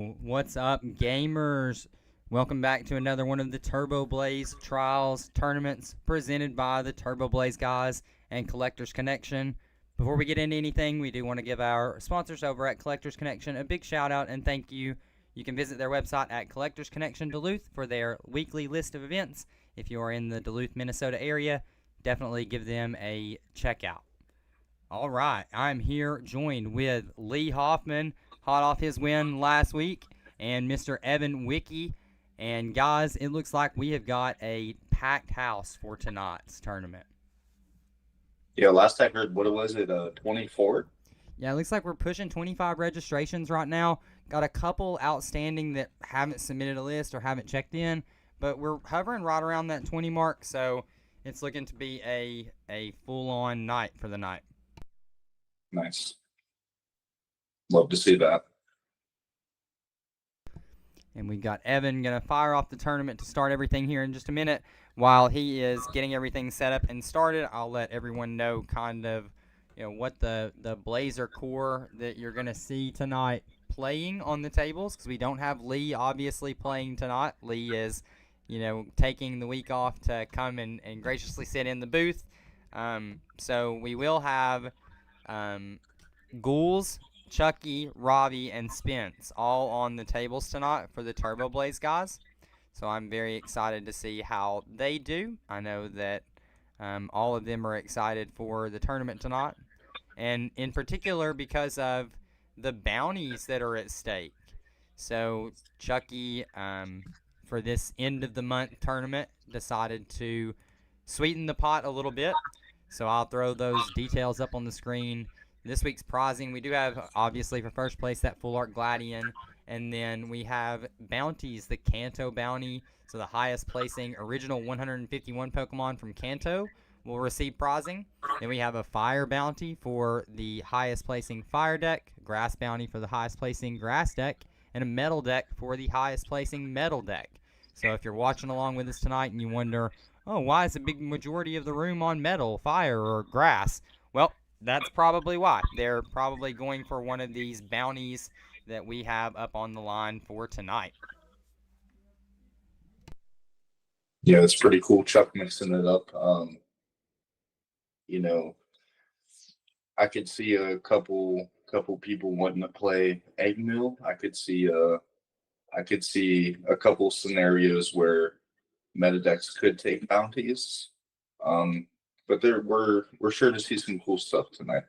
What's up, gamers? Welcome back to another one of the Turboblaze Trials tournaments presented by the Turboblaze guys and Collectors Connection. Before we get into anything, we do want to give our sponsors over at Collectors Connection a big shout out and thank you. You can visit their website at Collectors Connection Duluth for their weekly list of events. If you are in the Duluth, Minnesota area, definitely give them a check out. All right, I'm here joined with Lee Hoffman, hot off his win last week, and Mr. Evan Wicke. And guys, it looks like we have got a packed house for tonight's tournament. Yeah, last I heard, what was it, 24? Yeah, it looks like we're pushing 25 registrations right now. Got a couple outstanding that haven't submitted a list or haven't checked in, but we're hovering right around that 20 mark, so it's looking to be a full-on night for the night. Nice. Love to see that. And we've got Evan going to fire off the tournament to start everything here in just a minute. While he is getting everything set up and started, I'll let everyone know kind of what the Blazer core that you're going to see tonight playing on the tables, because we don't have Lee obviously playing tonight. Lee is taking the week off to come and graciously sit in the booth. So we will have Ghouls, Chucky, Robbie, and Spence all on the tables tonight for the Turboblaze guys. So I'm very excited to see how they do. I know that all of them are excited for the tournament tonight. And in particular because of the bounties that are at stake. So Chucky, for this end of the month tournament, decided to sweeten the pot a little bit. So I'll throw those details up on the screen. This week's prizing, we do have, obviously, for first place, that Full Art Gladian. And then we have bounties, the Kanto bounty. So the highest placing original 151 Pokemon from Kanto will receive prizing. Then we have a Fire bounty for the highest placing Fire deck, Grass bounty for the highest placing Grass deck, and a Metal deck for the highest placing Metal deck. So if you're watching along with us tonight and you wonder, oh, why is a big majority of the room on Metal, Fire, or Grass? Well, that's probably why. They're probably going for one of these bounties that we have up on the line for tonight. Yeah, it's pretty cool, Chuck mixing it up. I could see a couple people wanting to play Egg Mill. I could see a couple scenarios where metadecks could take bounties. But we're sure to see some cool stuff tonight.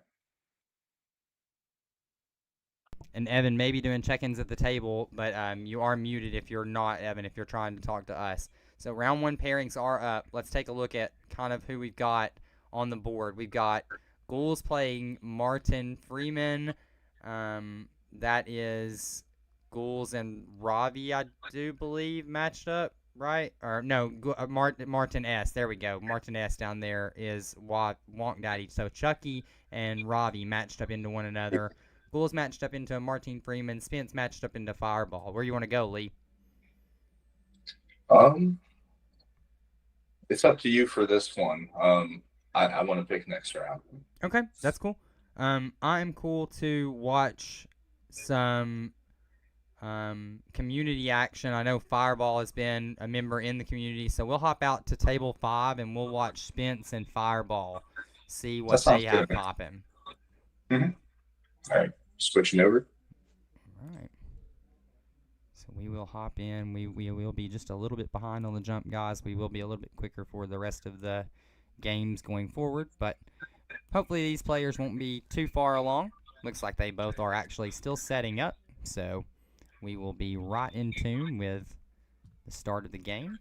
And Evan may be doing check-ins at the table, but you are muted if you're not, Evan, if you're trying to talk to us. So round one pairings are up. Let's take a look at kind of who we've got on the board. We've got Ghouls playing Martin Freeman. That is Ghouls and Ravi, I do believe, matched up, right? Or no, Martin S. There we go. Martin S. down there is Wonk Daddy. So Chucky and Ravi matched up into one another. Ghouls matched up into Martin Freeman. Spence matched up into Fireball. Where you want to go, Lee? It's up to you for this one. I want to pick next round. Okay, that's cool. I'm cool to watch some community action. I know Fireball has been a member in the community, so we'll hop out to table 5 and we'll watch Spence and Fireball, see what they have popping. Mm-hmm. All right, switching over. All right. So we will hop in. We will be just a little bit behind on the jump, guys. We will be a little bit quicker for the rest of the games going forward, but hopefully these players won't be too far along. Looks like they both are actually still setting up, so we will be right in tune with the start of the game.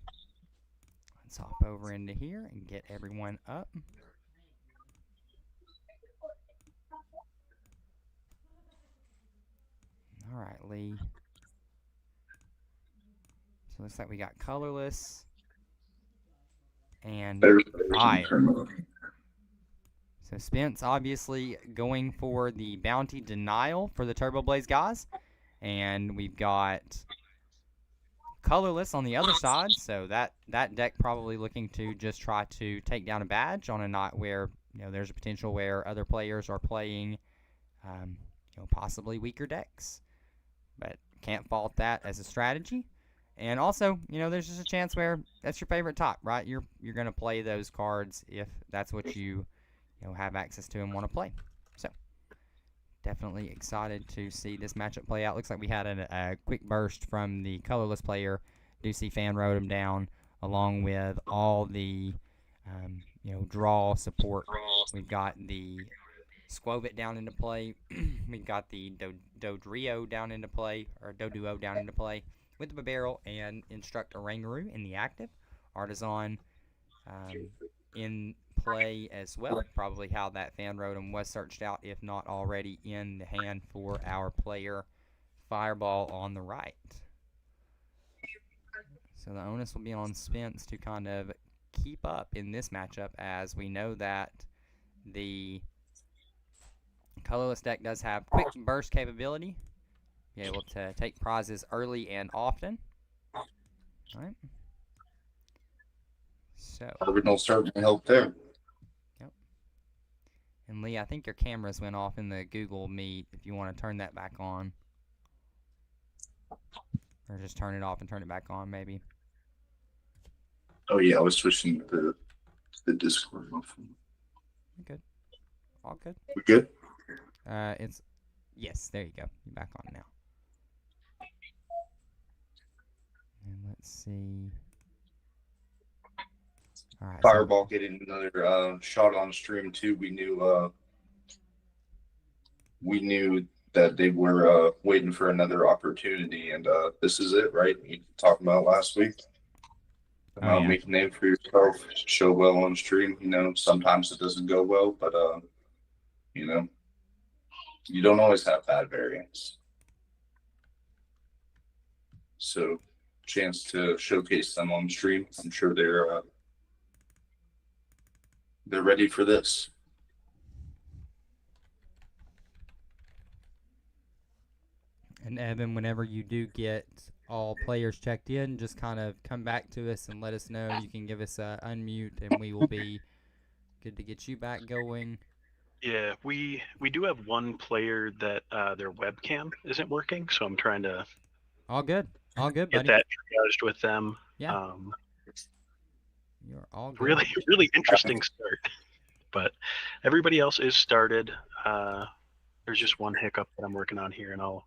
Let's hop over into here and get everyone up. All right, Lee. So looks like we got colorless and fire. So Spence obviously going for the bounty denial for the Turboblaze guys. And we've got colorless on the other side. So that deck probably looking to just try to take down a badge on a night where there's a potential where other players are playing possibly weaker decks. But can't fault that as a strategy. And also, there's just a chance where that's your favorite top, right? You're gonna play those cards if that's what you have access to and want to play. So definitely excited to see this matchup play out. Looks like we had a quick burst from the colorless player. Do see Fan wrote him down along with all the draw support. We've got the Squovit down into play. We've got the Dodrio down into play, or Doduo down into play with the barrel and Instruct Orangaroo in the active. Artisan in play as well. Probably how that Fan Rotom was searched out, if not already in the hand for our player Fireball on the right. So the onus will be on Spence to kind of keep up in this matchup, as we know that the colorless deck does have quick burst capability. Be able to take prizes early and often. All right. So. Cardinal certainly help there. Yep. And Lee, I think your cameras went off in the Google Meet. If you want to turn that back on, or just turn it off and turn it back on, maybe. Oh yeah, I was switching the Discord off. Good. All good. We good? It's yes. There you go. You're back on now. And let's see. All right. Fireball getting another shot on stream too. We knew that they were waiting for another opportunity, and this is it, right? You talked about last week. Make a name for yourself, show well on stream. Sometimes it doesn't go well, but you don't always have bad variants. So, chance to showcase them on stream. I'm sure they're ready for this. And Evan, whenever you do get all players checked in, just kind of come back to us and let us know. You can give us a unmute, and we will be good to get you back going. Yeah, we do have one player that their webcam isn't working, so I'm trying to all good, buddy. Get that triaged with them. Yeah. You're all good. Really interesting start, but everybody else is started. There's just one hiccup that I'm working on here, and I'll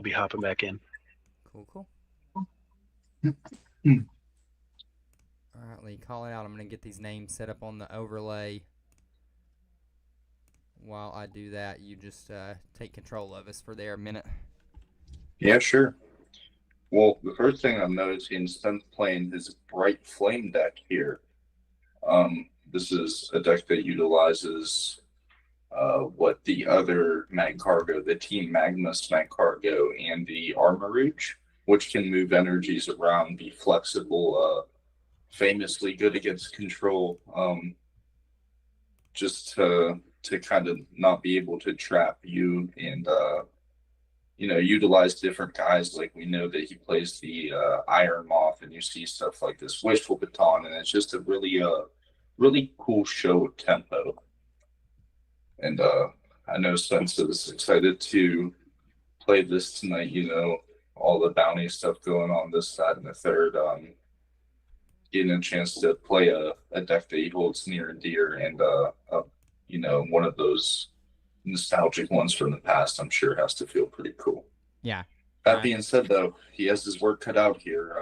be hopping back in. Cool. All right, Lee, call it out. I'm going to get these names set up on the overlay. While I do that, you just take control of us for there a minute. Yeah, sure. Well, the first thing I'm noticing, Spence playing his Bright Flame deck here. This is a deck that utilizes what the other Magcargo, the Team Magnus Magcargo, and the Armarouge, which can move energies around, be flexible, famously good against control, just to kind of not be able to trap you and utilize different guys. Like, we know that he plays the Iron Moth, and you see stuff like this Wishful Baton, and it's just a really cool show of tempo. And I know Spence is excited to play this tonight. All the bounty stuff going on this side and the third. Getting a chance to play a deck that he holds near and dear, and one of those nostalgic ones from the past, I'm sure has to feel pretty cool. Yeah. That being said, though, he has his work cut out here.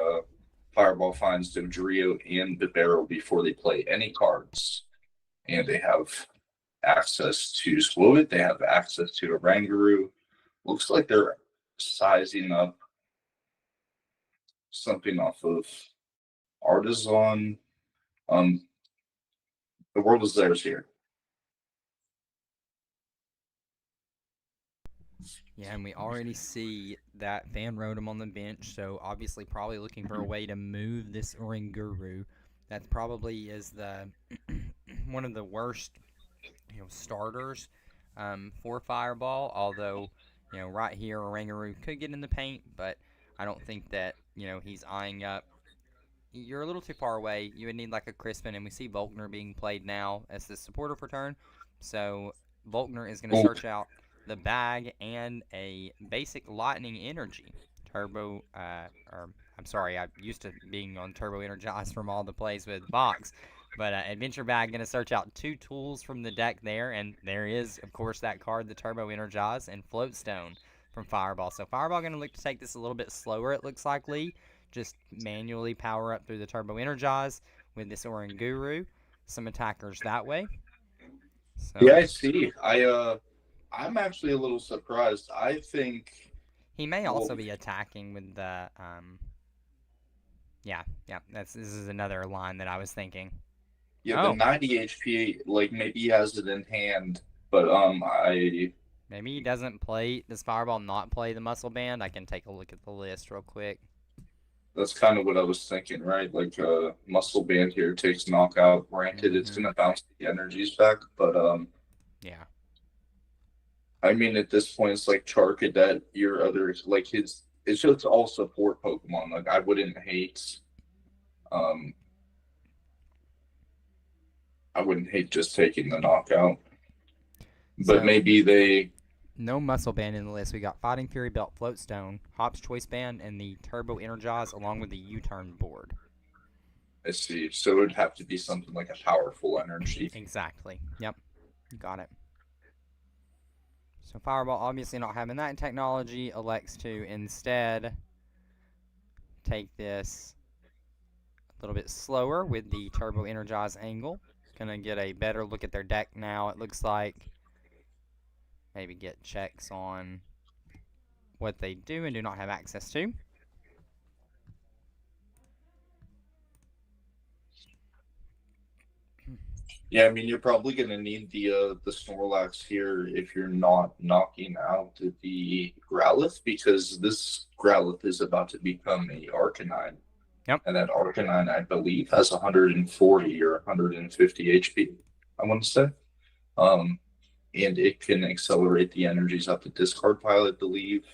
Fireball finds Dodrio and Bibarel before they play any cards, and they have access to Squovit. They have access to Orangaroo. Looks like they're sizing up something off of Artisan. The world is theirs here. Yeah, and we already see that Fan Rotom on the bench, so obviously probably looking for a way to move this Oranguru. That probably is the one of the worst starters for Fireball, although right here Oranguru could get in the paint, but I don't think that he's eyeing up. You're a little too far away. You would need like a Crispin, and we see Volkner being played now as the supporter for turn, so Volkner is going to search out the bag and a basic lightning energy. Turbo, or I'm sorry, I'm used to being on Turbo Energize from all the plays with Box. But Adventure Bag going to search out 2 tools from the deck there, and there is, of course, that card, the Turbo Energize, and Floatstone from Fireball. So Fireball going to look to take this a little bit slower, it looks like, Lee. Just manually power up through the Turbo Energize with this Oranguru. Some attackers that way. So Yeah, I see. I'm actually a little surprised. I think he may well, also be attacking with the yeah, this is another line that I was thinking. yeah, the 90 HP, like maybe he has it in hand, but maybe he doesn't play. Does Fireball not play the Muscle Band? I can take a look at the list real quick. that's kind of what I was thinking, right? Like muscle band here takes knockout. Granted, it's gonna bounce the energies back, but yeah. I mean, at this point, it's like Charcadet, your other like his. It's just all support Pokemon. Like I wouldn't hate, I wouldn't hate just taking the knockout, but So, maybe they. No Muscle Band in the list. We got Fighting Fury Belt, Floatstone, Hop's Choice Band, and the Turbo Energize, along with the U-Turn board. I see. So it would have to be something like a powerful energy. Exactly. Yep. Got it. So Fireball, obviously not having that technology, elects to instead take this a little bit slower with the Turbo Energize angle. Gonna get a better look at their deck now, it looks like. Maybe get checks on what they do and do not have access to. Yeah, I mean you're probably gonna need the Snorlax here if you're not knocking out the Growlithe, because this Growlithe is about to become a Arcanine. Yep. And that Arcanine, I believe, has 140 or 150 HP, I want to say. And it can accelerate the energies up the discard pile, I believe.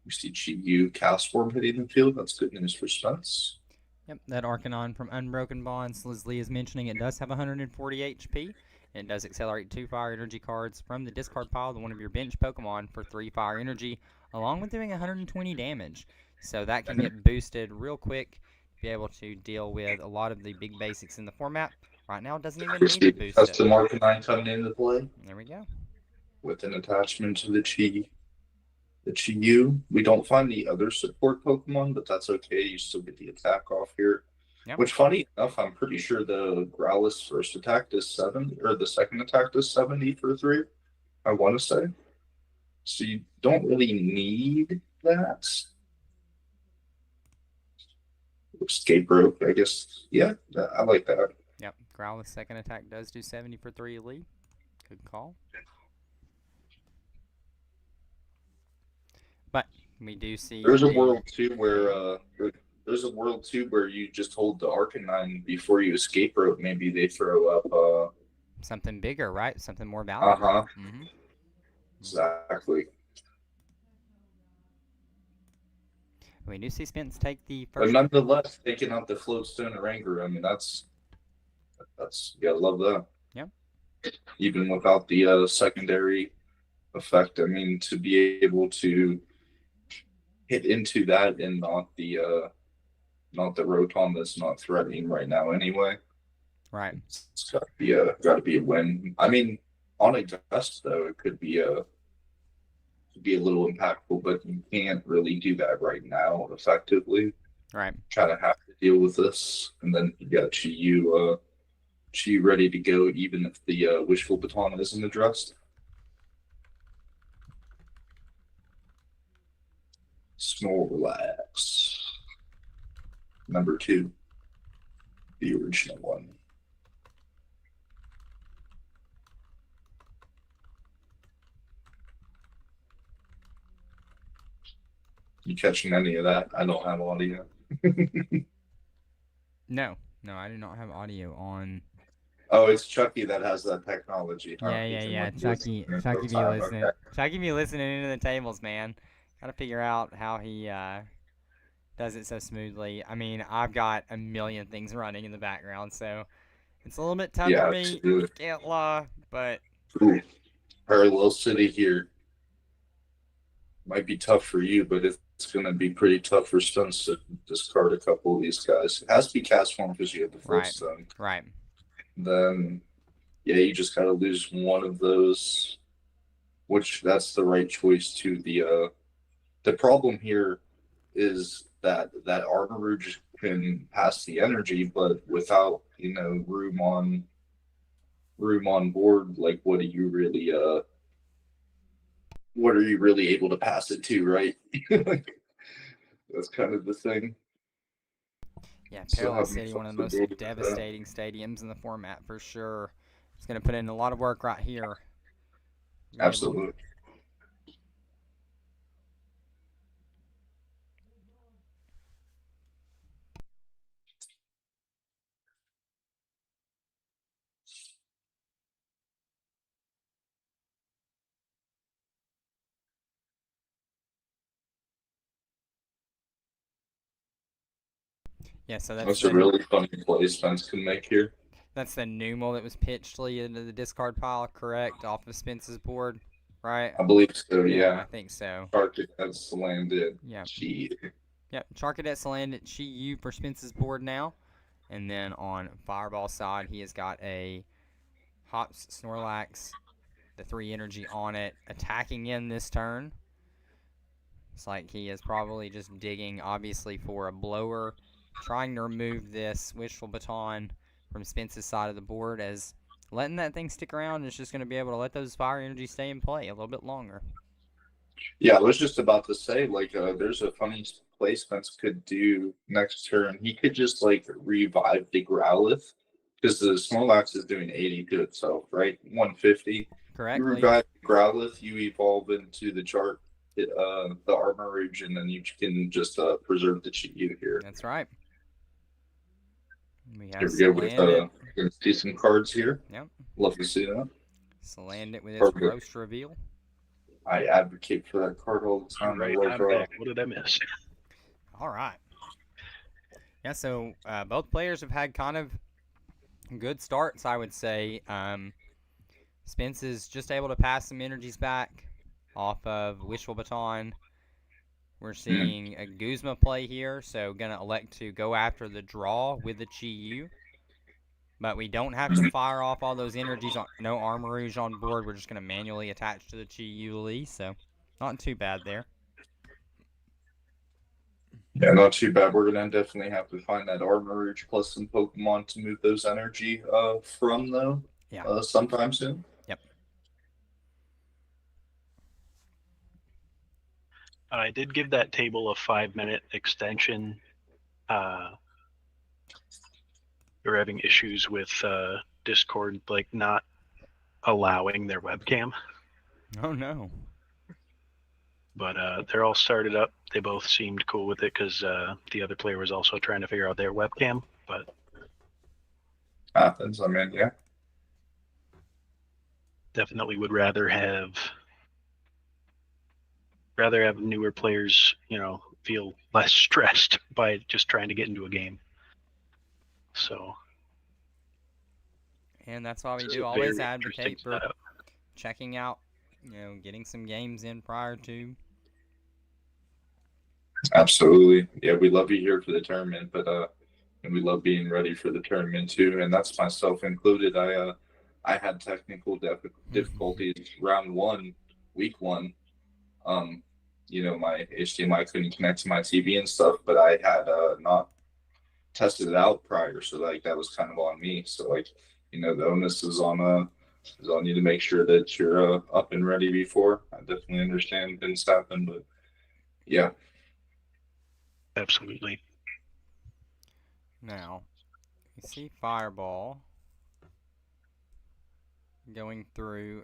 We see Chi-Yu Castform hitting the field. That's good news for Spence. Yep, that Arcanine from Unbroken Bonds, Leslie is mentioning, it does have 140 HP. And it does accelerate 2 fire energy cards from the discard pile to one of your bench Pokemon for 3 fire energy, along with doing 120 damage. So that can get boosted real quick, be able to deal with a lot of the big basics in the format. Right now, it doesn't even need to boost That's it. the Arcanine coming into play. There we go. With an attachment to the Chi-Yu. We don't find the other support Pokemon, but that's okay. You still get the attack off here. Yep. Which, funny enough, I'm pretty sure the Growlithe's first attack does 70, or the second attack does 70 for 3. I want to say. So you don't really need that. Escape rope, I guess. Yeah, I like that. Yep, Growlithe's second attack does do 70 for 3 elite. Good call. But we do see there's a world too where you just hold the Arcanine before you escape rope. Maybe they throw up something bigger, right? Something more valuable. Exactly. We do see Spence take the first. But nonetheless, taking out the Floatstone Oranguru, I mean that's you gotta love that. Yep. Even without the secondary effect, I mean, to be able to hit into that and not the Rotom that's not threatening right now anyway. Right. It's gotta be a win. I mean, on a gust though, it could be a little impactful, but you can't really do that right now effectively. Right. Kind of have to deal with this, and then you got Chi-Yu ready to go, even if the wishful baton isn't addressed. Snorlax, number 2, the original one. You catching any of that? I don't have audio. No, I do not have audio on. Oh, it's Chucky that has that technology. Huh? Yeah. Chucky be listening. Okay. Chucky be listening into the tables, man. Gotta figure out how he does it so smoothly. I mean, I've got a million things running in the background, so it's a little bit tough for me. Can't lie, but Ooh, Parallel City here. might be tough for you, but it's going to be pretty tough for Spence to discard a couple of these guys. It has to be cast form because you have the full Right. stun. Right. Then, yeah, you just got to lose one of those, which that's the right choice to the problem here is that armor rouge can pass the energy, but without room on board, like what are you really able to pass it to, right? That's kind of the thing. Yeah, So Paralyzed having City, one of the most flexibility with that. devastating stadiums in the format for sure. It's going to put in a lot of work right here. Absolutely. Yeah, so that's That's a really funny play Spence can make here. That's the Numal that was pitched into the discard pile, correct? Off of Spence's board, right? I believe so, I yeah. think so. Arctic has landed. Yeah. Gee. Yep, Charcadet's landed Chi for Spence's board now. And then on Fireball side, he has got a Hops Snorlax, the 3 energy on it, attacking in this turn. It's like he is probably just digging, obviously, for a blower, trying to remove this Wishful Baton from Spence's side of the board, as letting that thing stick around is just going to be able to let those fire energies stay in play a little bit longer. Yeah, I was just about to say, like, there's a funny play Spence could do next turn. He could just, like, revive the Growlithe, because the Snorlax is doing 80 to itself, right? 150. Correctly. You revive the Growlithe, you evolve into the chart, the Armor Rouge, and then you can just preserve the Chi here. That's right. We have Here we go with see some cards here. Yep. Love to see that. Salandit with its Roast Reveal. I advocate for that card all the time. Right, I'm back. What did I miss? All right. Yeah, so both players have had kind of good starts, I would say. Spence is just able to pass some energies back off of Wishful Baton. We're seeing a Guzma play here, so going to elect to go after the draw with the Chi-Yu. But we don't have to fire off all those energies. No Armor Rouge on board. We're just going to manually attach to the Chi-Yu Lee, so not too bad there. Yeah, not too bad. We're going to definitely have to find that Armor Rouge plus some Pokemon to move those energy from, though. Yeah. Sometime soon. Yep. I did give that table a 5-minute extension. They're having issues with Discord, like not allowing their webcam. Oh no. But they're all started up. They both seemed cool with it because the other player was also trying to figure out their webcam. But happens. I mean, yeah. Definitely would rather have newer players, feel less stressed by just trying to get into a game. So. And that's why we do always advocate for checking out, getting some games in prior to. Absolutely. Yeah, we love you here for the tournament, but and we love being ready for the tournament too, and that's myself included. I had technical difficulties round 1, week 1. My HDMI couldn't connect to my TV and stuff, but I had not tested it out prior, so like that was kind of on me. So like, the onus is on you to make sure that you're up and ready before. I definitely understand things happen, but yeah. Absolutely. Now, you see Fireball going through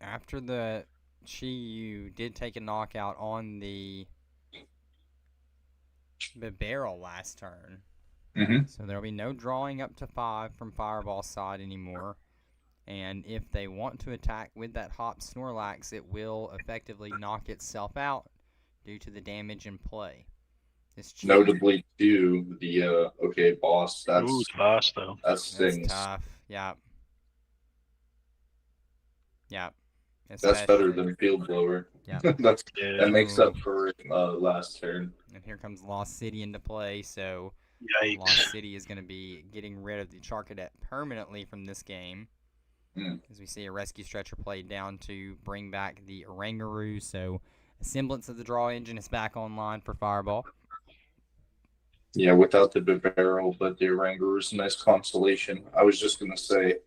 after the Chi-Yu did take a knockout on the barrel last turn. Mm-hmm. So there'll be no drawing up to 5 from Fireball's side anymore. And if they want to attack with that Hop Snorlax, it will effectively knock itself out due to the damage in play. Notably, too, the boss. That's boss though. That's tough. Yeah. That's better especially. than field blower. Yep. That Yeah. makes Ooh. up for last turn. And here comes Lost City into play, so Yikes. Lost City is going to be getting rid of the Charcadet permanently from this game. As we see a rescue stretcher played down to bring back the Orangaroo, so a semblance of the draw engine is back online for Fireball. Yeah, without the barrel, but the Orangaroo is a nice consolation. I was just gonna say,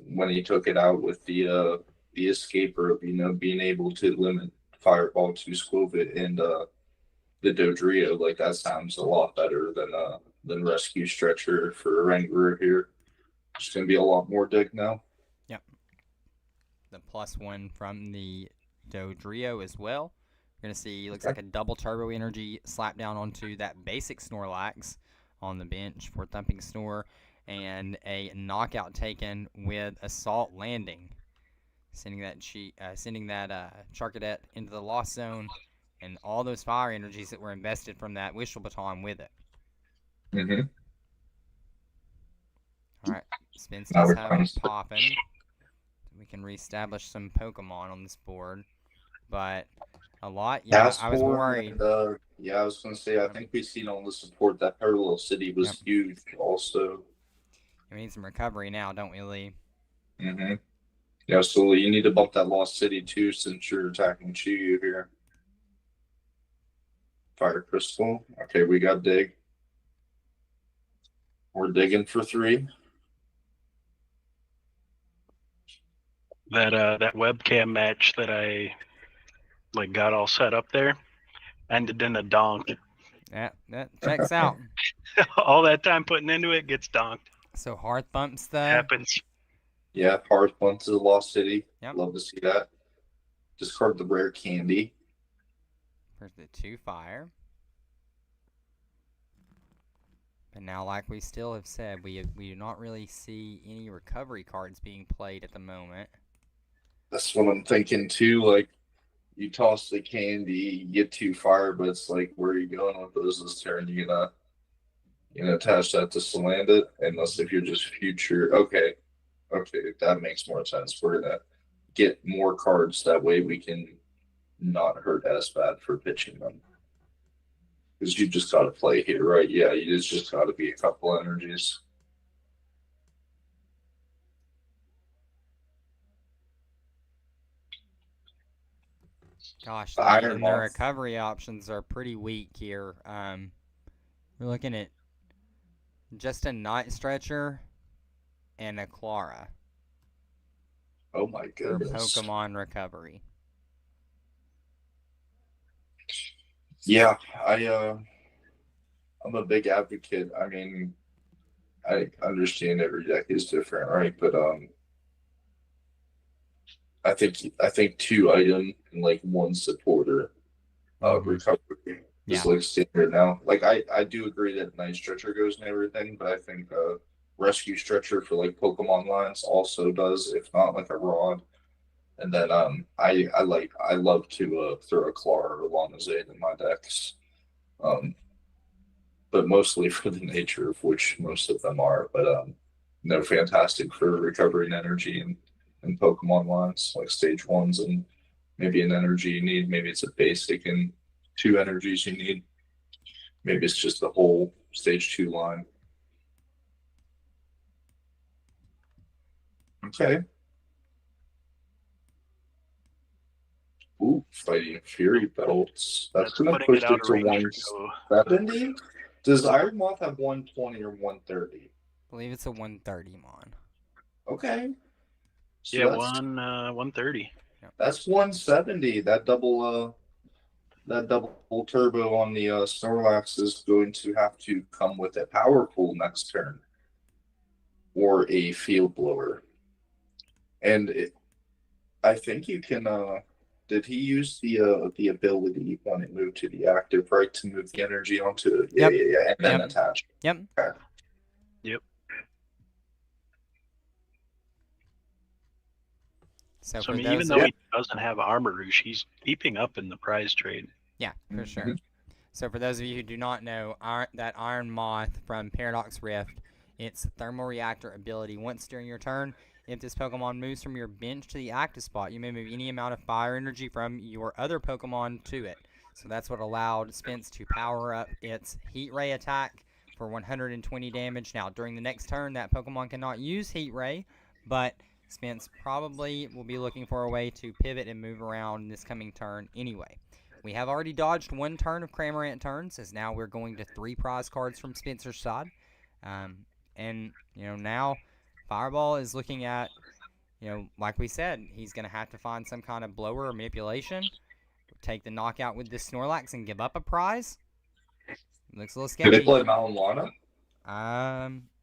when he took it out with the escaper of being able to limit Fireball to Squovit and the Dodrio, like that sounds a lot better than rescue stretcher for Orangaroo here. It's gonna be a lot more dig now. Yep. The +1 from the Dodrio as well. We're going to see, looks like a double turbo energy slap down onto that basic Snorlax on the bench for Thumping Snore, and a knockout taken with Assault Landing, sending that Charcadet into the lost zone, and all those fire energies that were invested from that Wishful Baton with it. Mm-hmm. All right, Spinsty's have it popping. We can reestablish some Pokemon on this board, but a lot. Yeah, I was worried. And, yeah, I was going to say, I think we've seen all the support. That Parallel City was huge also. We need some recovery now, don't we, Lee? Mm-hmm. Yeah, so you need to bump that Lost City too, since you're attacking Chiyu here. Fire Crystal. Okay, we got dig. We're digging for 3. That webcam match that I got all set up there ended in a donk. Yeah, that checks out. All that time putting into it gets donked. So hard thumps the Happens. Yeah, hard bump to the Lost City. Yep. Love to see that. Discard the rare candy. for the 2 fire. But now, like we still have said, we do not really see any recovery cards being played at the moment. That's what I'm thinking too. Like, you toss the candy, you get 2 fire, but it's like, where are you going with those this turn? You gonna attach that to Salandit? Unless if you're just future. Okay, that makes more sense. We're gonna get more cards that way we can not hurt as bad for pitching them. Because you just got to play here, right? Yeah, it's just got to be a couple energies. Gosh, Iron and Moth. their recovery options are pretty weak here. We're looking at just a Night Stretcher and a Clara Oh my for goodness. Pokemon recovery. Yeah, I'm a big advocate. I mean, I understand every deck is different, right? But I think 2 item and like 1 supporter recovery is like standard now. Like I do agree that Night Stretcher goes and everything, but I think Rescue Stretcher for like Pokemon lines also does, if not like a Rod. And then I love to throw a Claw or a Lonazade in my decks. But mostly for the nature of which most of them are. But no, fantastic for recovering energy and Pokemon lines, like stage 1s and maybe an energy you need. Maybe it's a basic and 2 energies you need. Maybe it's just the whole stage 2 line. Okay. Ooh, Fighting Fury Belts. That's going to push it to 170. Does Iron Moth have 120 or 130? I believe it's a 130 mon. Okay. So yeah, 130. That's 170. That double turbo on the Snorlax is going to have to come with a power pool next turn, or a field blower. And I think you can. Did he use the ability when it moved to the active, right, to move the energy onto it? Yeah, and then attach. Yep. Okay. Yep. So I mean, even though he doesn't have Armor Rouge, he's keeping up in the prize trade. Yeah, for sure. So for those of you who do not know, that Iron Moth from Paradox Rift, its thermal reactor ability, once during your turn, If this Pokemon moves from your bench to the active spot, you may move any amount of fire energy from your other Pokemon to it. So that's what allowed Spence to power up its Heat Ray attack for 120 damage. Now, during the next turn, that Pokemon cannot use Heat Ray, but Spence probably will be looking for a way to pivot and move around this coming turn anyway. We have already dodged one turn of Cramorant turns, as now we're going to 3 prize cards from Spencer's side. And, now Fireball is looking at, like we said, he's going to have to find some kind of blower or manipulation, take the knockout with this Snorlax and give up a prize. Looks a little sketchy. Do they play Malamana?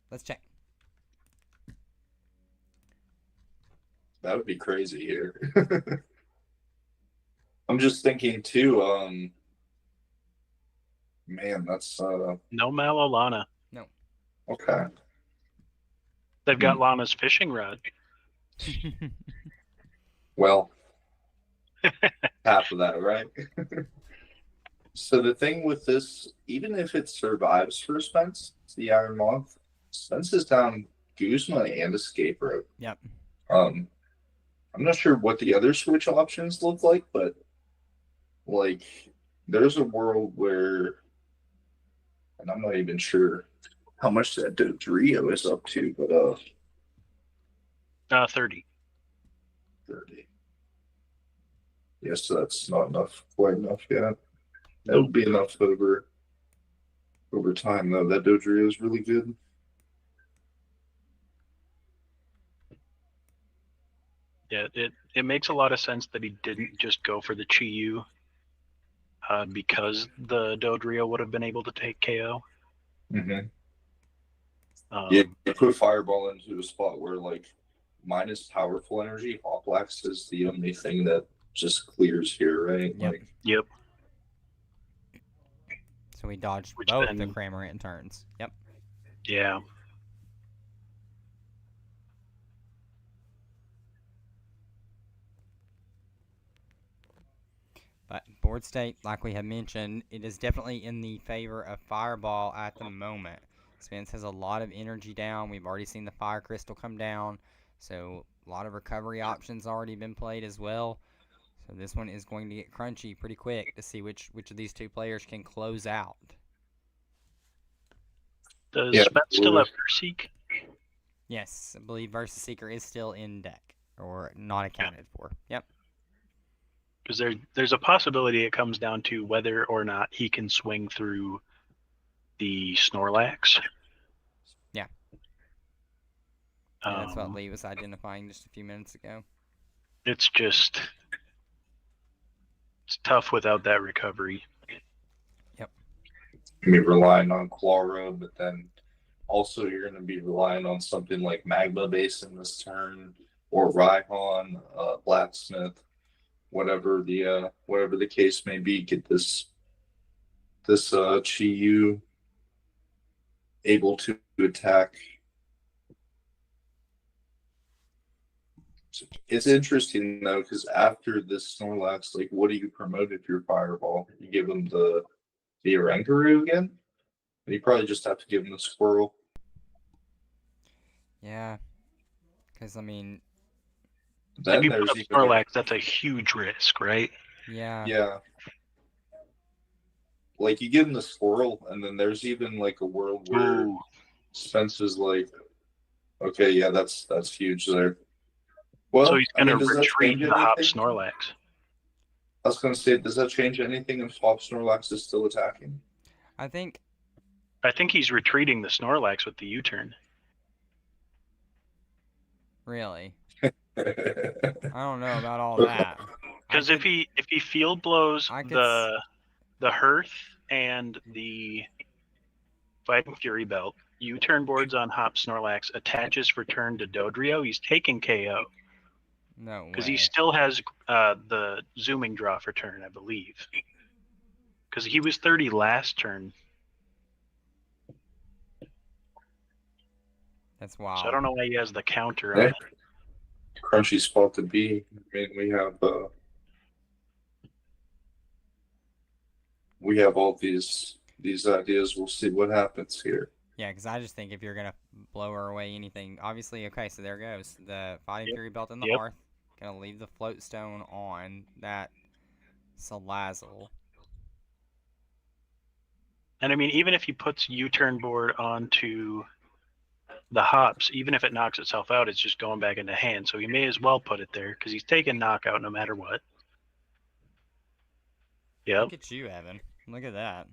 Let's check. That would be crazy here. I'm just thinking too, man, that's No Malolana. No. Okay. They've got Lana's fishing rod. Well, half of that, right? So the thing with this, even if it survives for Spence, the Iron Moth, Spence is down Guzma and Escape Rope. Yep. I'm not sure what the other switch options look like, but like there's a world where, and I'm not even sure how much that Dodrio is up to, but 30. 30. Yes, that's not enough, quite enough yet. That would be enough over time, though. That Dodrio is really good. Yeah, it makes a lot of sense that he didn't just go for the Chi-Yu because the Dodrio would have been able to take KO. Mm-hmm. Yeah, you put Fireball into a spot where, like, minus powerful energy, Hoplax is the only thing that just clears here, right? Yep. Like, Yep. So we dodged Which both then- the Cramorant turns. Yep. Yeah. But board state, like we have mentioned, it is definitely in the favor of Fireball at the moment. Spence has a lot of energy down. We've already seen the Fire Crystal come down. So a lot of recovery options already been played as well. So this one is going to get crunchy pretty quick to see which of these two players can close out. Does Yeah, Spence still have Seek? Yes, I believe Versus Seeker is still in deck or not accounted for. Yep. Because there's a possibility it comes down to whether or not he can swing through the Snorlax. Yeah. Yeah, that's what Lee was identifying just a few minutes ago. It's tough without that recovery. Yep. you're gonna be relying on Clara, but then also you're going to be relying on something like Magma Basin this turn, or Rhyhorn, Blacksmith, whatever the case may be. Get this Chi-Yu able to attack. It's interesting though, because after this Snorlax, like, what do you promote if you're Fireball? You give him the Oranguru again? And you probably just have to give him the Squirrel. Yeah. Because, I mean, Then if you there's put up even Snorlax, that's a huge risk, right? yeah. yeah. Like, you give him the Squirrel, and then there's even like a world where Ooh. Spence is like, okay, yeah, that's huge there. Well, So he's I going mean, to does that retreat change the Hop anything? Snorlax. I was going to say, does that change anything if Hop Snorlax is still attacking? I think he's retreating the Snorlax with the U-turn. really. I don't know about all that. Because if he field blows I could the Hearth and the Fighting Fury Belt, U-turn boards on Hop Snorlax, attaches for turn to Dodrio, he's taking KO. No way. Because he still has the zooming draw for turn, I believe. Because he was 30 last turn. That's wild. So I don't know why he has the counter Yeah. on it. Crunchy spot to be. I mean, we have all these ideas. We'll see what happens here. Yeah, because I just think if you're gonna blow her away anything, obviously, okay, so there goes the Fighting Yep. Fury belt in the Yep. hearth. Gonna leave the float stone on that Salazzle. And I mean, even if he puts U-turn board onto the hops, even if it knocks itself out, it's just going back into hand. So he may as well put it there because he's taking knockout no matter what. Yep. Look at you, Evan. Look at that.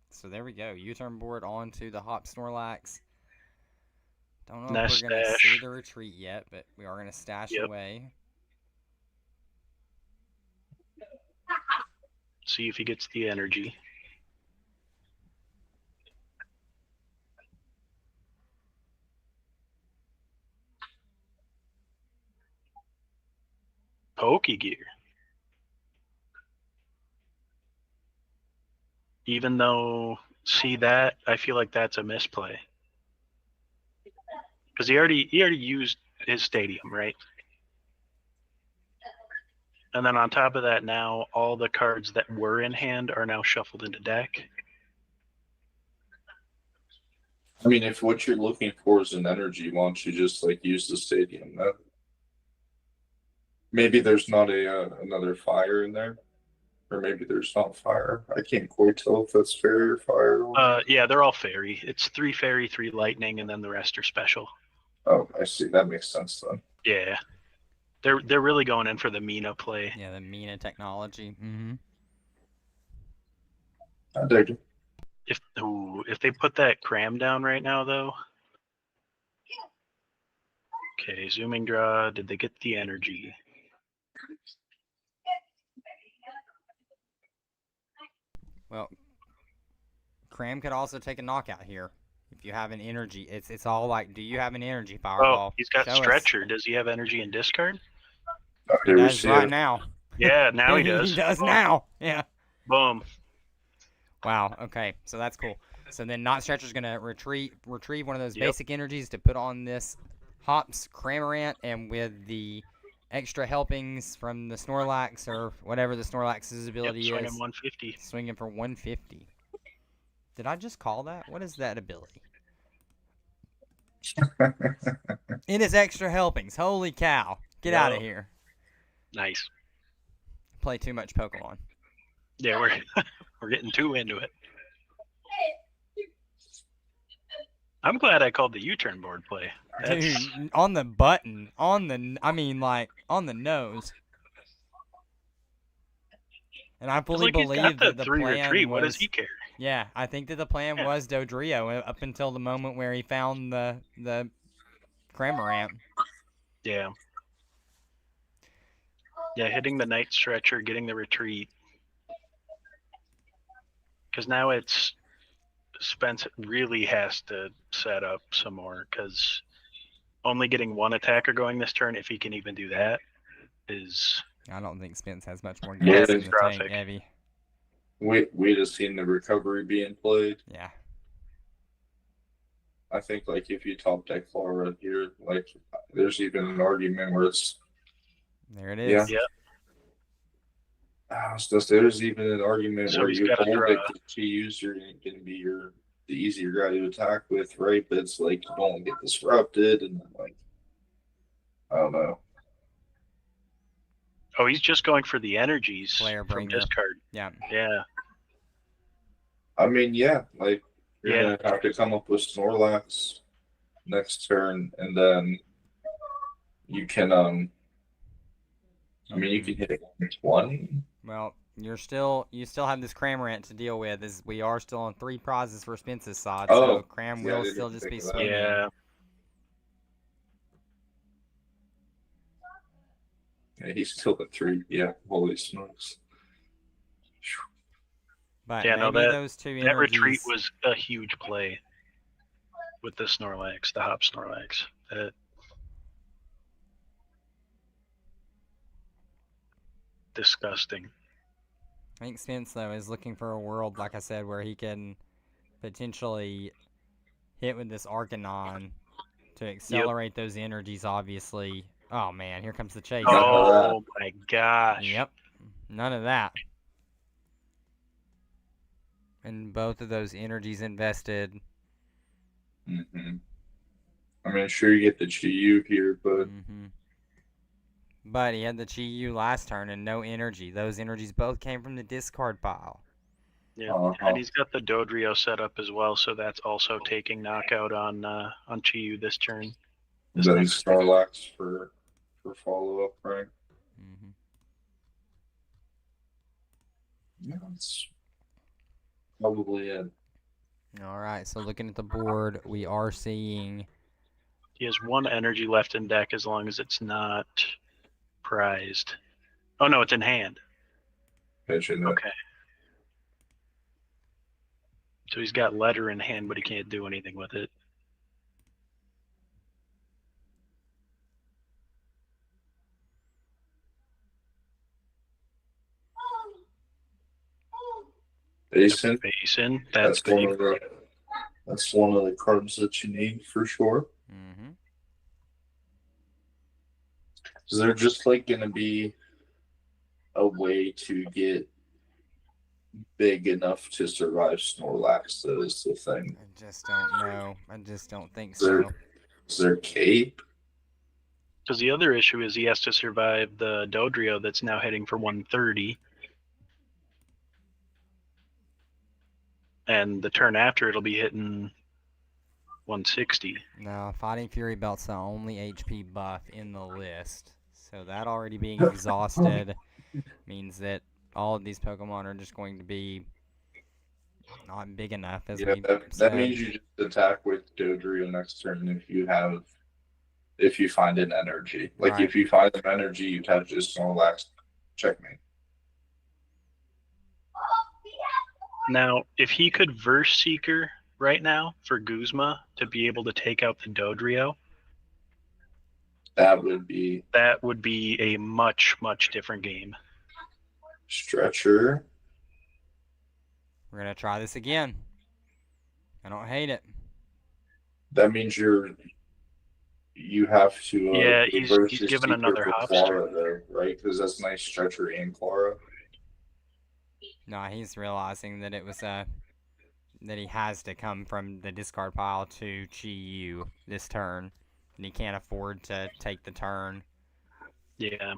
So there we go. U-turn board onto the Hop Snorlax. Don't know if Nest we're gonna stash. see the retreat yet, but we are gonna stash Yep. away. See if he gets the energy. Pokegear. Even though, see that, I feel like that's a misplay. Because he already used his stadium, right? And then on top of that, now all the cards that were in hand are now shuffled into deck. I mean, if what you're looking for is an energy, why don't you just like use the stadium? Maybe there's not another fire in there, or maybe there's not fire. I can't quite tell if that's fairy or fire. Yeah, they're all fairy. It's 3 fairy, 3 lightning, and then the rest are special. Oh, I see. That makes sense then. Yeah, they're really going in for the Mina play. Yeah, the Mina technology. Mm-hmm. I dig it. If they put that cram down right now though. Okay, zooming draw. Did they get the energy? Well, Cram could also take a knockout here. If you have an energy, it's all like, do you have an energy Powerball? Oh, he's got Show us. Stretcher. Does he have energy and discard? He does right now. Yeah, now he does. He does now. Yeah. Boom. Wow. Okay. So that's cool. So then Not Stretcher's gonna retrieve one of those Yep. basic energies to put on this Hops Cramorant, and with the extra helpings from the Snorlax or whatever the Snorlax's ability Swing is, him 150. swinging for 150. Did I just call that? What is that ability? It is extra helpings. Holy cow. Get out of Yep. here. Nice. Play too much Pokemon. Yeah, we're getting too into it. I'm glad I called the U-turn board play. Dude, on the button, on the nose. And I fully believe that the plan was... What does he care? Yeah, I think that the plan was Dodrio up until the moment where he found the Cramorant. Yeah. Yeah, hitting the Night Stretcher, getting the retreat. Because now it's... Spence really has to set up some more, because only getting one attacker going this turn, if he can even do that, is... I don't think Spence has much more Yeah, gas in the tank, catastrophic. Evie. We'd have seen the recovery being played. Yeah. I think like if you top deck Flora here, like there's even an argument where it's There it is. Yeah. there's even an argument So where he's you gotta hold draw. it to use you're gonna be the easier guy to attack with, right? But it's like you don't get disrupted and like I don't know. Oh, he's just going for the energies Flare from bringer. discard. Yeah. Yeah. I mean, yeah, like you're Yeah. gonna have to come up with Snorlax next turn, and then you can I mean you can hit it 20. Well, you still have this Cramorant to deal with, as we are still on 3 prizes for Spence's side, so Cram yeah, I will didn't still even just be think of that. swinging. Yeah. Yeah, he's still at 3. Yeah, holy smokes. But Yeah, no, maybe those two That energies... retreat was a huge play with the Snorlax, the Hop Snorlax. Disgusting. I think Spence, though, is looking for a world, like I said, where he can potentially hit with this Arcanon to accelerate those energies, obviously. Oh, man, here comes the chase. Oh, my gosh. Yep. None of that. And both of those energies invested. Mm-hmm. I mean, sure you get the Chi here, but But he had the Chi last turn and no energy. Those energies both came from the discard pile. Yeah, uh-huh. and he's got the Dodrio set up as well, so that's also taking knockout on Chiyu this turn. This Then next Snorlax for follow up, right? Yeah, that's probably it. All right, so looking at the board, we are seeing. He has one energy left in deck as long as it's not prized. Oh no, it's in hand. Pitching it. Okay. So he's got letter in hand, but he can't do anything with it. Basin. Basin. That's big. That's one of the cards that you need for sure. Is there just like going to be a way to get big enough to survive Snorlax? That is the thing. I just don't know. I just don't think so. Is there Cape? Because the other issue is he has to survive the Dodrio that's now heading for 130. And the turn after, it'll be hitting 160. No, Fighting Fury Belt's the only HP buff in the list. So that already being exhausted means that all of these Pokemon are just going to be not big enough, as we that said. means you just attack with Dodrio next turn if you find an energy. Like Right. if you find an energy, you have just Snorlax. Checkmate. Now, if he could Verse Seeker right now for Guzma to be able to take out the Dodrio, that would be a much, much different game. Stretcher. We're going to try this again. I don't hate it. That means you have to he's given another Clara though, right? Because that's nice Stretcher and Clara. No, he's realizing that it was that he has to come from the discard pile to Chi this turn, and he can't afford to take the turn. Yeah.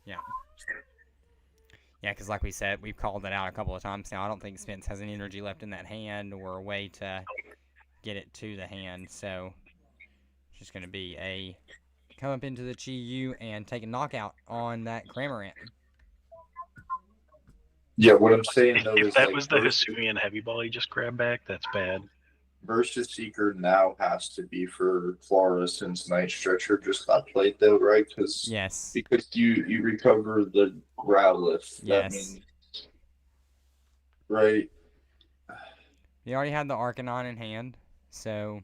Yeah, because like we said, we've called it out a couple of times now. I don't think Spence has any energy left in that hand or a way to get it to the hand. So it's just going to be a come up into the Chi and take a knockout on that Cramorant. Yeah, what I'm saying though if is that was the Hisuian Heavy Ball he just grabbed back, that's bad. Versus Seeker now has to be for Clara since Night Stretcher just got played though, right? Because you recover the Growlithe. Yes. That means, right? He already had the Arcanine in hand, so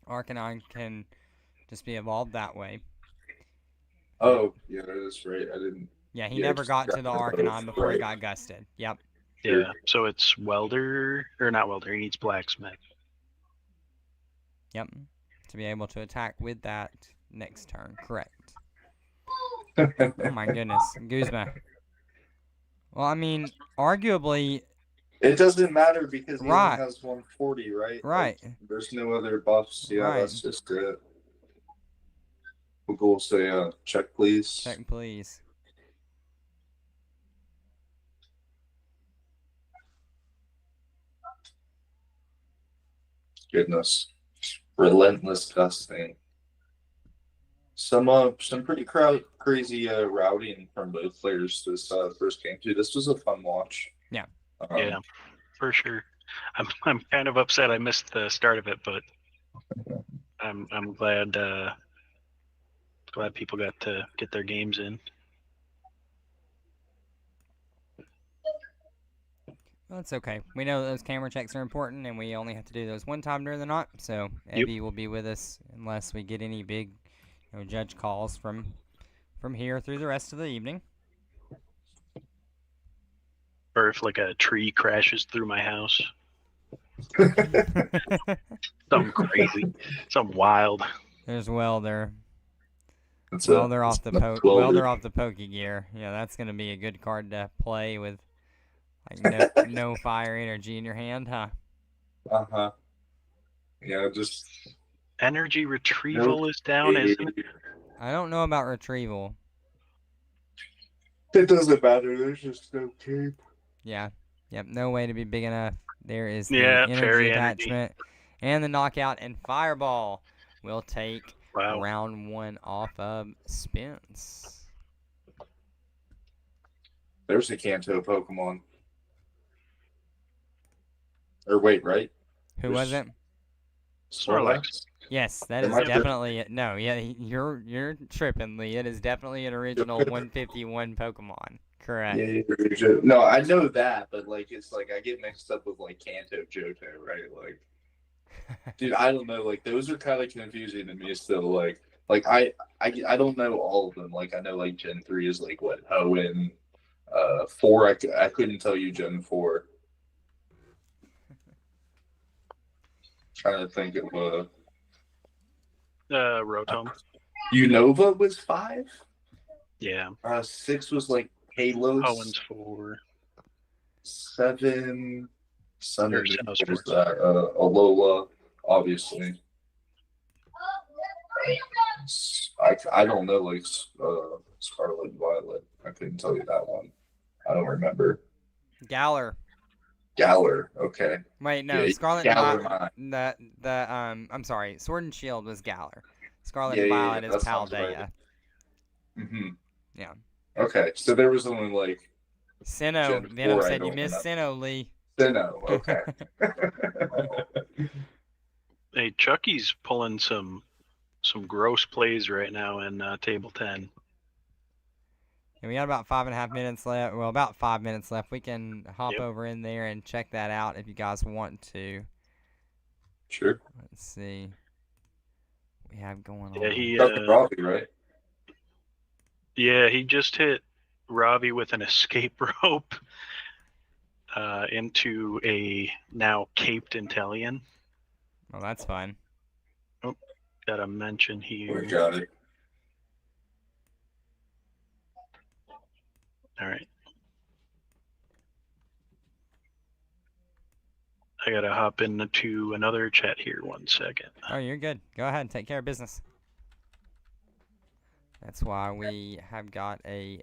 Arcanine can just be evolved that way. Oh, yeah, that's right. I didn't. Yeah, he never got to the Arcanine before he got gusted. Yep. Yeah, so it's Welder, or not Welder, he needs Blacksmith. Yep. To be able to attack with that next turn. Correct. Oh my goodness. Guzma. Well, I mean, arguably. It doesn't matter because he only has 140, right? Right. Like, there's no other buffs. Yeah, right. That's just it. We'll go say, check please. Check please. Goodness. Relentless gusting. Some pretty crazy routing from both players this first game too. This was a fun watch. Yeah. Yeah, for sure. I'm kind of upset I missed the start of it, but I'm glad people got to get their games in. Well, that's okay. We know those camera checks are important, and we only have to do those one time during the night. So Evie will be with us unless we get any big, judge calls from here through the rest of the evening. Or if like a tree crashes through my house. Something crazy, something wild. There's Welder. That's Welder off the Pokegear. Yeah, that's gonna be a good card to play with. Like no fire energy in your hand, huh? Uh-huh. Yeah, just Energy no retrieval is down, cape. isn't it? I don't know about retrieval. It doesn't matter. There's just no cape. Yeah. Yep, no way to be big enough. There is the Yeah, energy fairy energy. attachment and the knockout, and Fireball will take Wow. round 1 off of Spence. There's a Kanto Pokemon. Or wait, right? Who was it? Snorlax. Yes, that Am is I definitely it. No, yeah, you're tripping, Lee. It is definitely an original 151 Pokemon. Correct. Yeah, no, I know that, but like it's like I get mixed up with like Kanto Johto, right? Like, dude, I don't know. Like those are kind of confusing to me still. Like I don't know all of them. Like I know like Gen 3 is like what Hoenn. 4 I couldn't tell you Gen 4. Trying to think of Rotom. Unova was 5. Yeah. 6 was like Halos. Hoenn's 4. 7 Sun Or and Moon Sinnoh was Sports. that Alola, obviously. I don't know like Scarlet and Violet. I couldn't tell you that one. I don't remember. Galar. Galar, okay. Wait, no, Yeah, Scarlet and Galar Violet. mine. I'm sorry. Sword and Shield was Galar. Scarlet Yeah, and yeah, yeah, Violet is that sounds right. Paldea. Mm-hmm. Yeah. Okay, so there was only like Sinnoh. Gen Venom 4 I said you don't missed remember. Sinnoh, Lee. Sinnoh, okay. Hey, Chucky's pulling some gross plays right now in table 10. And we got about 5.5 minutes left. Well, about 5 minutes left. We can hop Yep. over in there and check that out if you guys want to. Sure. Let's see what we have going Yeah, on. he That's Robbie, right? yeah, he just hit Robbie with an escape rope into a now caped Intellion. Well, that's fun. Got a mention here. We got it. All right. I gotta hop into another chat here. 1 second. Oh, you're good. Go ahead and take care of business. That's why we have got a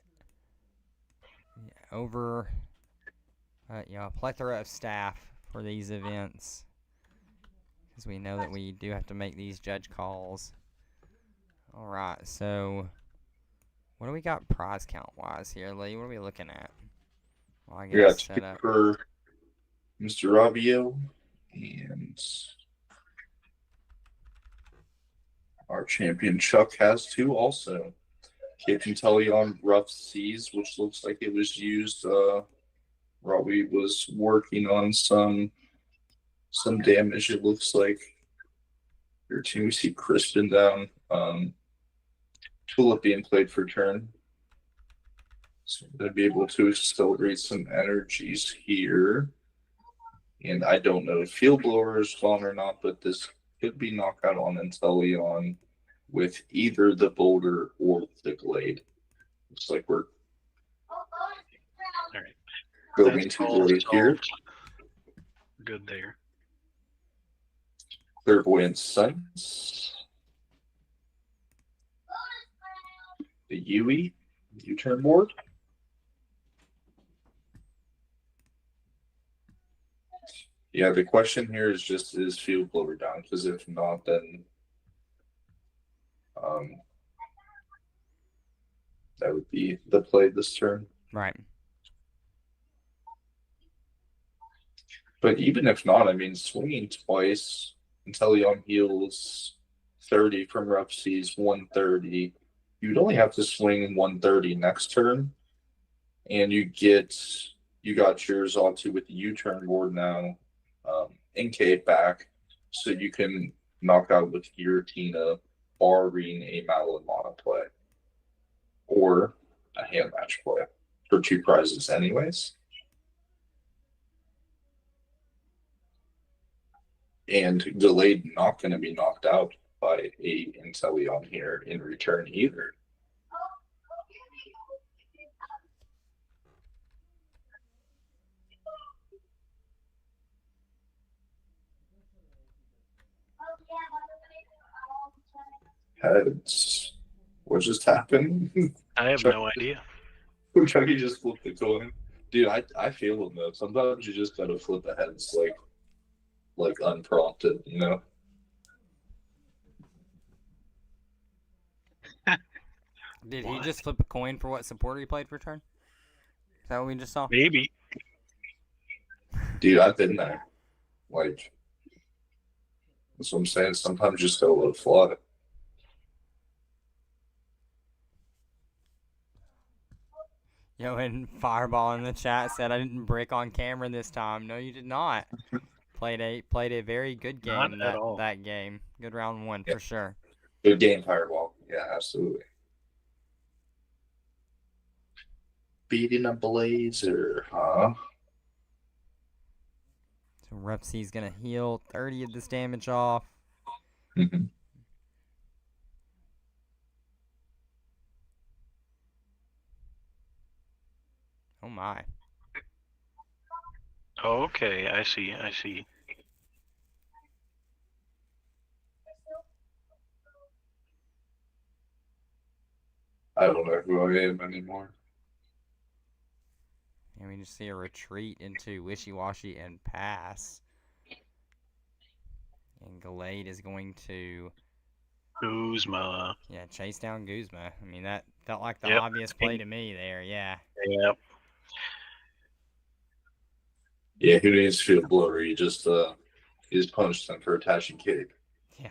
plethora of staff for these events, because we know that we do have to make these judge calls. All right, so what do we got prize count wise here, Lee? What are we looking at? Well, I We got guess 2 set up. for Mr. Robbio and our champion Chuck has 2 also. Captain Tully on Rough Seas, which looks like it was used. Robbie was working on some damage. It looks like. Here too, we see Crispin down. Tulip being played for turn. So we're gonna be able to accelerate some energies here. And I don't know if Field Blower is gone or not, but this could be knockout on Inteleon with either the Boulder or the Glade. Looks like we're All right. building to Glade here. Good there. Clairvoyant Sense. The Yui U-turn board. Yeah, the question here is just, is Field Blower down? Because if not, then that would be the play this turn. Right. But even if not, I mean, swinging twice until Young heals 30 from Rough Seas, 130. You'd only have to swing 130 next turn, and you got yours onto with the U-turn board now, Inkate back, so you can knock out with Giratina, barring a Malamana play or a hand match play for 2 prizes, anyways. And Delayed not going to be knocked out by a Inteleon here in return either. Heads. What just happened? I have Chuck, no idea. Chucky just flipped the coin. Dude, I feel him though. Sometimes you just gotta flip the heads like unprompted, you know? Did he What? just flip a coin for what supporter he played for turn? Is that what we just saw? Maybe. Dude, I've been there. Like, that's what I'm saying. Sometimes you just gotta let it fly. Yo, and Fireball in the chat said I didn't brick on camera this time. No, you did not. Played a very good Not game at all. that game. Good round one Yeah. for sure. Good game, Fireball. Yeah, absolutely. Beating a Blazer, huh? So Repsy's gonna heal 30 of this damage off. Mm-hmm. Oh my. Okay, I see. I see. I don't know who I am anymore. And we just see a retreat into Wishy-Washy and pass. And Gallade is going to Kuzma. chase down Guzma. I mean, that felt like the Yep. obvious play to me there, yeah. Yep. Yeah, who needs to feel blurry? He just is punished them for attaching cape. Yeah.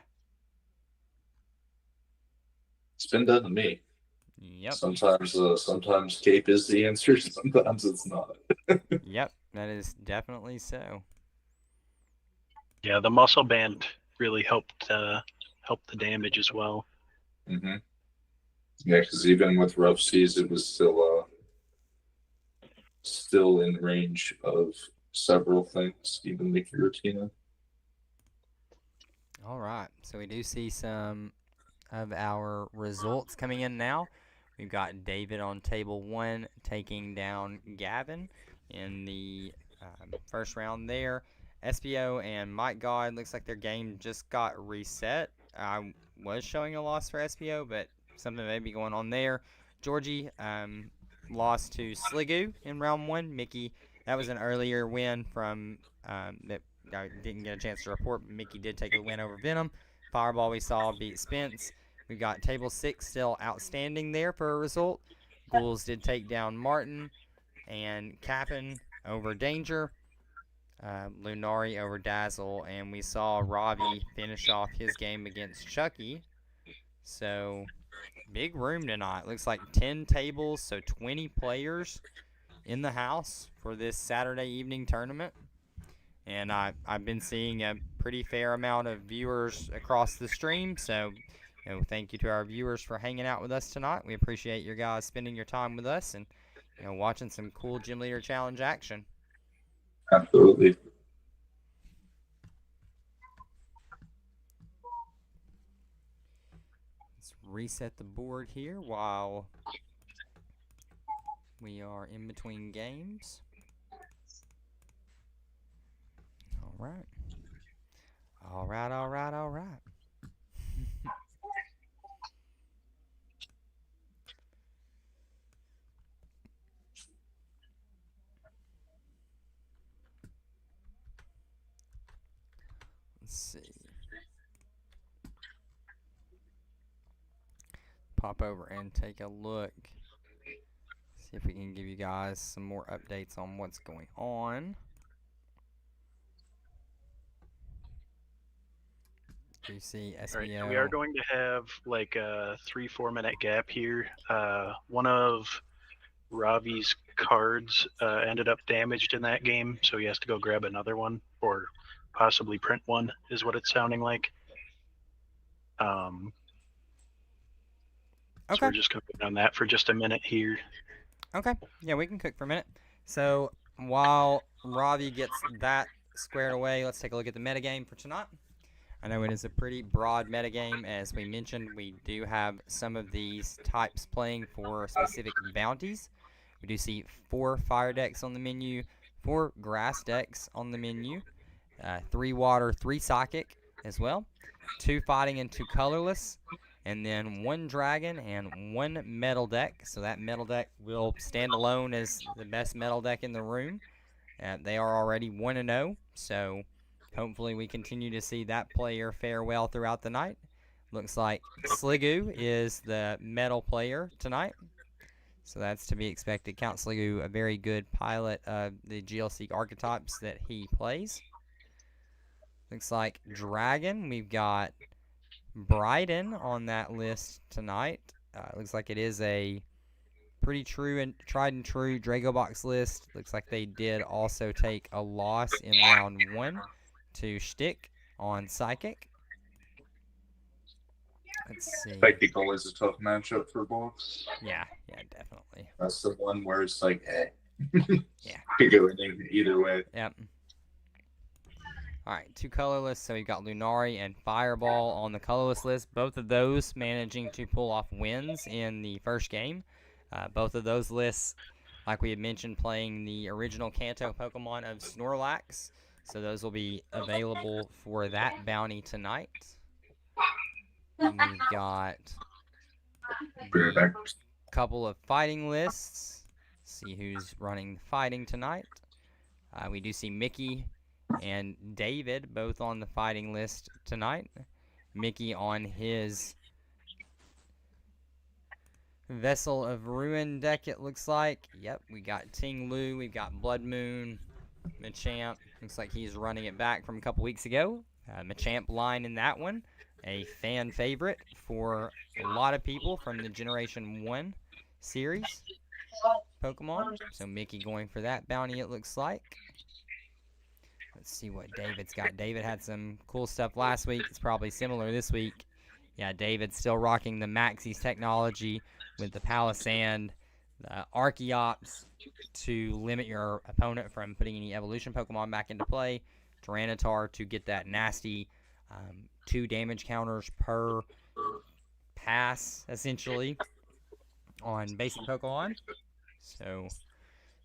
It's been done to me. Yep. Sometimes cape is the answer. Sometimes it's not. Yep, that is definitely so. Yeah, the muscle band really helped the damage as well. Mm-hmm. Yeah, because even with rough seas, it was still in range of several things, even the Giratina. All right, so we do see some of our results coming in now. We've got David on table 1 taking down Gavin in the first round there. SBO and Mike God, looks like their game just got reset. I was showing a loss for SBO, but something may be going on there. Georgie lost to Sliggoo in round 1. Mickey, that was an earlier win from that I didn't get a chance to report. Mickey did take a win over Venom. Fireball we saw beat Spence. We got table 6 still outstanding there for a result. Ghouls did take down Martin, and Cap'n over Danger. Lunari over Dazzle, and we saw Ravi finish off his game against Chucky. So, big room tonight. Looks like 10 tables, so 20 players in the house for this Saturday evening tournament. And I've been seeing a pretty fair amount of viewers across the stream, so thank you to our viewers for hanging out with us tonight. We appreciate your guys spending your time with us and watching some cool Gym Leader Challenge action. Absolutely. Let's reset the board here while we are in between games. All right. All right, all right, all right. Let's see. Pop over and take a look. See if we can give you guys some more updates on what's going on. Do you see SBO? Right, we are going to have like a 3-4 minute gap here. One of Ravi's cards ended up damaged in that game, so he has to go grab another one or possibly print one, is what it's sounding like. So we're just going to put on that for just a minute here. Okay, yeah, we can cook for a minute. So while Ravi gets that squared away, let's take a look at the metagame for tonight. I know it is a pretty broad metagame. As we mentioned, we do have some of these types playing for specific bounties. We do see 4 fire decks on the menu, 4 grass decks on the menu, 3 water, 3 psychic as well, 2 fighting and 2 colorless, and then 1 dragon and 1 metal deck. So that metal deck will stand alone as the best metal deck in the room. They are already 1-0, so hopefully we continue to see that player fare well throughout the night. Looks like Sliggoo is the metal player tonight, so that's to be expected. Count Sliggoo a very good pilot of the GLC archetypes that he plays. Looks like Dragon, we've got Bryden on that list tonight. Looks like it is a pretty true and tried and true Drago box list. Looks like they did also take a loss in round 1 to Shtick on Psychic. Let's see. Psychic always a tough matchup for box. Yeah, definitely. That's the one where it's like, Yeah. Could go either way. Yep. All right, 2 colorless. So we've got Lunari and Fireball on the colorless list. Both of those managing to pull off wins in the first game. Both of those lists, like we had mentioned, playing the original Kanto Pokemon of Snorlax. So those will be available for that bounty tonight. And we've got a couple of fighting lists. See who's running fighting tonight. We do see Mickey and David both on the fighting list tonight. Mickey on his Vessel of Ruin deck, it looks like. Yep, we got Ting Lu, we've got Blood Moon, Machamp. Looks like he's running it back from a couple weeks ago. Machamp line in that one. A fan favorite for a lot of people from the Generation 1 series Pokemon. So Mickey going for that bounty, it looks like. Let's see what David's got. David had some cool stuff last week. It's probably similar this week. Yeah, David's still rocking the Maxie's technology with the Palisand, the Archeops to limit your opponent from putting any evolution Pokemon back into play. Tyranitar to get that nasty 2 damage counters per pass, essentially, on basic Pokemon. So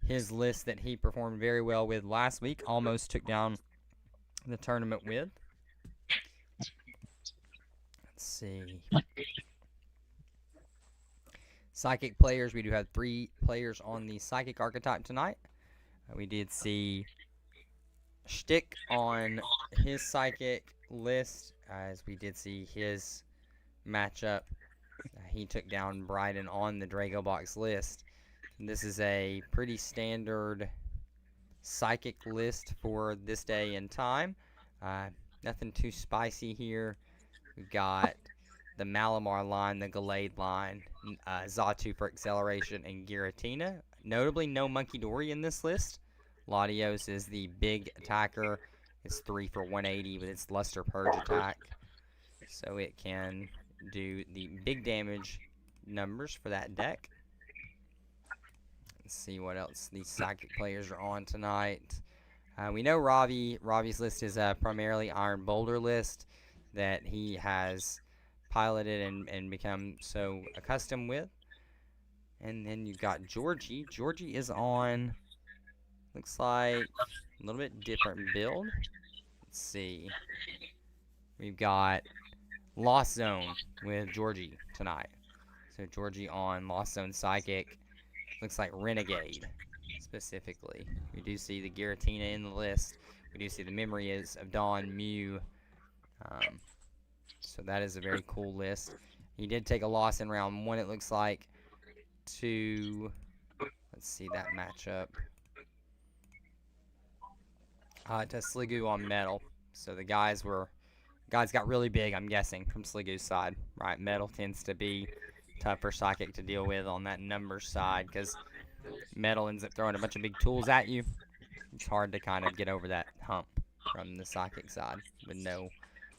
his list that he performed very well with last week, almost took down the tournament with. Let's see. Psychic players, we do have 3 players on the Psychic archetype tonight. We did see Shtick on his Psychic list, as we did see his matchup. He took down Bryden on the Drago box list. And this is a pretty standard Psychic list for this day and time. Nothing too spicy here. We've got the Malamar line, the Gallade line, Xatu for acceleration, and Giratina. Notably, no Munkidori in this list. Latios is the big attacker. It's 3 for 180 with its Luster Purge attack. So it can do the big damage numbers for that deck. Let's see what else these Psychic players are on tonight. We know Ravi's list is a primarily Iron Boulder list that he has piloted and become so accustomed with. And then you've got Georgie. Georgie is on, looks like, a little bit different build. Let's see. We've got Lost Zone with Georgie tonight. So Georgie on Lost Zone Psychic. Looks like Renegade, specifically. We do see the Giratina in the list. We do see the Memory is of Dawn, Mew. So that is a very cool list. He did take a loss in round 1, it looks like, to, let's see that matchup, to Sliggoo on Metal. So the guys got really big, I'm guessing, from Sliggoo's side. Right, Metal tends to be tougher Psychic to deal with on that numbers side, because Metal ends up throwing a bunch of big tools at you. It's hard to kind of get over that hump from the Psychic side with no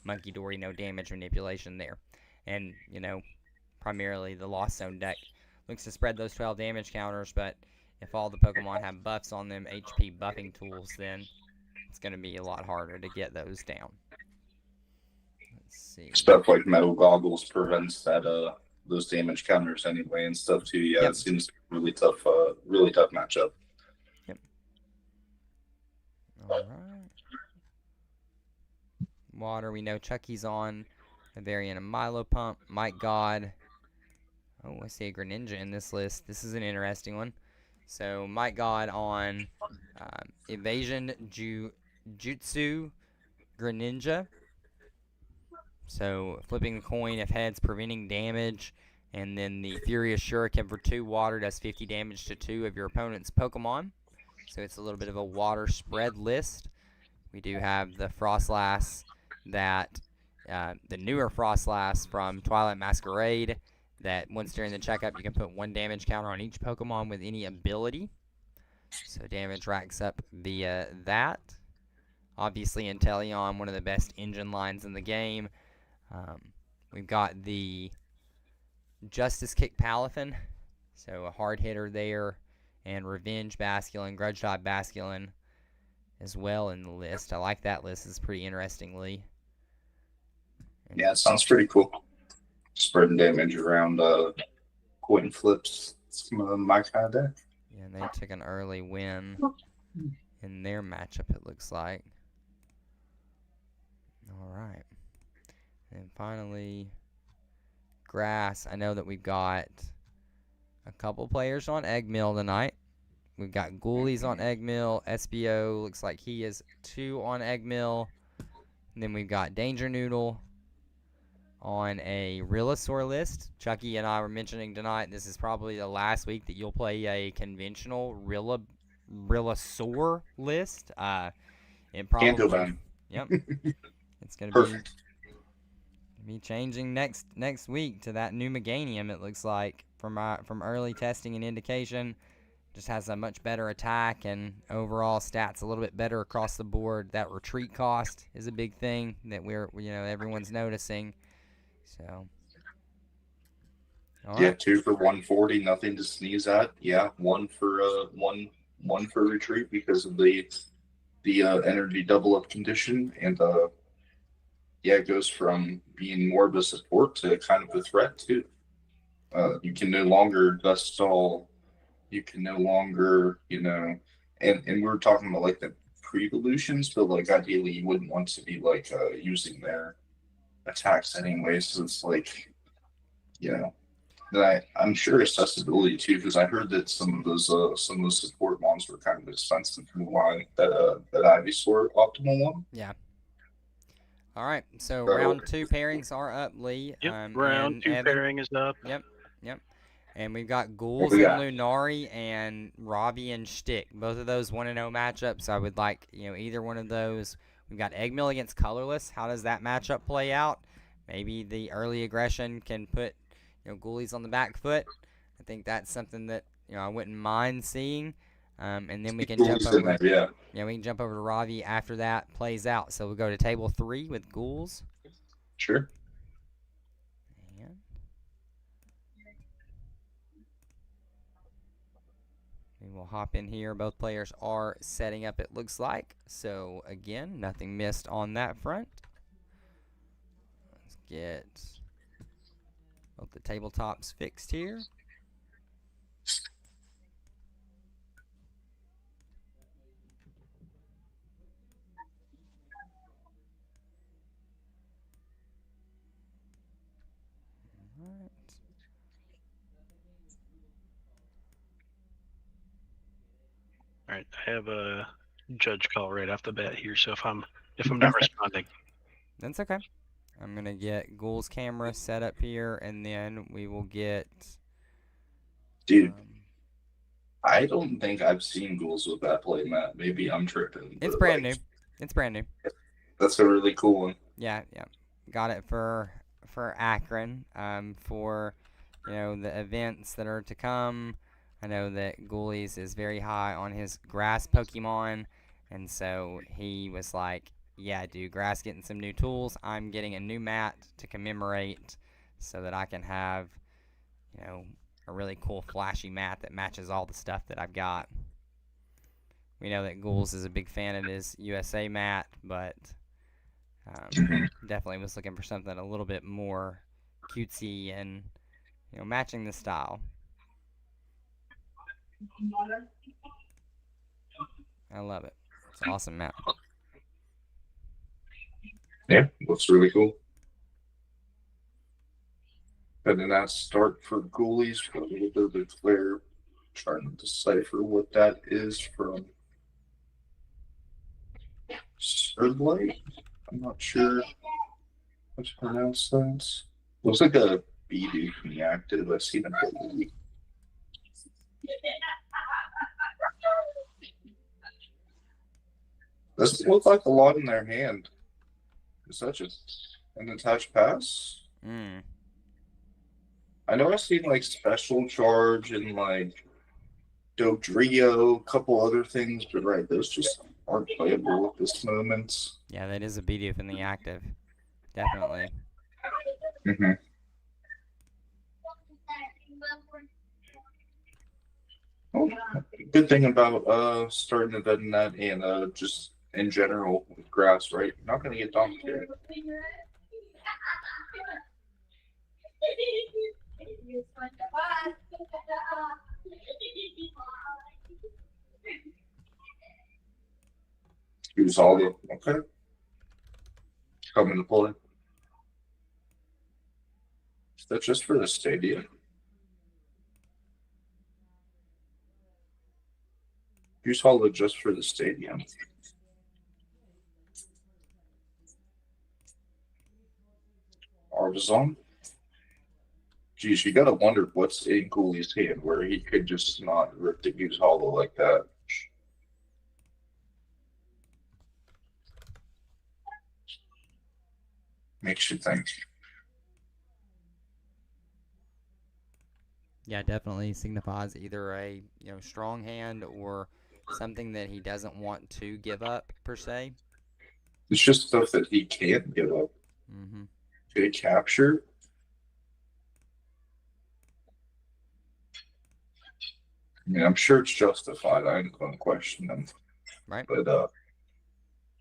Munkidori, no damage manipulation there. And, you know, primarily the Lost Zone deck looks to spread those 12 damage counters, but if all the Pokemon have buffs on them, HP buffing tools, then it's going to be a lot harder to get those down. Let's see. Stuff like Metal Goggles prevents that those damage counters anyway and stuff too. Yeah, Yep. It seems really tough matchup. Yep. All right. Water, we know Chucky's on a variant of Milo Pump, Mike God. Oh, I see a Greninja in this list. This is an interesting one. So Mike God on Evasion Jutsu Greninja. So flipping the coin if heads, preventing damage. And then the Furious Shuriken for 2 water does 50 damage to 2 of your opponent's Pokemon. So it's a little bit of a water spread list. We do have the Frostlass that, the newer Frostlass from Twilight Masquerade, that once during the checkup you can put 1 damage counter on each Pokemon with any ability. So damage racks up via that. Obviously Inteleon, one of the best engine lines in the game. We've got the Justice Kick Palafin, so a hard hitter there, and Revenge Basculin, Grudge Dog Basculin as well in the list. I like that list. It's pretty interestingly. Yeah, it sounds pretty cool. Spreading damage around coin flips. It's my kind of deck. Yeah, and they took an early win in their matchup, it looks like. All right. And finally, grass. I know that we've got a couple players on Eggmill tonight. We've got Ghoulies on Eggmill. SBO looks like he is 2 on Eggmill. And then we've got Danger Noodle on a Rillasaur list. Chucky and I were mentioning tonight, this is probably the last week that you'll play a conventional Rillasaur list. It probably, Can't go back. Yep. It's gonna Perfect. be changing next week to that new Meganium. It looks like from early testing and indication, just has a much better attack and overall stats a little bit better across the board. That retreat cost is a big thing that everyone's noticing. So, all Yeah, right. 2 for 140, nothing to sneeze at. Yeah, 1 for one for retreat because of the energy double up condition, and yeah, it goes from being more of a support to kind of a threat too. You can no longer dust stall. You can no longer, and we were talking about like the pre-evolutions, but like ideally you wouldn't want to be like using their attacks anyway. So it's like, that I'm sure accessibility too, because I heard that some of those support mons were kind of expensive from the line that Ivysaur optimal one. Yeah. All right. So So- round 2 pairings are up, Lee. Yep, round and 2 Evan. pairing is up. Yep. And we've got Ghouls we and got? Lunari and Robbie and Shtick. Both of those 1-0 matchups. I would like, either one of those. We've got Eggmill against Colorless. How does that matchup play out? Maybe the early aggression can put, Ghoulies on the back foot. I think that's something that, I wouldn't mind seeing. And then we can jump Ghouls in over. there, yeah. We can jump over to Robbie after that plays out. So we'll go to table 3 with Ghouls. Sure. And we will hop in here. Both players are setting up, it looks like. So again, nothing missed on that front. Let's get both the tabletops fixed here. Alright. All right, I have a judge call right off the bat here, so if I'm not responding, That's okay. I'm going to get Ghoul's camera set up here, and then we will get... Dude, I don't think I've seen Ghouls with that play mat. Maybe I'm tripping. It's but, brand like, new. It's brand new. That's a really cool one. Yeah. Got it for Akron, for, the events that are to come. I know that Ghoulies is very high on his grass Pokemon, and so he was like, yeah, dude, grass getting some new tools. I'm getting a new mat to commemorate so that I can have, a really cool flashy mat that matches all the stuff that I've got. We know that Ghouls is a big fan of his USA mat, but definitely was looking for something a little bit more cutesy and, matching the style. I love it. It's an awesome map. Yeah, looks really cool. But in that start for Ghoulies for a little bit of the glare, trying to decipher what that is from Surblight. I'm not sure how to pronounce that. Looks like a Bidoof in the active. I've seen a bit. Doesn't look like a lot in their hand. Is that just an attached pass? Mm. I know I've seen like Special Charge and like Dodrio, a couple other things, but right, those just aren't playable at this moment. Yeah, that is a BDF in the active. Definitely. Mm-hmm. Well, good thing about starting to bed in that and just in general with grass, right? You're not gonna get donked here. Use all the okay. Come into play. Is that just for the stadium? Use all the just for the stadium. Artisan. Geez, you gotta wonder what's in Cooley's hand where he could just not rip the goose hollow like that. Makes you think. Yeah, definitely signifies either a strong hand or something that he doesn't want to give up per se. It's just stuff that he can't give up. Mm-hmm. Okay, capture. I mean, I'm sure it's justified. I ain't gonna question them. Right. But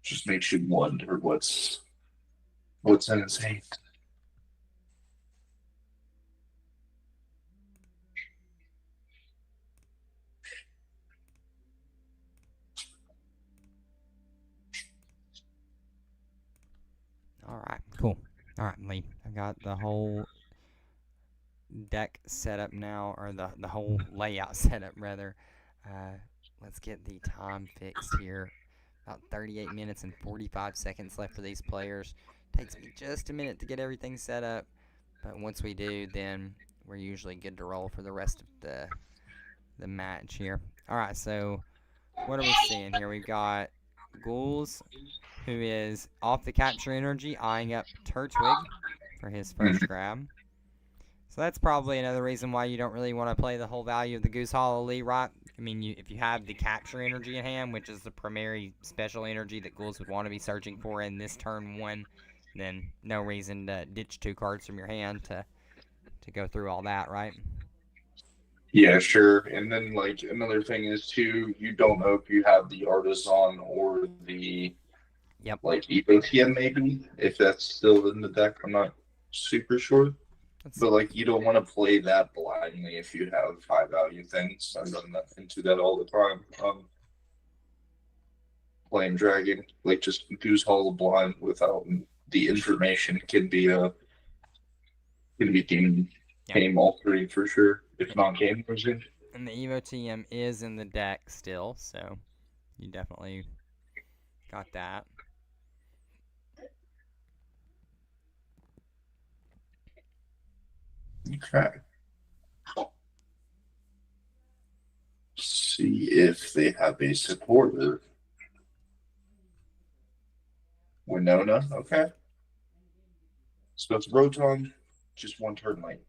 just makes you wonder what's in his hand. All right. Cool. All right, Lee. I got the whole deck set up now, or the whole layout set up rather. Let's get the time fixed here. About 38 minutes and 45 seconds left for these players. Takes me just a minute to get everything set up, but once we do, then we're usually good to roll for the rest of the match here. All right, so what are we seeing here? We've got Ghouls, who is off the capture energy, eyeing up Turtwig for his first grab. So that's probably another reason why you don't really want to play the whole value of the Goose Hollow Lee, right? I mean, if you have the capture energy in hand, which is the primary special energy that Ghouls would want to be searching for in this turn one, then no reason to ditch 2 cards from your hand to go through all that, right? Yeah, sure. And then like another thing is too, you don't know if you have the artisan or the like EOTM maybe, if that's still in the deck. I'm not super sure. But like you don't want to play that blindly if you have high value things. I run that into that all the time. Playing dragon, like just goose hollow blind without the information can be game altering for sure, if not game losing. And the Evo TM is in the deck still, so you definitely got that. Okay. See if they have a supporter. Winona, okay. So it's Rotom, just 1 turn late.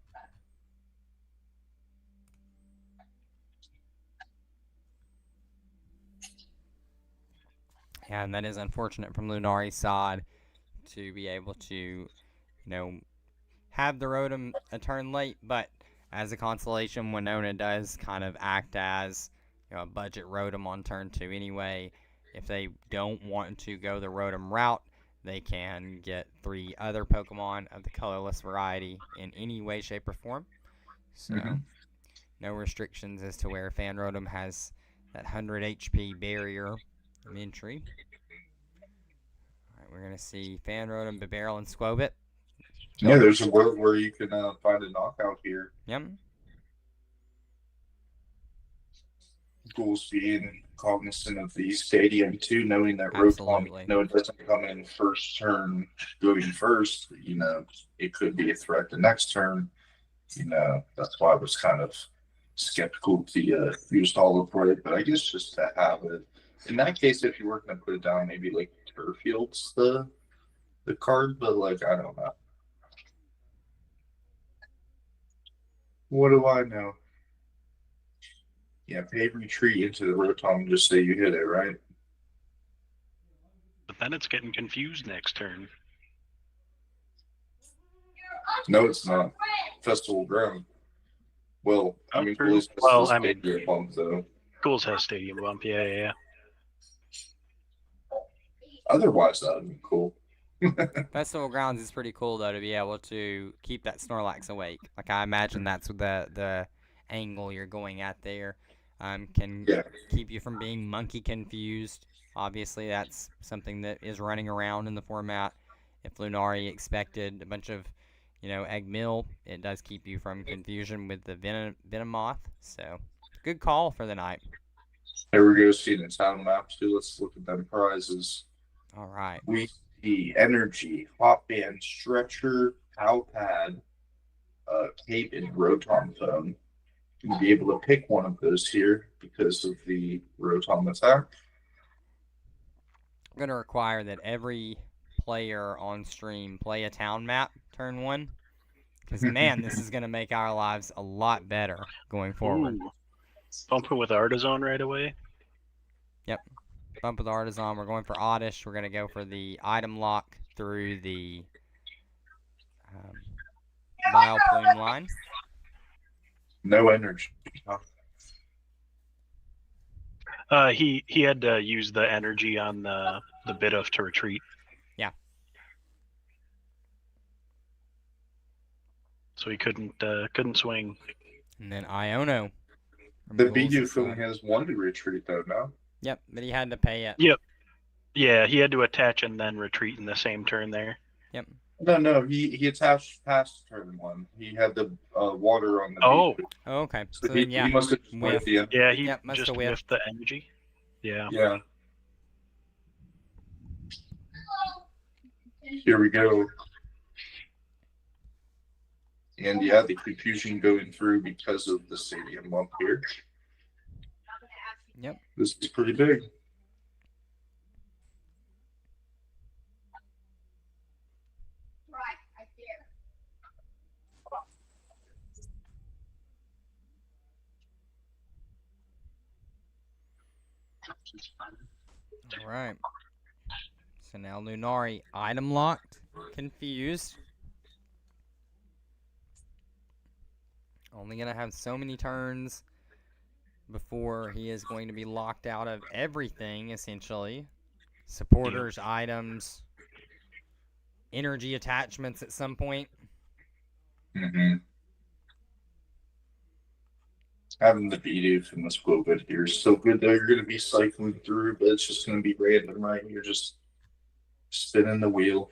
Yeah, and that is unfortunate from Lunari's side to be able to, have the Rotom a turn late, but as a consolation, Winona does kind of act as a budget Rotom on turn 2 anyway. If they don't want to go the Rotom route, they can get 3 other Pokemon of the colorless variety in any way, shape, or form. So, no restrictions as to where Fan Rotom has that 100 HP barrier of entry. Alright, we're going to see Fan Rotom, Bibarel, and Squobit. Yeah, there's a world where you can find a knockout here. Yep. Schools being cognizant of the stadium too, knowing that Rotom, Absolutely. it doesn't come in first turn going first, it could be a threat the next turn. That's why I was kind of skeptical to use all of it, but I guess just to have it. In that case, if you were going to put it down, maybe like Turfield's the card, but like I don't know. What do I know? Yeah, pay retreat into the Rotom, just say you hit it, right? But then it's getting confused next turn. No, it's not. Festival ground. Well, I mean, True. Well, I mean, bump though. Schools has stadium bump. Yeah. Otherwise, that would be cool. Festival grounds is pretty cool though to be able to keep that Snorlax awake. Like I imagine that's the angle you're going at there. Can Yeah. keep you from being monkey confused. Obviously, that's something that is running around in the format. If Lunari expected a bunch of, egg mill, it does keep you from confusion with the Venomoth. So, good call for the night. There we go. Seeing the town map too. Let's look at them prizes. All right. We see energy, hot band, stretcher, cow pad, cape, and Rotom phone. You'll be able to pick one of those here because of the Rotom attack. I'm going to require that every player on stream play a town map turn 1. Because, man, this is going to make our lives a lot better going forward. Ooh. Bumping with Artisan right away. Yep. Bump with Artisan. We're going for Oddish. We're going to go for the item lock through the Vileplume line. No energy. He had to use the energy on the Bidoof to retreat. Yeah. So he couldn't swing. And then Iono. The Bidoof only has one to retreat though, no? Yep, but he had to pay it. Yep. Yeah, he had to attach and then retreat in the same turn there. Yep. No, he attached past turn 1. He had the water on the Bidoof. Oh, okay. So then, he must have whiffed. the Yeah, he must just have whiffed the energy. Yeah. Yeah. Here we go. And yeah, the confusion going through because of the stadium bump here. Yep. This is pretty big. All right. So now Lunari item locked, confused. Only going to have so many turns before he is going to be locked out of everything, essentially. Supporters, items, energy attachments at some point. Mm-hmm. Having the Bidoof and the Squilbit here is so good that you're going to be cycling through, but it's just going to be random, right? You're just spinning the wheel.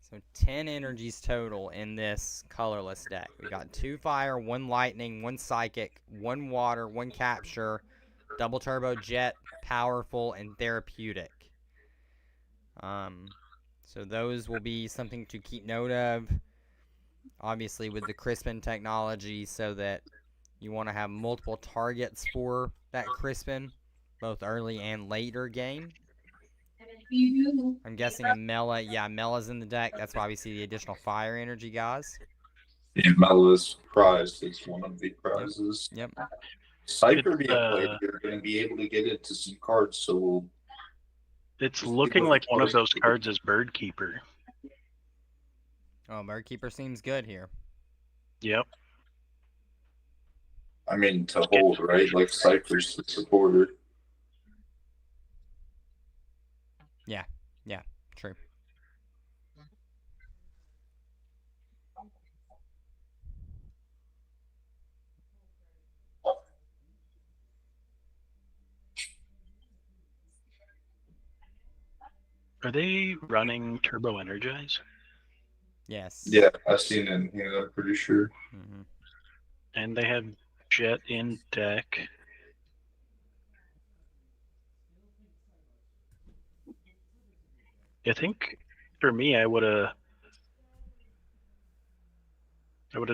So 10 energies total in this colorless deck. We got 2 fire, 1 lightning, 1 psychic, 1 water, 1 capture, double turbo jet, powerful, and therapeutic. So those will be something to keep note of. Obviously with the Crispin technology, so that you want to have multiple targets for that Crispin, both early and later game. I'm guessing a Mela. Yeah, Mela's in the deck. That's why we see the additional fire energy guys. Yeah, Mela's prize is one of the prizes. Yep. Cypher being played, you're going to be able to get it to some cards, so it's looking like one of those cards is Bird Keeper. Oh, Bird Keeper seems good here. Yep. I mean, to hold, right? Like Cypher's the supporter. Yeah, true. Are they running Turbo Energize? Yes. Yeah, I've seen it in here, I'm pretty sure. Mm-hmm. And they have Jet in deck. I think for me, I would have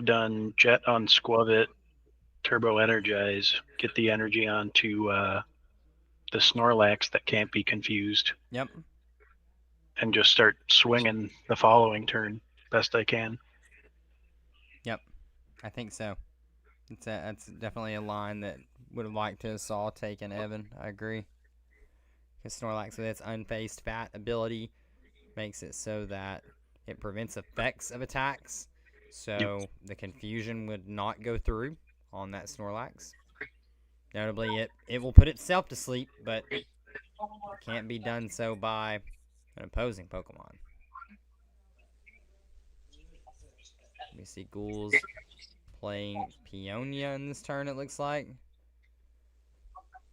done Jet on Squavit, Turbo Energize, get the energy onto the Snorlax that can't be confused, Yep. and just start swinging the following turn best I can. Yep. I think so. That's definitely a line that would have liked to have saw taken, Evan. I agree. Because Snorlax, with its unfazed fat ability, makes it so that it prevents effects of attacks. So the confusion would not go through on that Snorlax. Notably, it will put itself to sleep, but it can't be done so by an opposing Pokemon. We see Ghouls playing Peonia in this turn, it looks like.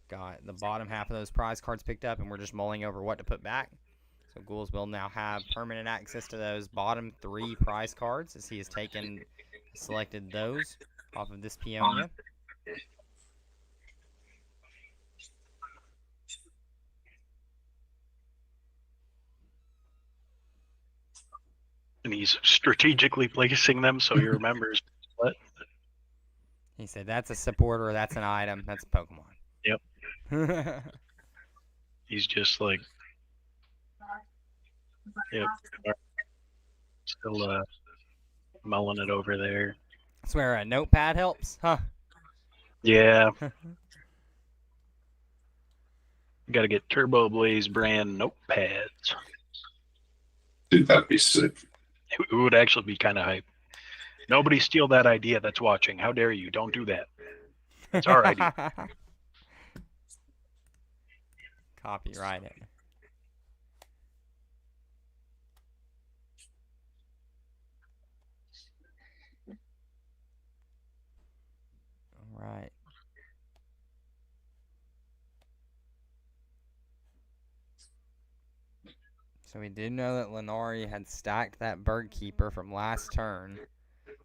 Got the bottom half of those prize cards picked up, and we're just mulling over what to put back. So Ghouls will now have permanent access to those bottom 3 prize cards, as he has selected those off of this Peonia. And he's strategically placing them so he remembers what. He said, that's a supporter, that's an item, that's a Pokemon. Yep. He's just like, yep, still mulling it over there. I swear a notepad helps, huh? Yeah. Got to get Turboblaze brand notepads. Dude, that'd be sick. It would actually be kind of hype. Nobody steal that idea that's watching. How dare you? Don't do that. It's our idea. Copyright it. All right. So we did know that Lenari had stacked that Bird Keeper from last turn.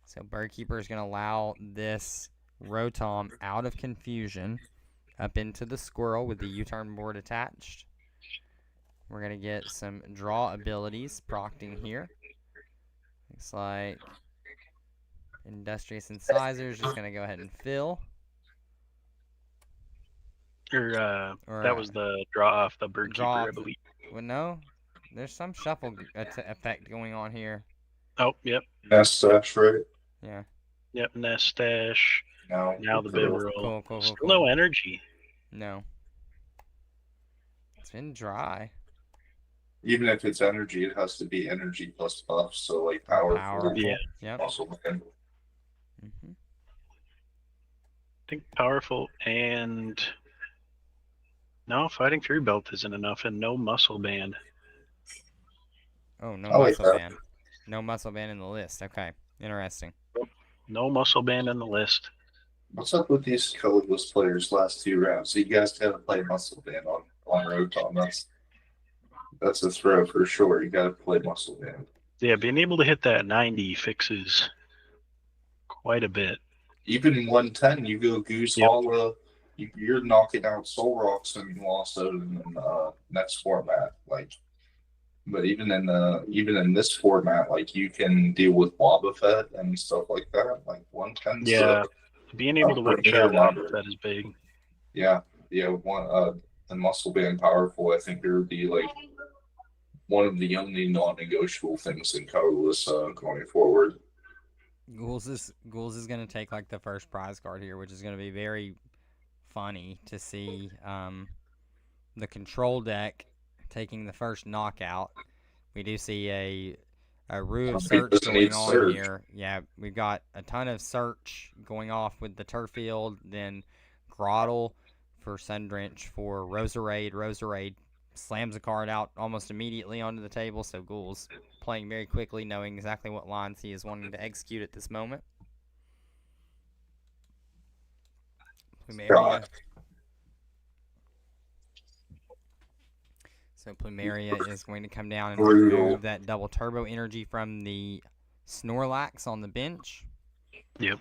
So Bird Keeper is going to allow this Rotom out of confusion up into the Squirrel with the U-turn board attached. We're going to get some draw abilities procting here. Looks like Industrious Incisor is just going to go ahead and fill. Or that was the draw off the Bird Keeper, I believe. Well, no. There's some shuffle effect going on here. Oh, yep. That's right. Yeah. Yep, Nestash. Now the Bibarel. Cool. Still no energy. No. It's been dry. Even if it's energy, it has to be energy plus buff, so like powerful. Yeah. Yep. Muscle man. Mm-hmm. I think powerful and no, Fighting Fury Belt isn't enough, and no Muscle Band. Oh, no muscle band. No muscle band in the list. Okay, interesting. No Muscle Band in the list. What's up with these colorless players last 2 rounds? So you guys gotta play muscle band on Rotom. That's a throw for sure. You gotta play muscle band. Yeah, being able to hit that 90 fixes quite a bit. Even in 110, you go Goose Hollow, you're knocking out Soul Rocks and Mosso in the next format. Like, but even in this format, like you can deal with Wobbuffet and stuff like that. Like 110. Yeah, being able to one shot Wobbuffet is big. Yeah. The muscle band powerful. I think there would be like one of the only non-negotiable things in colorless going forward. Ghouls is going to take like the first prize card here, which is going to be very funny to see the control deck taking the first knockout. We do see a Rue of Search going on here. Yeah, we've got a ton of search going off with the Turfield, then Grottle for Sundrench for Roserade. Roserade slams a card out almost immediately onto the table, so Ghouls playing very quickly, knowing exactly what lines he is wanting to execute at this moment. So So Plumeria is going to come down and Brutal. remove that double turbo energy from the Snorlax on the bench. Yep.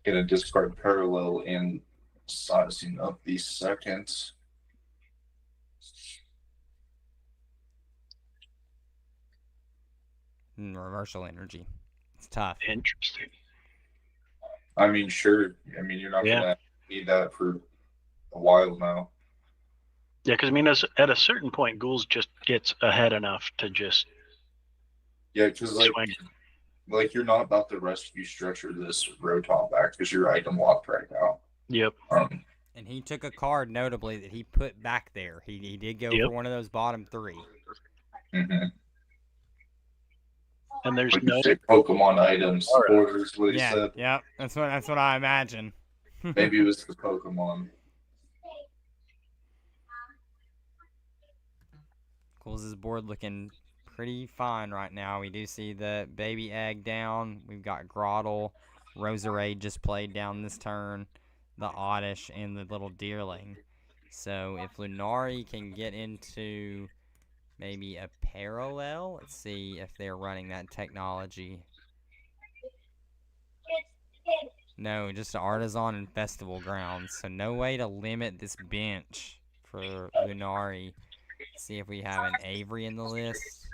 Gonna discard Parallel and sizing up the second. Reversal energy. It's tough. Interesting. I mean, sure. I mean, you're not Yeah. gonna need that for a while now. Yeah, because I mean, at a certain point, Ghouls just gets ahead enough to just Yeah, because swing. like you're not about to rescue structure this Rotom back because you're item locked right now. Yep. And he took a card, notably, that he put back there. He did go Yep. for one of those bottom three. Mm-hmm. And there's Like no you say, Pokemon items, orders, what he said. Yep, that's what I imagine. Maybe it was the Pokemon. Ghouls' board looking pretty fine right now. We do see the baby egg down. We've got Grottle. Roserade just played down this turn. The Oddish and the little Deerling. So if Lunari can get into maybe a parallel, let's see if they're running that technology. No, just Artisan and Festival Grounds. So no way to limit this bench for Lunari. Let's see if we have an Avery in the list.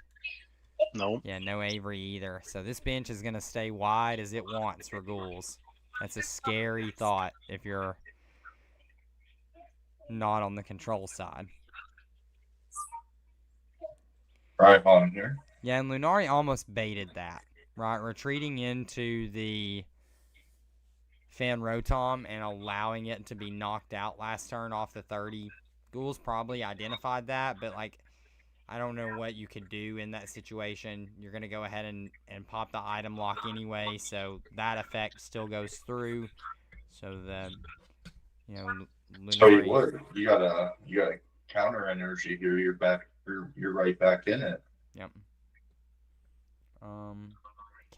No. Yeah, no Avery either. So this bench is going to stay wide as it wants for Ghouls. That's a scary thought if you're not on the control side. Right on here. Yeah, and Lunari almost baited that, right? Retreating into the Fan Rotom and allowing it to be knocked out last turn off the 30. Ghouls probably identified that, but like, I don't know what you could do in that situation. You're going to go ahead and pop the item lock anyway, so that effect still goes through. So the, Lunari... So you got a counter energy here. You're back. You're right back in it. Yep.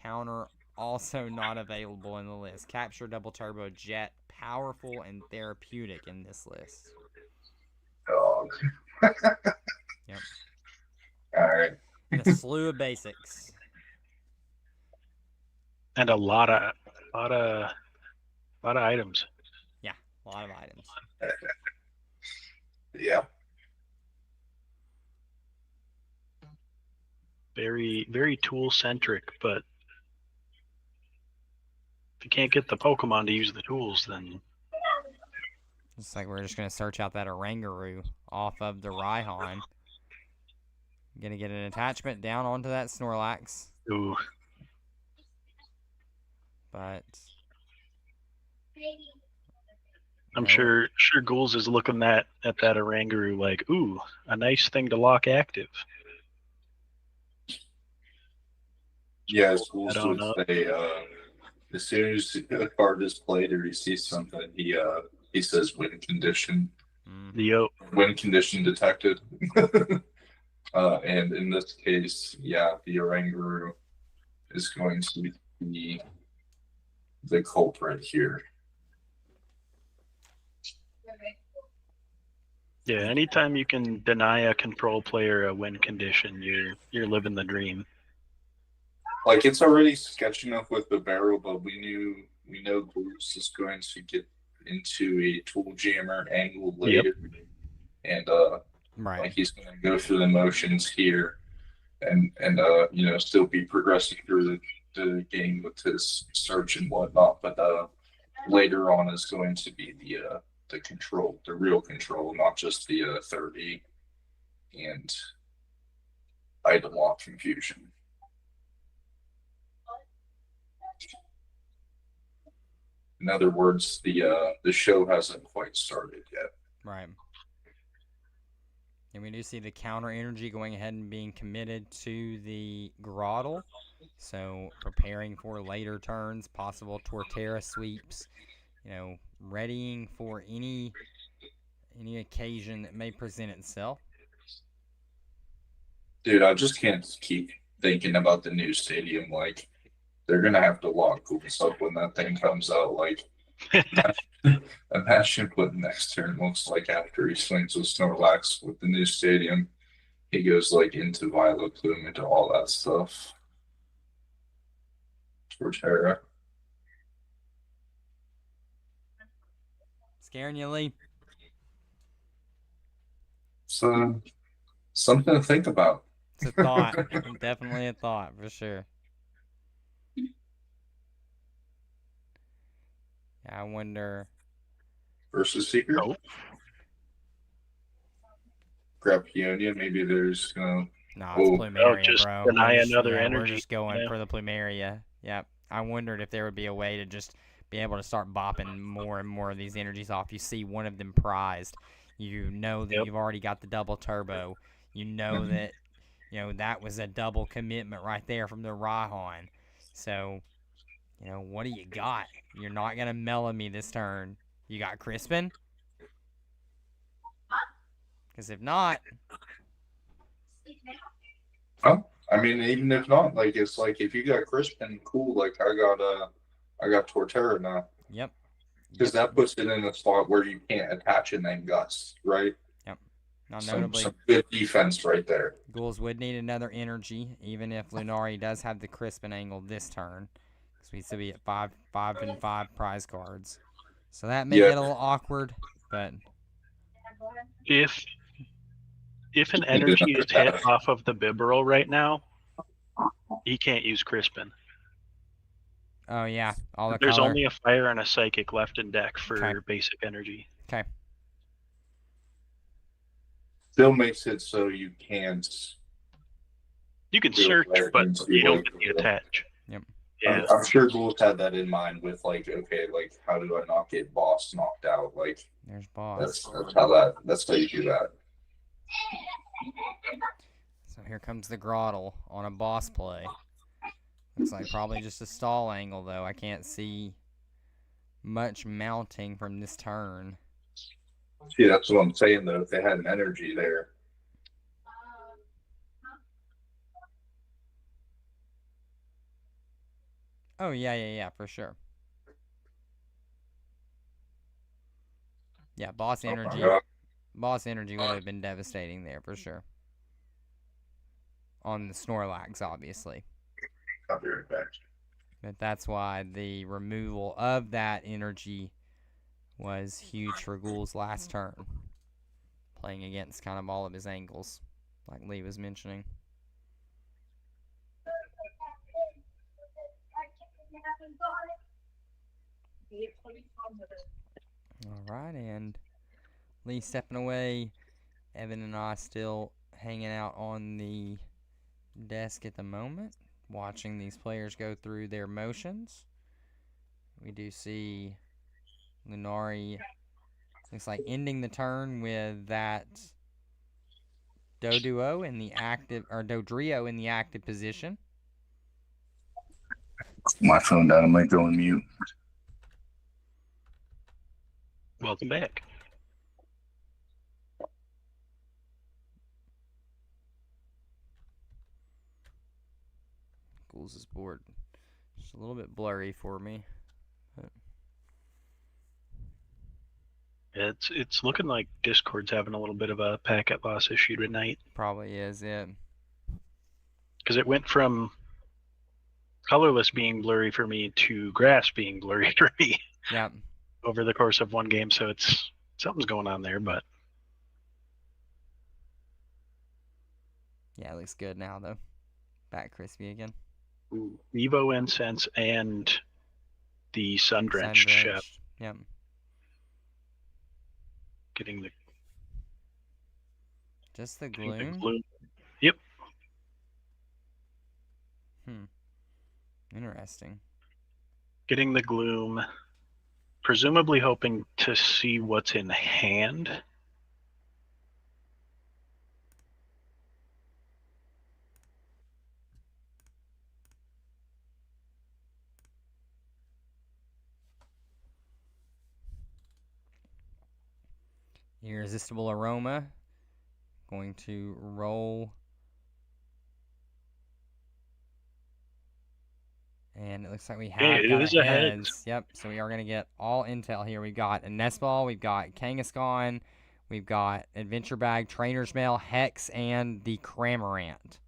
Counter also not available in the list. Capture, Double Turbo, Jet, powerful and therapeutic in this list. Dog. Yep. All right. And a slew of basics. And a lot of items. Yeah, a lot of items. Yeah. Very, very tool centric, but if you can't get the Pokemon to use the tools, then It's like we're just going to search out that Oranguru off of the Rhyhorn. Going to get an attachment down onto that Snorlax. ooh. But I'm no. sure Ghouls is looking at that Oranguru like, ooh, a nice thing to lock active. Yeah, schools I don't would know. say as soon as a card is played or he sees something, he says win condition. Win condition detected. And in this case, yeah, the Oranguru is going to be the culprit here. Yeah, anytime you can deny a control player a win condition, you're living the dream. Like it's already sketch enough with the barrel, but we know Bruce is going to get into a tool jammer angle later, and right. like he's going to go through the motions here, and still be progressing through the game with his search and whatnot, but later on is going to be the control, the real control, not just the 30 and item lock confusion. In other words, the show hasn't quite started yet. Right. And we do see the counter energy going ahead and being committed to the Grottle. So preparing for later turns, possible Torterra sweeps, readying for any occasion that may present itself. Dude, I just can't keep thinking about the new stadium. Like, they're gonna have to lock Ghouls up when that thing comes out. Like, Imagine what next turn looks like after he swings with Snorlax with the new stadium. He goes like into Violet Plume, into all that stuff. Torterra. Scaring you, Lee? So something to think about. It's a thought. Definitely a thought, for sure. I wonder. Versus Seeker. Oh, Grab Peonia. Maybe there's No, it's oh Plumeria, just bro. deny another We're energy. just going Yeah. for the Plumeria. Yep. I wondered if there would be a way to just be able to start bopping more and more of these energies off. You see one of them prized. You know that Yep. you've already got the double turbo. You know that, that was a double commitment right there from the Raihan. So, what do you got? You're not going to mellow me this turn. You got Crispin? Because if not, oh, I mean, even if not, like it's like if you got Crispin, cool. Like I got Torterra now. yep. Because that puts it in a spot where you can't attach and then Gus, right? Yep. Now, Some notably, good defense right there. Ghouls would need another energy, even if Lunari does have the Crispin angle this turn. Because we'd still be at 5 prize cards. So that make Yeah. it a little awkward, but If an energy is hit off of the Bibarel right now, he can't use Crispin. oh yeah, all the There's color. only a fire and a psychic left in deck for Okay. basic energy. Okay. Still makes it so you can't. You can do search, it but into, you don't like, get the attach. Yep. Yeah. I'm sure Ghouls had that in mind with like, okay, like how do I not get boss knocked out? Like There's boss. that's how you do that. So here comes the Grottle on a boss play. Looks like probably just a stall angle, though. I can't see much mounting from this turn. See, that's what I'm saying though. If they had an energy there, Oh, yeah, for sure. Yeah, boss energy. Boss energy would have been devastating there, for sure. On the Snorlax, obviously. I'll be right back. But that's why the removal of that energy was huge for Ghoul's last turn. Playing against kind of all of his angles, like Lee was mentioning. Alright, and Lee stepping away. Evan and I still hanging out on the desk at the moment, watching these players go through their motions. We do see Lunari, looks like ending the turn with that Doduo in the active, or Dodrio in the active position. My phone down, I might go on mute. Welcome back. Ghouls' board just a little bit blurry for me. But It's looking like Discord's having a little bit of a packet loss issue tonight. probably is it. Because it went from colorless being blurry for me to grass being blurry for me. Yep. Over the course of one game, so it's something's going on there, but yeah, it looks good now though. Back crispy again. Evo Incense and the Sun Drenched Chef. Yep. Getting the just the gloom. Yep. Interesting. Getting the gloom, presumably hoping to see what's in hand. Irresistible Aroma. Going to roll And it looks like we Hey, have it got is a a heads. heads. Yep, so we are going to get all intel here. We've got a nest ball, we've got Kangaskhan, we've got Adventure Bag, Trainer's Mail, Hex, and the Cramorant.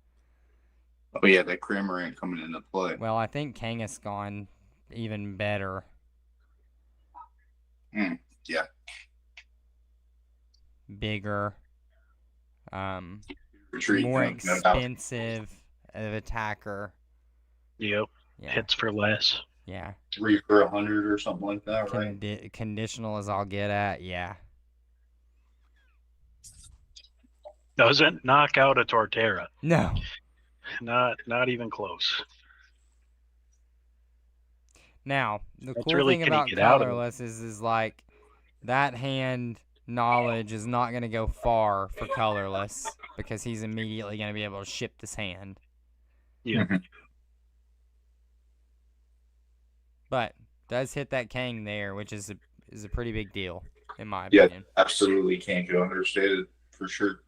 Oh yeah, that Cramorant coming into play. Well, I think Kangaskhan even better. Yeah. Bigger. Retreat, More no doubt. expensive of attacker. Yep. Yeah. Hits for less. Yeah. 3 for 100 or something like that, right? Conditional as I'll get at. Yeah. Doesn't knock out a Torterra. No. Not even close. Now, the That's cool really, thing can he about get out of it? colorless is like that hand knowledge is not going to go far for colorless because he's immediately going to be able to ship this hand. Yeah. But does hit that Kang there, which is a pretty big deal in my Yeah, opinion. absolutely can't go understated for sure.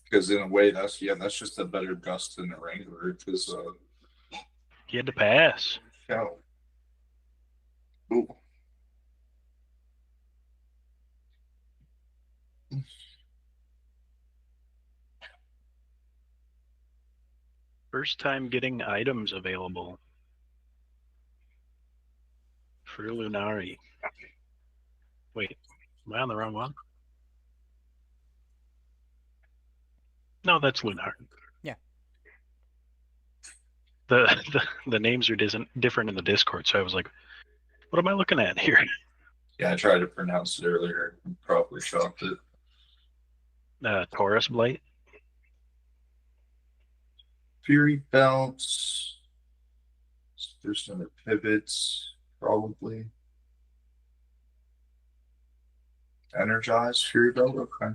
Because in a way, that's just a better gust than the Wrangler. Because He had to pass. yeah. Ooh. First time getting items available for Lunari. Wait, am I on the wrong one? No, that's Lunar. Yeah. The names are different in the Discord, so I was like, what am I looking at here? Yeah, I tried to pronounce it earlier. Probably shocked it. Taurus Blight. Fury belts. There's some other pivots, probably. Energized Fury belt. Okay.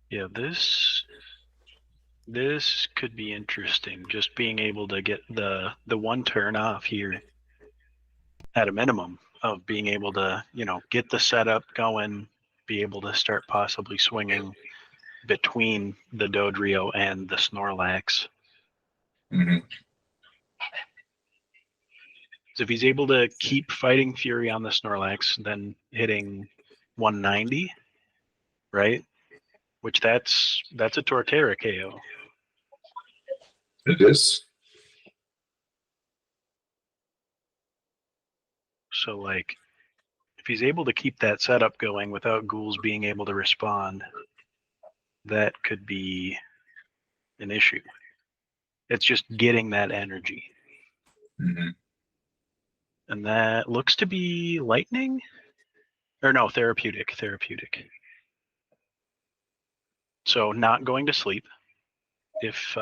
Yeah, this could be interesting. Just being able to get the one turn off here at a minimum of being able to, get the setup going, be able to start possibly swinging between the Dodrio and the Snorlax. Mm-hmm. So if he's able to keep fighting Fury on the Snorlax, then hitting 190, right? Which that's a Torterra KO. It is. So like, if he's able to keep that setup going without ghouls being able to respond, that could be an issue. It's just getting that energy. Mm-hmm. And that looks to be lightning? Or no, therapeutic. So not going to sleep. If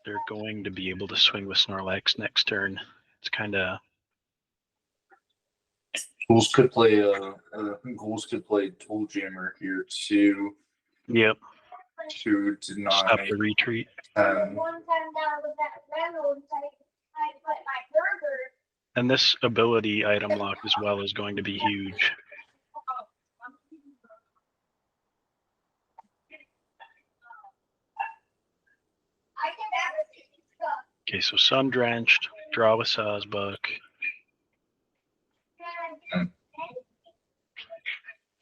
they're going to be able to swing with Snorlax next turn, it's kind of... Ghouls could play Tool Jammer here too. Yep. To deny Stop the retreat. And this ability item lock as well is going to be huge. Okay, so Sun Drenched, draw with Sawsbuck.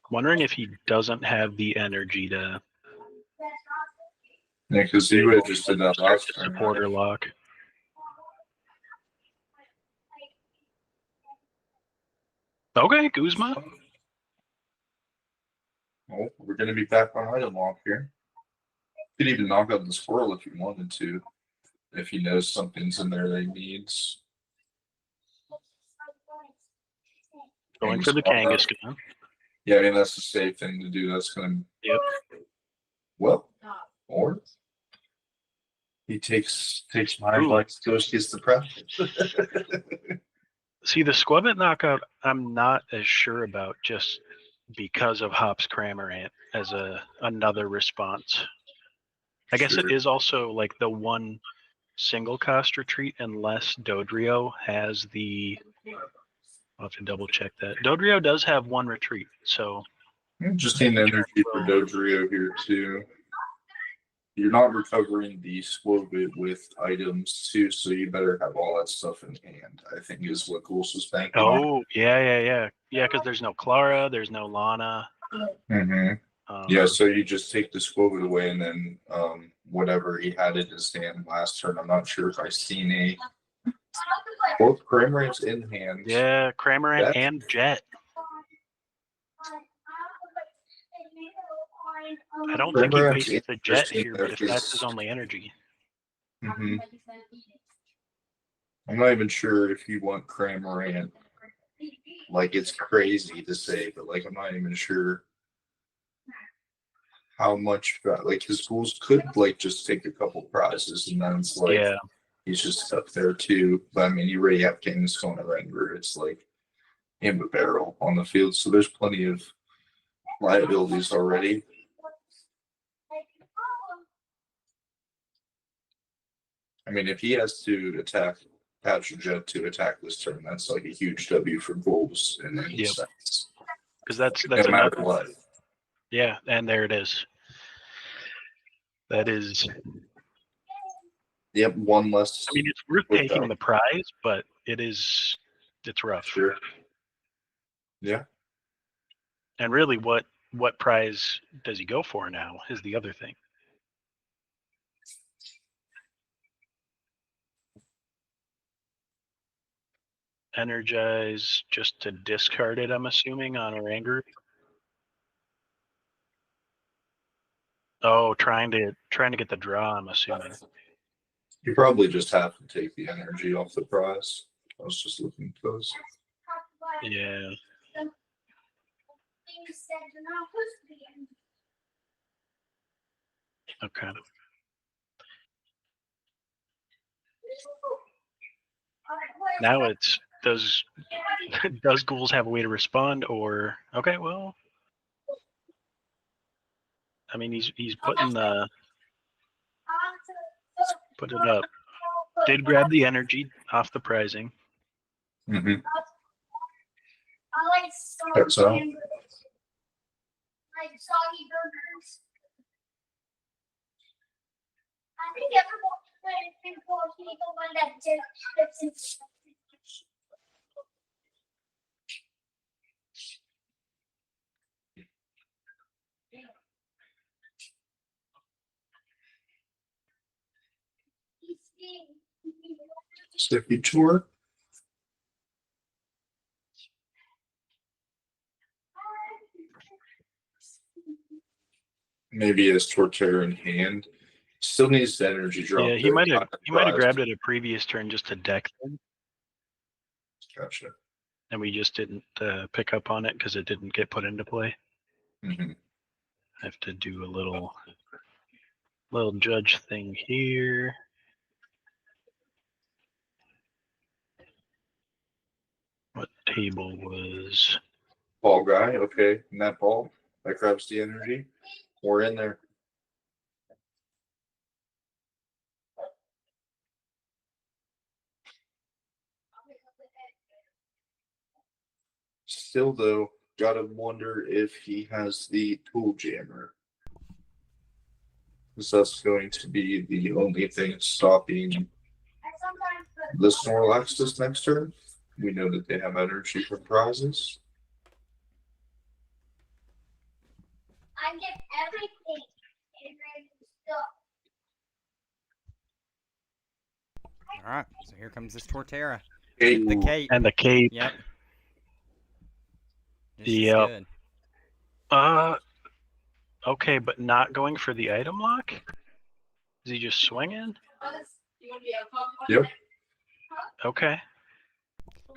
Wondering if he doesn't have the energy to... Yeah, because he would have just did that last turn. Supporter lock. Okay, Guzma. Oh, we're going to be back on item lock here. You could even knock out the squirrel if you wanted to. If he knows something's in there that he needs. Going for the Kangaskhan. Yeah, I mean, that's the safe thing to do. That's going to... Yep. Well, or... He takes my Ooh. advice, goes gets the prep. See, the Squabit knockout, I'm not as sure about just because of Hop's Cramorant as another response. I guess it is also like the one single cost retreat unless Dodrio has the. I'll have to double check that. Dodrio does have one retreat, so. Interesting energy for Dodrio here too. You're not recovering the Squobit with items too, so you better have all that stuff in hand, I think is what Ghouls was banking on. Oh, yeah, because there's no Clara, there's no Lana. Yeah, so you just take the Squobit away and then whatever he had in his hand last turn. I'm not sure if I've seen both Cramorants in hand. Yeah, Cramorant and Jet. I don't think he wastes the Jet here, but if that's his only energy. I'm not even sure if you want Cramorant. Like, it's crazy to say, but like, I'm not even sure how much, like, his Ghouls could like just take a couple prizes, and then it's like, he's just up there too. But I mean, you already have Kangaskhan and Ranger. It's like him a barrel on the field, so there's plenty of liabilities already. I mean, if he has to attack Patcher Jet to attack this turn, that's like a huge W for Ghouls in any sense. Because that's no matter what. Yeah, and there it is. That is. Yep, one less. I mean, it's worth taking the prize, but it's rough. Sure. Yeah. And really, what prize does he go for now is the other thing. Energize just to discard it, I'm assuming, on a Ranger. Oh, trying to get the draw, I'm assuming. You probably just have to take the energy off the prize. I was just looking at those. Yeah. Okay. Now it's does Ghouls have a way to respond, or okay, well, I mean he's putting it up. Did grab the energy off the prizing. That's all. Sticky tour. Maybe his Torterra in hand. Still needs the energy drop. Yeah, he might have grabbed it a previous turn just to deck them. Gotcha. And we just didn't pick up on it because it didn't get put into play. I have to do a little judge thing here. What table was ball guy? Okay, and that ball that grabs the energy. We're in there. Still though, gotta wonder if he has the tool jammer. Because that's going to be the only thing stopping the Snorlax this next turn. We know that they have energy for prizes. I get everything. All right, so here comes this Torterra. Cape. The cape. and the cape. Yep. Yep. Okay, but not going for the item lock? Is he just swinging? Yep. Okay.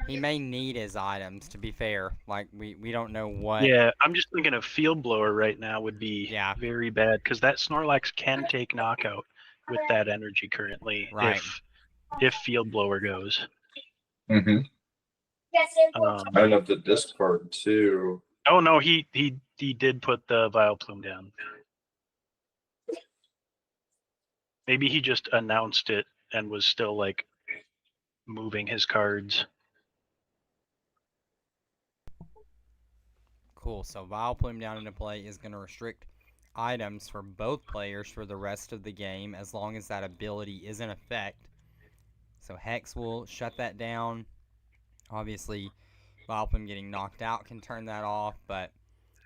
He may need his items, to be fair. Like, we don't know what. Yeah, I'm just thinking of Field Blower right now would be very bad, because that Snorlax can take knockout with that energy currently. Right. If Field Blower goes. Mm-hmm. I have the discard too. Oh no, he did put the Vileplume down. Maybe he just announced it and was still like moving his cards. Cool. So Vileplume down into play is going to restrict items for both players for the rest of the game as long as that ability is in effect. So Hex will shut that down. Obviously, Vileplume getting knocked out can turn that off, but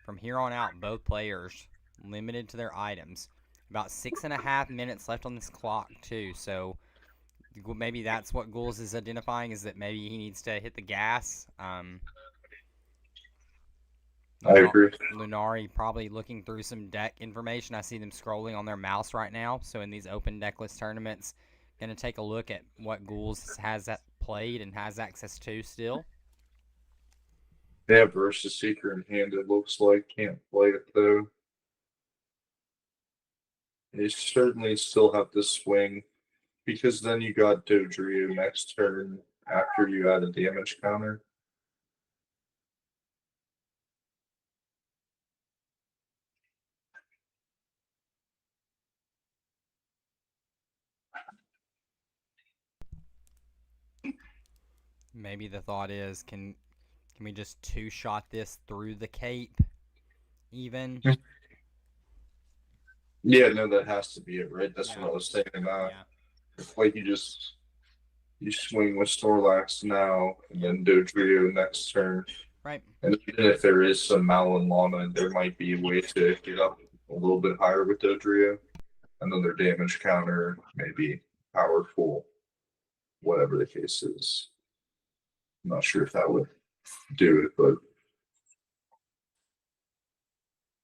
from here on out, both players limited to their items. About 6.5 minutes left on this clock, too, so maybe that's what Ghouls is identifying, is that maybe he needs to hit the gas. I agree. Lunari probably looking through some deck information. I see them scrolling on their mouse right now, so in these open decklist tournaments, going to take a look at what Ghouls has played and has access to still. They have Versus Seeker in hand, it looks like. Can't play it though. They certainly still have to swing, because then you got Dodrio next turn after you add a damage counter. Maybe the thought is, can we just two-shot this through the cape, even? Yeah, no, that has to be it, right? That's Yeah. what I was saying. Yeah. Like you swing with Snorlax now, and then Dodrio next turn. Right. And even if there is some Malin Llama, there might be a way to get up a little bit higher with Dodrio. And then their damage counter may be powerful, whatever the case is. I'm not sure if that would do it, but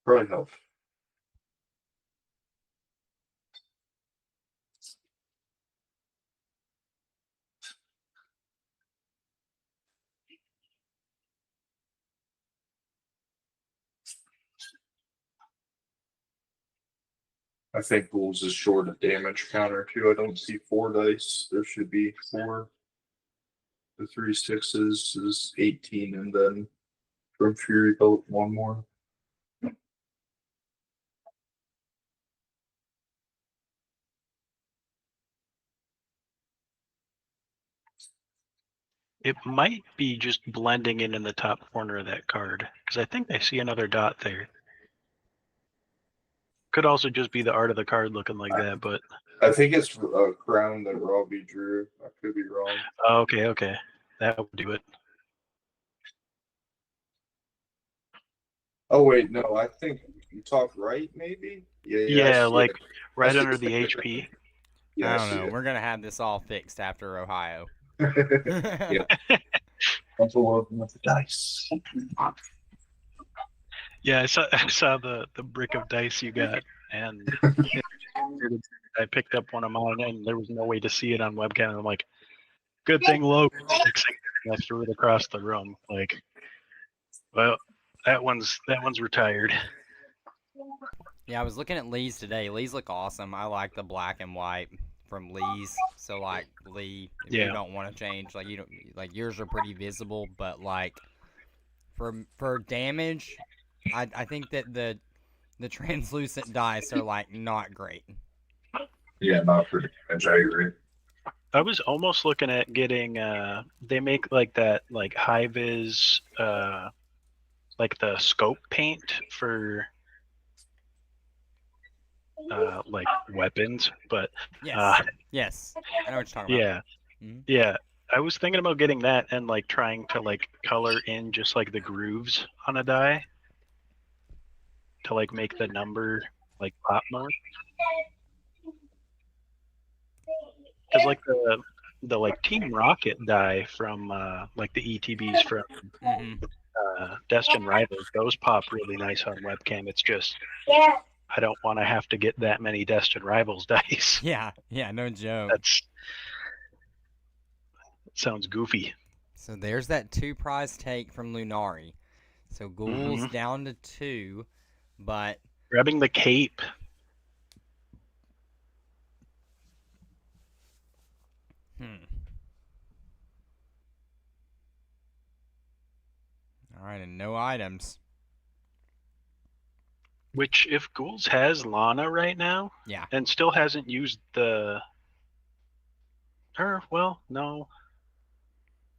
probably help. I think Bulls is short of damage counter too. I don't see 4 dice. There should be 4. The 3 6s is 18, and then from Fury Bolt 1 more. It might be just blending in the top corner of that card, because I think I see another dot there. Could also just be the art of the card looking like that, but I think it's a crown that Robbie drew. I could be wrong. okay, that would do it. Oh wait, no, I think you talk right, maybe. Yeah, like right I under see the it. HP. Yeah, I don't know. We're going to have this all fixed after Ohio. Yeah. Also with the dice. Yeah, I saw the brick of dice you got, and I picked up one of mine, and there was no way to see it on webcam. And I'm like, good thing Logan's fixing it. And I threw it across the room. Like, well, that one's retired. Yeah, I was looking at Lee's today. Lee's look awesome. I like the black and white from Lee's. So like Lee, if you don't want to change, like you don't, like yours are pretty visible, but like for damage, I think that the translucent dice are like not great. Yeah, not for damage. I agree. I was almost looking at getting they make like that like high vis like the scope paint for like weapons, but yes, I know what you're talking about. Yeah. Mm-hmm. Yeah. I was thinking about getting that and like trying to like color in just like the grooves on a die to like make the number like pop more. Because like the like Team Rocket die from like the ETBs from Destined Rivals, those pop really nice on webcam. It's just I don't want to have to get that many Destined Rivals dice. Yeah, no joke. That sounds goofy. So there's that 2 prize take from Lunari. So Ghouls down to 2, but grabbing the cape. Alright, and no items. Which, if Ghouls has Lana right now, Yeah. and still hasn't used the. Or, well, no.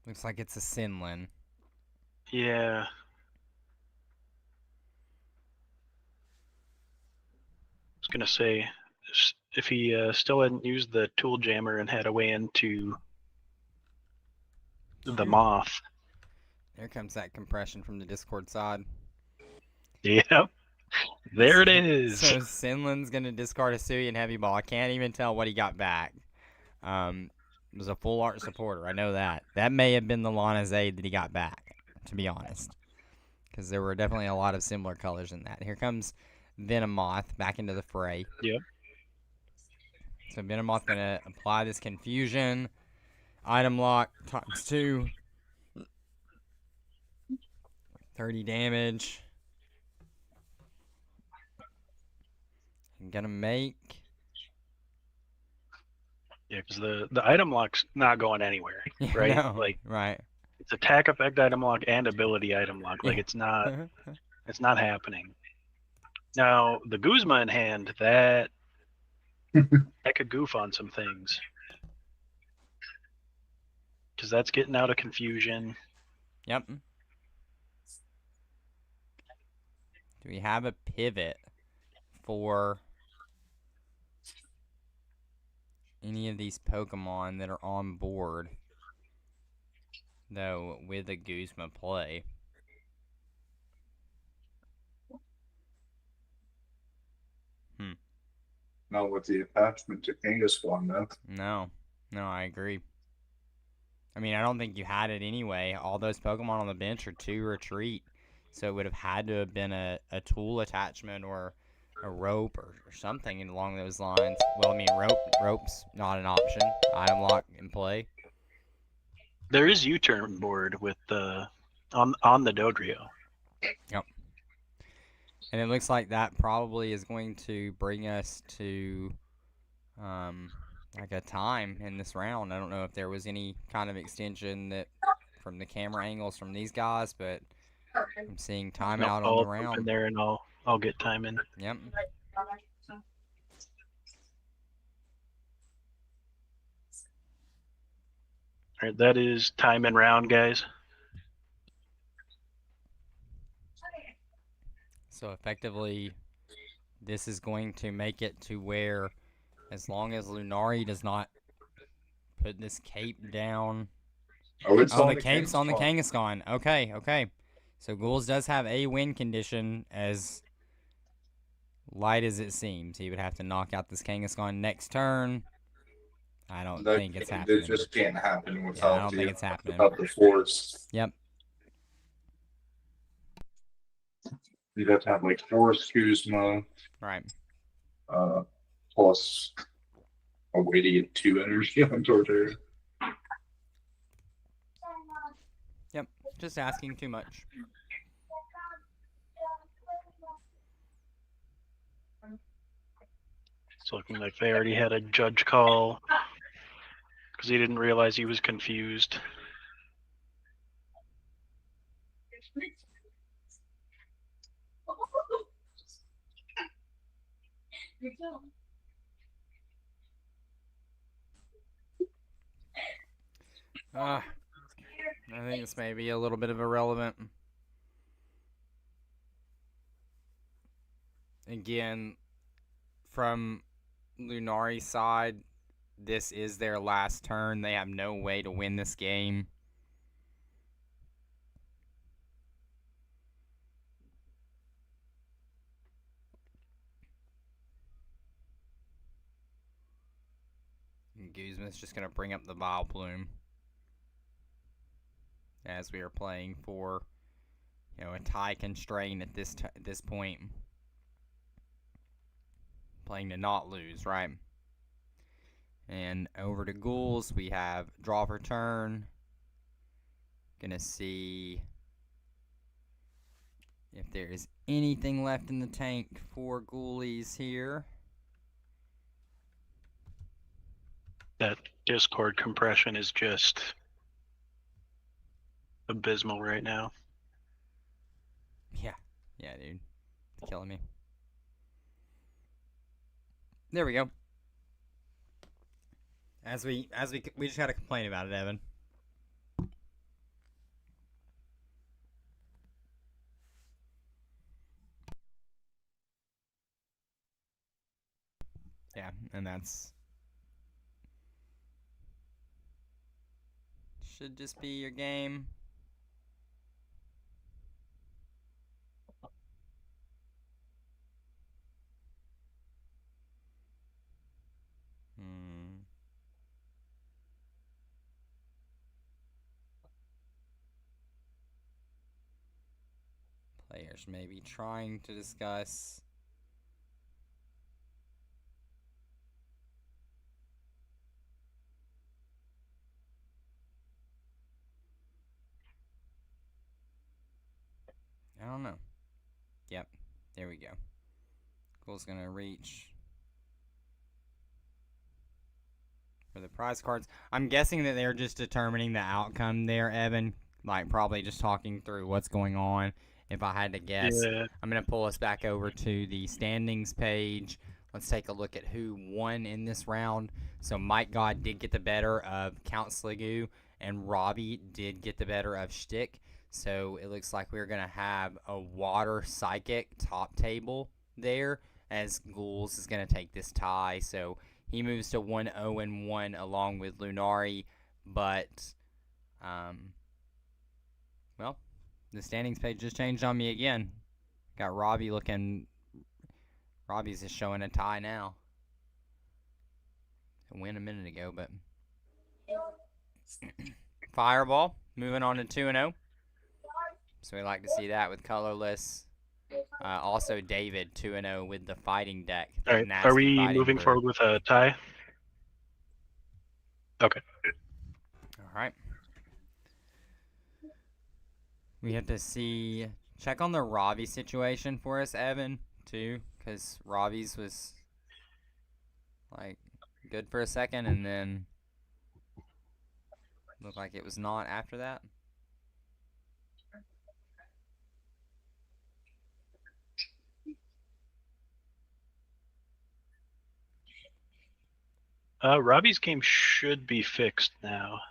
Looks like it's a Sinlin. Yeah. I was going to say, if he still hadn't used the Tool Jammer and had a way into the Moth. There comes that compression from the Discord side. Yep. There it is. So Sinlin's gonna discard a Suian Heavy Ball. I can't even tell what he got back. It was a full art supporter. I know that. That may have been the Lana's Aid that he got back, to be honest. Because there were definitely a lot of similar colors in that. Here comes Venomoth back into the fray. Yep. So Venomoth gonna apply this confusion. Item lock times 2. 30 damage. I'm gonna make. Yeah, because the item lock's not going anywhere, right? No, Like, right. it's attack effect item lock and ability item lock. Like, it's not happening. Now, the Guzma in hand, that could goof on some things. Because that's getting out of confusion. Yep. Do we have a pivot for any of these Pokemon that are on board, though, with a Guzma play? Not with the attachment to Kangaskhan, though. No, I agree. I mean, I don't think you had it anyway. All those Pokemon on the bench are 2 retreat, so it would have had to have been a tool attachment or a rope or something along those lines. Well, I mean, rope's not an option. Item lock in play. There is U-turn board with the on the Dodrio. Yep. And it looks like that probably is going to bring us to like a time in this round. I don't know if there was any kind of extension that from the camera angles from these guys, but I'm seeing time out on the round. I'll in there and I'll get time in. Yep. All right, that is time and round, guys. So effectively, this is going to make it to where, as long as Lunari does not put this cape down. Oh, it's the cape's on the Kangaskhan. Okay. So Ghouls does have a win condition, as light as it seems. He would have to knock out this Kangaskhan next turn. I don't think it's happening. It just can't happen without, I don't think it's happening. Without the force. Yep. You'd have to have like Force Kuzma. Right. Plus a way to get 2 energy on Torterra. Yep. Just asking too much. It's looking like they already had a judge call because he didn't realize he was confused. I think this may be a little bit of irrelevant. Again, from Lunari's side, this is their last turn. They have no way to win this game. And Guzman's just going to bring up the Vileplume as we are playing for, a tie constraint at this point. Playing to not lose, right? And over to Ghouls, we have draw for turn. Gonna see if there is anything left in the tank for Ghoulies here. That Discord compression is just abysmal right now. Yeah, dude, it's killing me. There we go. We just gotta complain about it, Evan. Yeah, and that's should just be your game. Players may be trying to discuss. I don't know. Yep, there we go. Cool's gonna reach for the prize cards. I'm guessing that they're just determining the outcome there, Evan. Like, probably just talking through what's going on. If I had to guess, Yeah. I'm going to pull us back over to the standings page. Let's take a look at who won in this round. So Mike God did get the better of Count Sligoo, and Robbie did get the better of Shtick. So it looks like we're going to have a Water Psychic top table there, as Ghouls is going to take this tie. So he moves to 1-0-1 along with Lunari, but, well, the standings page just changed on me again. Got Robbie looking. Robbie's just showing a tie now. A win a minute ago, but Fireball moving on to 2-0. So we like to see that with colorless. Also, David 2-0 with the fighting deck. All right. Are we moving forward with a tie? Okay. All right. We have to check on the Robbie situation for us, Evan, too, because Robbie's was like good for a second and then looked like it was not after that. Robbie's game should be fixed now.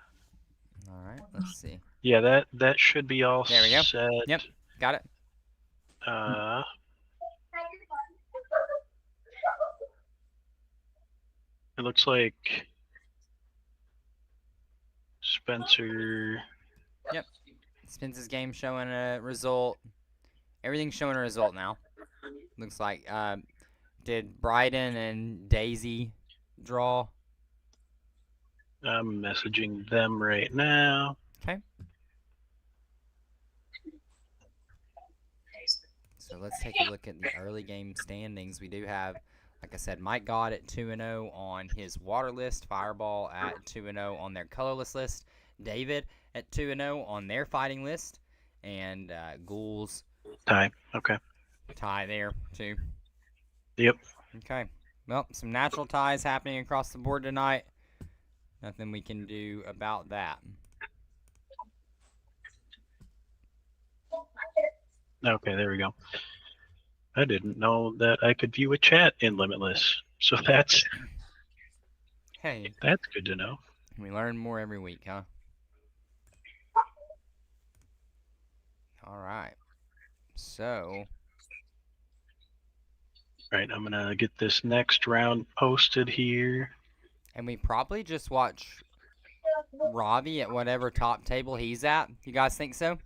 All right, let's see. Yeah, that should be all There we go. set. Yep, got it. It looks like Spencer. Yep, Spence's game showing a result. Everything's showing a result now. Looks like did Bryden and Daisy draw? I'm messaging them right now. Okay. So let's take a look at the early game standings. We do have, like I said, Mike God at 2-0 on his water list, Fireball at 2-0 on their colorless list, David at 2-0 on their fighting list, and Ghouls Tie. Okay. tie there too. Yep. Okay. Well, some natural ties happening across the board tonight. Nothing we can do about that. Okay, there we go. I didn't know that I could view a chat in Limitless. So that's good to know. We learn more every week, huh? All right. So. All right, I'm going to get this next round posted here. And we probably just watch Robbie at whatever top table he's at. You guys think so?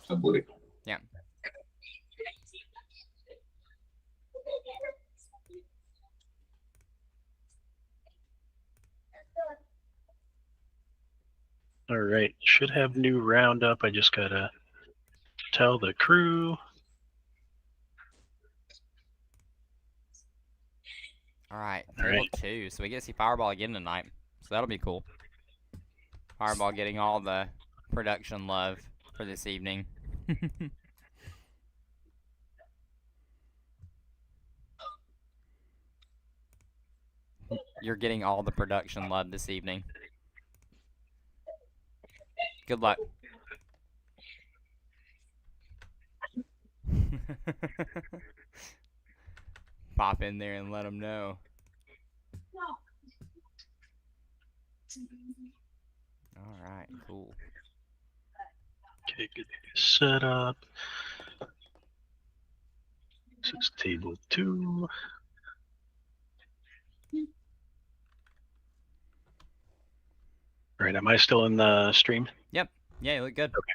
Probably. Yeah. All right, should have new round up. I just gotta tell the crew. All right, table 2. So we get to see Fireball again tonight. So that'll be cool. Fireball getting all the production love for this evening. You're getting all the production love this evening. Good luck. Pop in there and let them know. All right, cool. Okay, get this set up. This is table 2. All right, am I still in the stream? Yep. Yeah, you look good. Okay.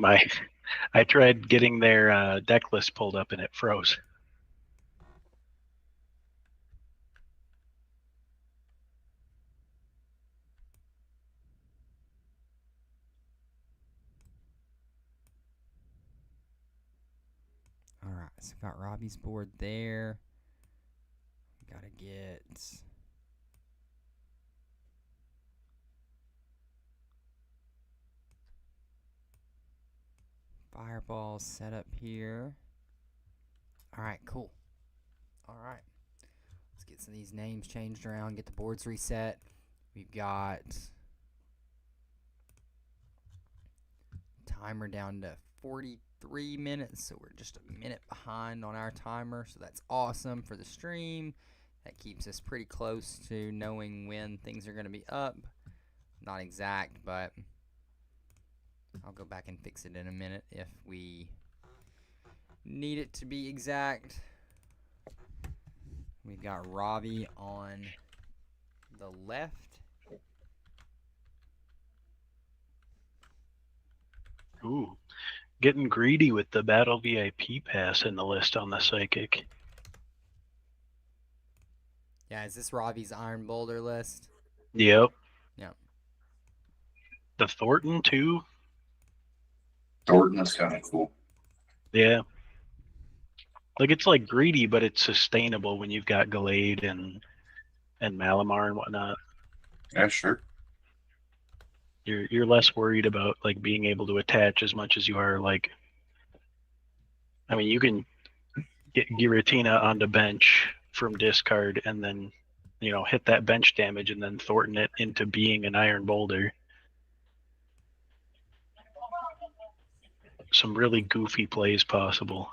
Yep. I tried getting their deck list pulled up and it froze. All right, so got Robbie's board there. Gotta get fireballs set up here. All right, cool. All right, let's get some of these names changed around, get the boards reset. We've got timer down to 43 minutes, so we're just a minute behind on our timer, so that's awesome for the stream. That keeps us pretty close to knowing when things are going to be up. Not exact, but I'll go back and fix it in a minute if we need it to be exact. We've got Ravi on the left. Ooh, getting greedy with the Battle VIP pass in the list on the Psychic. Yeah, is this Ravi's Iron Boulder list? Yep. Yep. The Thornton too. Thornton is kind of cool. Yeah. Like it's like greedy, but it's sustainable when you've got Gallade and Malamar and whatnot. Yeah, sure. You're less worried about like being able to attach as much as you are like. I mean, you can get Giratina on the bench from discard and then, hit that bench damage and then Thornton it into being an Iron Boulder. Some really goofy plays possible.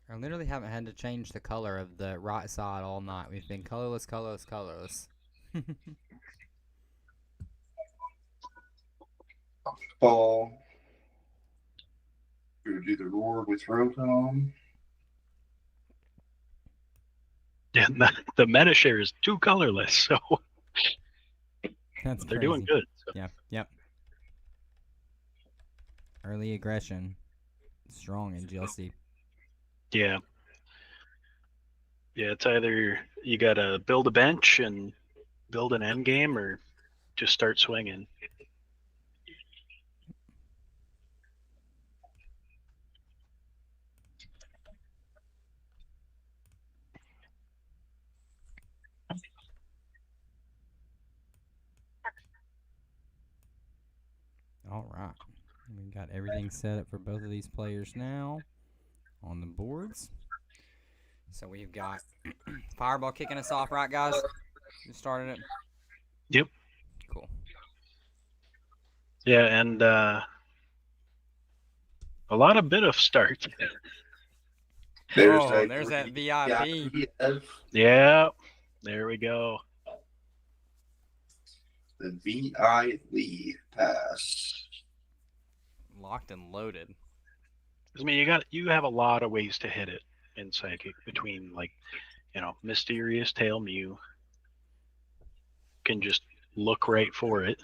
I literally haven't had to change the color of the right side all night. We've been colorless, colorless, colorless. Ball. Gonna do the roar with Rotom. Yeah, the Metashare is too colorless, so That's they're crazy. doing good. So. Yeah, yep. Early aggression. Strong in GLC. Yeah. Yeah, it's either you gotta build a bench and build an end game or just start swinging. All right. We've got everything set up for both of these players now on the boards. So we've got Fireball kicking us off, right, guys? You started it? Yep. Cool. Yeah, and a lot of bit of start. There's that VIP. Yeah, there we go. The VI Lee pass. Locked and loaded. I mean, you have a lot of ways to hit it in Psychic between like, Mysterious Tail Mew. Can just look right for it.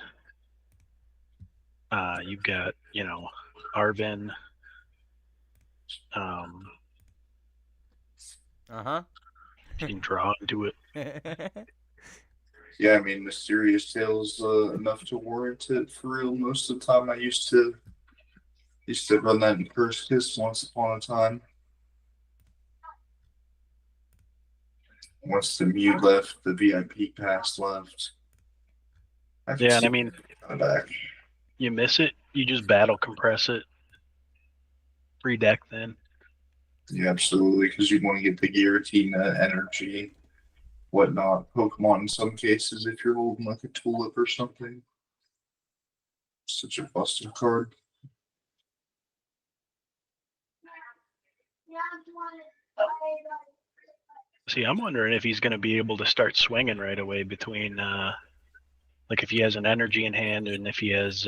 You've got, Arvin. You can draw into it. Yeah, I mean, Mysterious Tale's enough to warrant it for real. Most of the time, I used to run that in Curse Kiss once upon a time. Once the Mew left, the VIP pass left. Yeah, and I mean, back. you miss it You just battle compress it. Free deck then. Yeah, absolutely, because you want to get the Giratina energy, whatnot, Pokemon in some cases if you're holding like a Tulip or something. Such a busted card. See, I'm wondering if he's going to be able to start swinging right away between, like if he has an energy in hand and if he has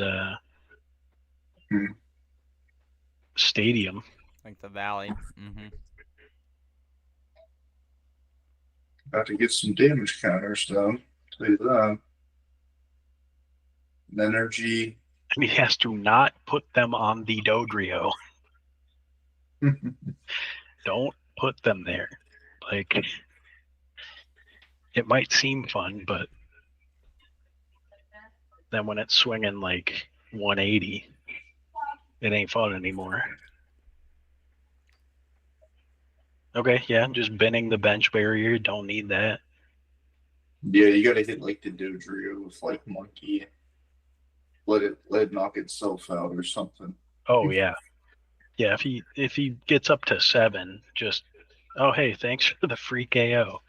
Stadium. Like the Valley. Mm-hmm. About to get some damage counters though. Tell you that. An energy. And he has to not put them on the Dodrio. Don't put them there. Like, it might seem fun, but then when it's swinging like 180, it ain't fun anymore. Okay, yeah, just bending the bench barrier. Don't need that. Yeah, you gotta hit like the Dodrio with like Monkey. Let it knock itself out or something. Oh yeah. Yeah, if he gets up to 7, just oh hey, thanks for the free KO.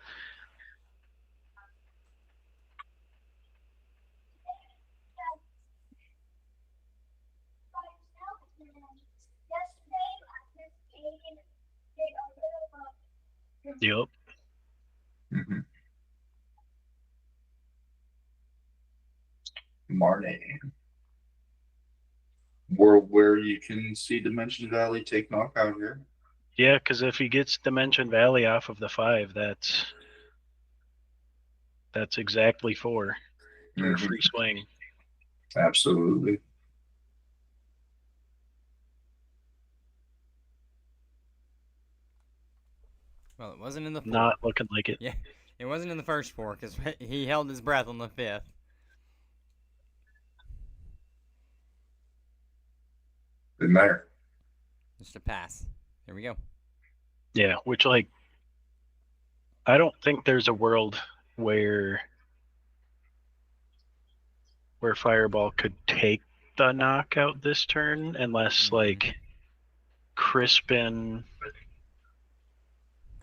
Yep. Mm-hmm. Marnie. World where you can see Dimension Valley take knockout here. Yeah, because if he gets Dimension Valley off of the 5, that's exactly 4 for a free swing. Absolutely. Well, it wasn't in the 4. Not looking like it. Yeah, it wasn't in the first 4 because he held his breath on the 5th. Didn't matter. Just a pass. There we go. Yeah, which like I don't think there's a world where Fireball could take the knockout this turn unless like Crispin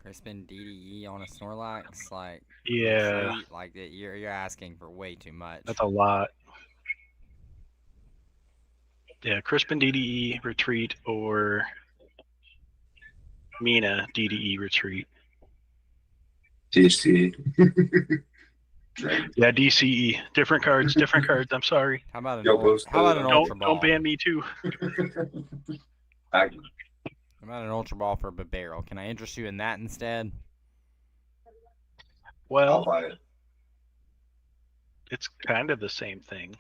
DDE on a Snorlax, like yeah, retreat, like that. You're asking for way too much. that's a lot. Yeah, Crispin DDE retreat or Mina DDE retreat. DCE. Yeah, DCE. Different cards, different cards. I'm sorry. How about an Yo, Ultra Ball? Don't ban me too. How about an Ultra Ball for Babero? Can I interest you in that instead? I'll Well, buy it. it's kind of the same thing.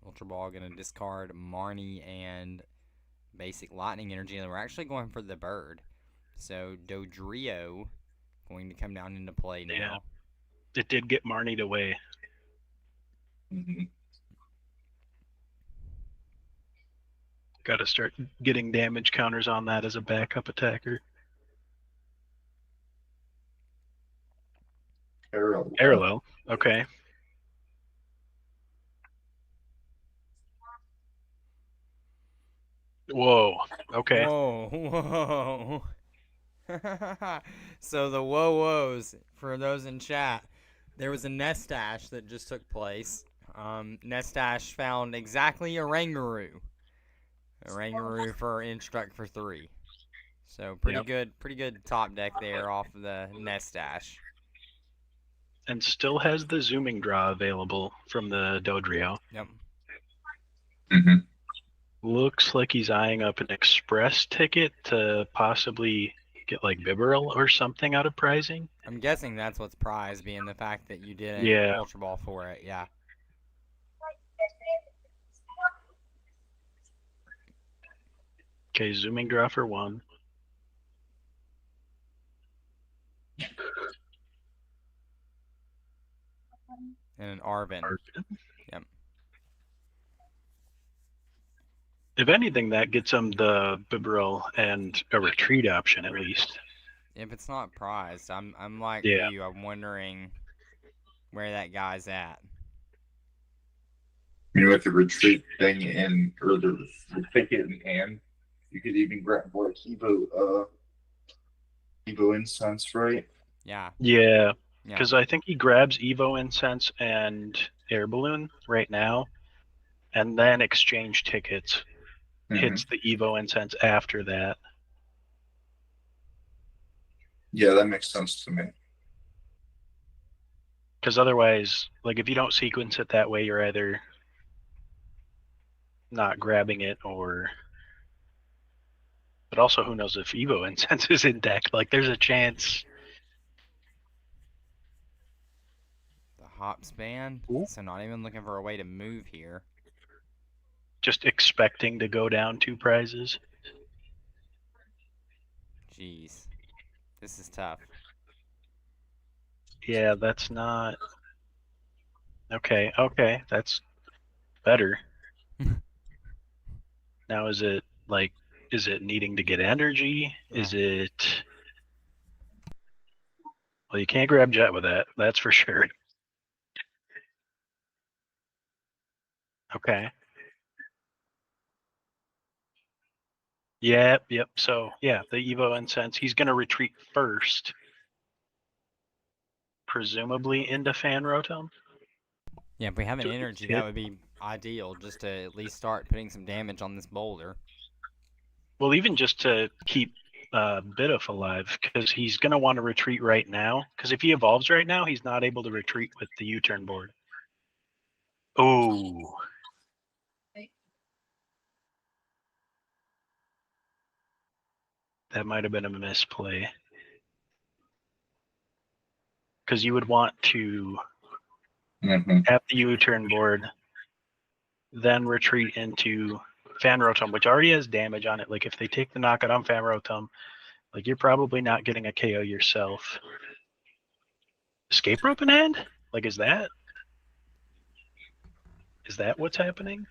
Ultra Ball gonna discard Marnie and basic Lightning Energy, and we're actually going for the bird. So Dodrio going to come down into play now. Yeah. It did get Marnied away. Mm-hmm. Got to start getting damage counters on that as a backup attacker. Parallel. Okay. Whoa. Okay. Whoa. So the whoa-whoas, for those in chat, there was a Nestash that just took place. Nestash found exactly a Rangaroo. A Rangaroo for Instruct for 3. So pretty good top deck there off of the Nestash. And still has the zooming draw available from the Dodrio. Yep. Mm-hmm. Looks like he's eyeing up an express ticket to possibly get like Bibarel or something out of prizing. I'm guessing that's what's prized, being the fact that you did an Ultra Ball for it. Yeah. Okay, zooming draw for 1. And an Arvin. Yep. If anything, that gets him the Bibarel and a retreat option at least. If it's not prized, I'm like Yeah. you. I'm wondering where that guy's at. I mean, with the retreat thing in, or the ticket in hand, you could even grab like Evo incense, right? Yeah. Yeah, Yeah. because I think he grabs Evo Incense and Air Balloon right now, and then exchange tickets hits the Evo Incense after that. Yeah, that makes sense to me. Because otherwise, like if you don't sequence it that way, you're either not grabbing it or. But also, who knows if Evo Incense is in deck? Like, there's a chance. The hops band. Ooh. So not even looking for a way to move here. Just expecting to go down 2 prizes. Jeez. This is tough. Yeah, that's not. Okay, that's better. Now, is it needing to get energy? Yeah. Is it. Well, you can't grab Jet with that. That's for sure. Okay. Yep. So, yeah, the Evo Incense, he's going to retreat first. Presumably into Fan Rotom. Yeah, if we have an To energy, hit. that would be ideal, just to at least start putting some damage on this boulder. Well, even just to keep Bidoof alive, because he's going to want to retreat right now. Because if he evolves right now, he's not able to retreat with the U-turn board. Oh. That might have been a misplay. Because you would want to have the U-turn board, then retreat into Fan Rotom, which already has damage on it. Like, if they take the knockout on Fan Rotom, like, you're probably not getting a KO yourself. Escape rope in hand? Like, is that what's happening?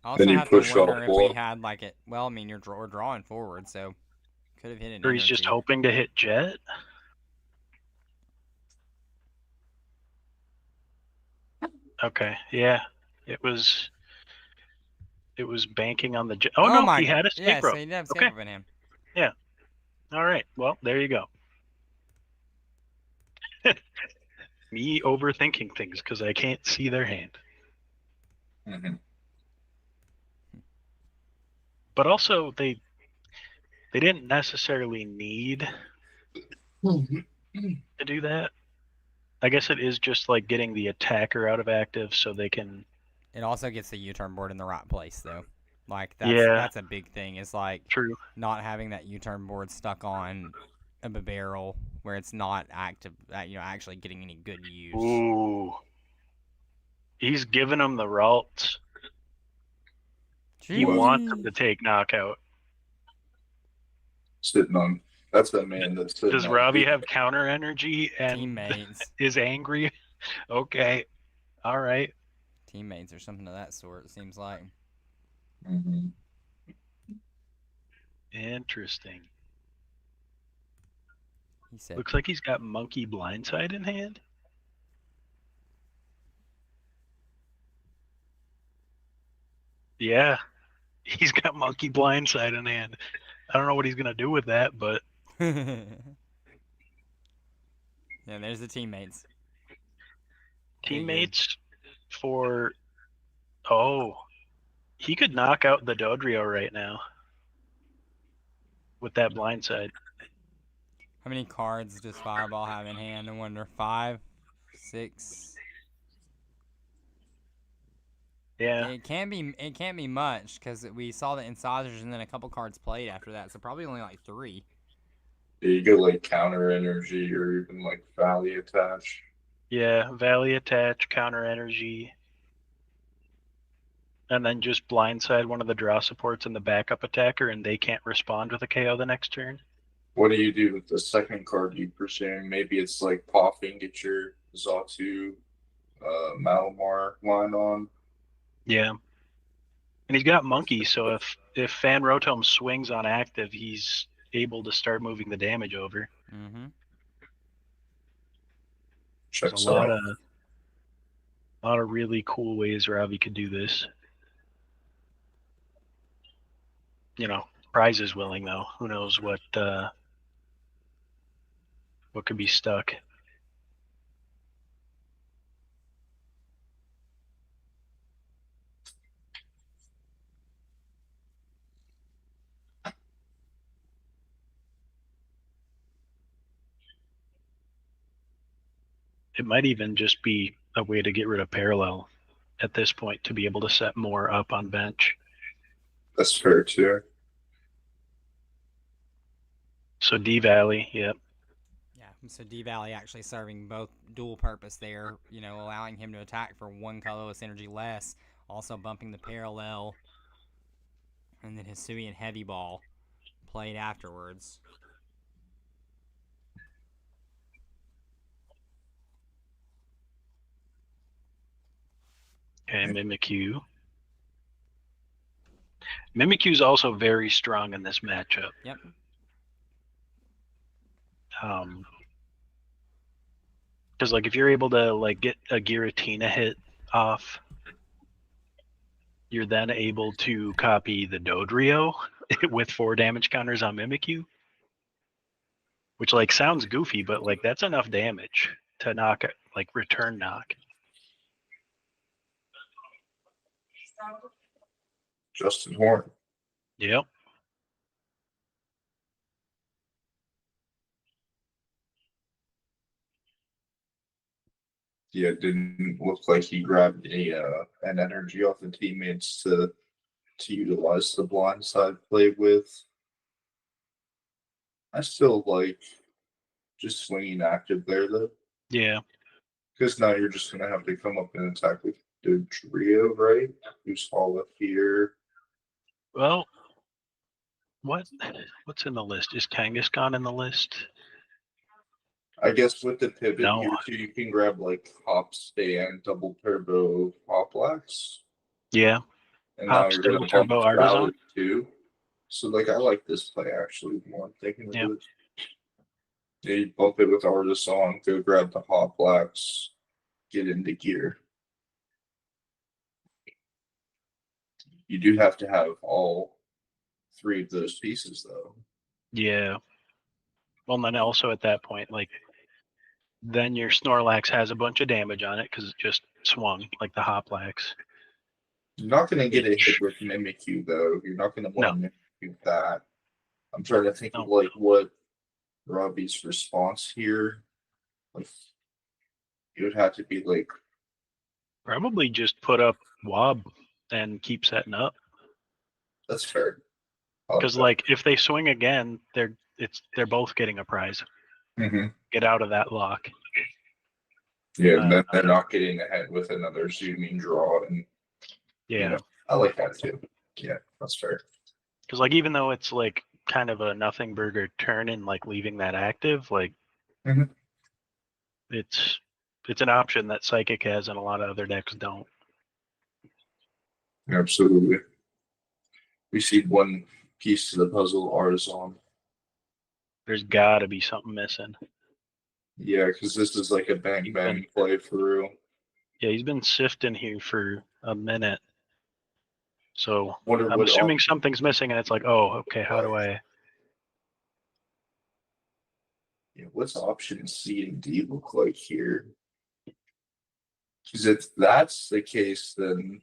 I also Then you have to push wonder off if we wall. had like it. Well, I mean, we're drawing forward, so could have hit an Or he's just hoping to hit Jet? Okay, yeah. It was banking on the Jet. Oh, no, my he god. had escape Yeah, rope. so he did have escape Okay. rope in him. All right, well, there you go. Me overthinking things because I can't see their hand. But also, they didn't necessarily need to do that. I guess it is just like getting the attacker out of active so they can. It also gets the U-turn board in the right place, though. Like that's a big thing. Is like True. Not having that U-turn board stuck on a barrel where it's not active. Actually getting any good use. Ooh. He's giving him the Ralt. He wants him to take knockout. Sitting on. That's the man that's sitting Does on. Robbie have counter energy and Teammates. is angry? Okay. All right. Teammates or something of that sort, it seems like. Interesting. He said, Looks like he's got Monkey Blindside in hand. Yeah. He's got Monkey Blindside in hand. I don't know what he's going to do with that, but. Yeah, there's the teammates. Teammates for. Oh. He could knock out the Dodrio right now. With that Blindside. How many cards does Fireball have in hand? I wonder. 5, 6. Yeah. It can't be much because we saw the incisors and then a couple cards played after that, so probably only like 3. You go like counter energy or even like Valley attach. Yeah, Valley attach, counter energy. And then just blindside one of the draw supports and the backup attacker, and they can't respond with a KO the next turn. What do you do with the second card you pursuing? Maybe it's like Poffing, get your Zatu, Malamar line on. Yeah. And he's got Monkey, so if Fan Rotom swings on active, he's able to start moving the damage over. Mm-hmm. There's Checks a lot out. of really cool ways Ravi could do this. Prize is willing though. Who knows what could be stuck. It might even just be a way to get rid of parallel at this point to be able to set more up on bench. That's fair too. So D Valley, yep. Yeah, so D Valley actually serving both dual purpose there, allowing him to attack for one colorless energy less, also bumping the parallel, and then Hisuian Heavy Ball played afterwards. Okay, Mimikyu. Mimikyu is also very strong in this matchup. Yep. Because if you're able to get a Giratina hit off, you're then able to copy the Dodrio with 4 damage counters on Mimikyu, which sounds goofy, but that's enough damage to knock it, return knock. Justin Horn. Yep. Yeah, it didn't look like he grabbed an energy off the teammates to utilize the blindside play with. I still like just swinging active there though, Yeah. because now you're just gonna have to come up and attack with the trio, right? Who's all up here? Well, what's in the list? Is Kangaskhan in the list? I guess with the pivot No. here too, you can grab Hop Stand, Double Turbo, Hoplax. Yeah. And Hop now you're Stand, gonna bump Turbo, Valid Artisan. too. So I like this play actually more. I'm thinking of Yeah. it. Yeah, you bump it with Artisan, go grab the Hoplax, get into gear. You do have to have all 3 of those pieces though. Yeah. Well, and then also at that point, then your Snorlax has a bunch of damage on it because it just swung like the Hoplax. You're not gonna get a hit with Mimikyu though. You're not gonna want to Mimikyu that. I'm trying to think of what Robbie's response here. It would have to be probably just put up Wob and keep setting up. That's fair. Because if they swing again, they're both getting a prize. Mm-hmm. Get out of that lock. Yeah, and then they're not getting ahead with another zooming draw, and yeah, I like that too. Yeah, that's fair. Because even though it's kind of a nothing burger turn and leaving that active, Mhm. it's an option that Psychic has and a lot of other decks don't. Absolutely. We see one piece to the puzzle, Artisan. There's got to be something missing. Yeah, because this is a bang bang play for real. Yeah, he's been sifting here for a minute. So Wonder I'm what assuming something's missing, and it's oh, okay, how do I? Yeah, what's option C and D look like here? Because if that's the case, then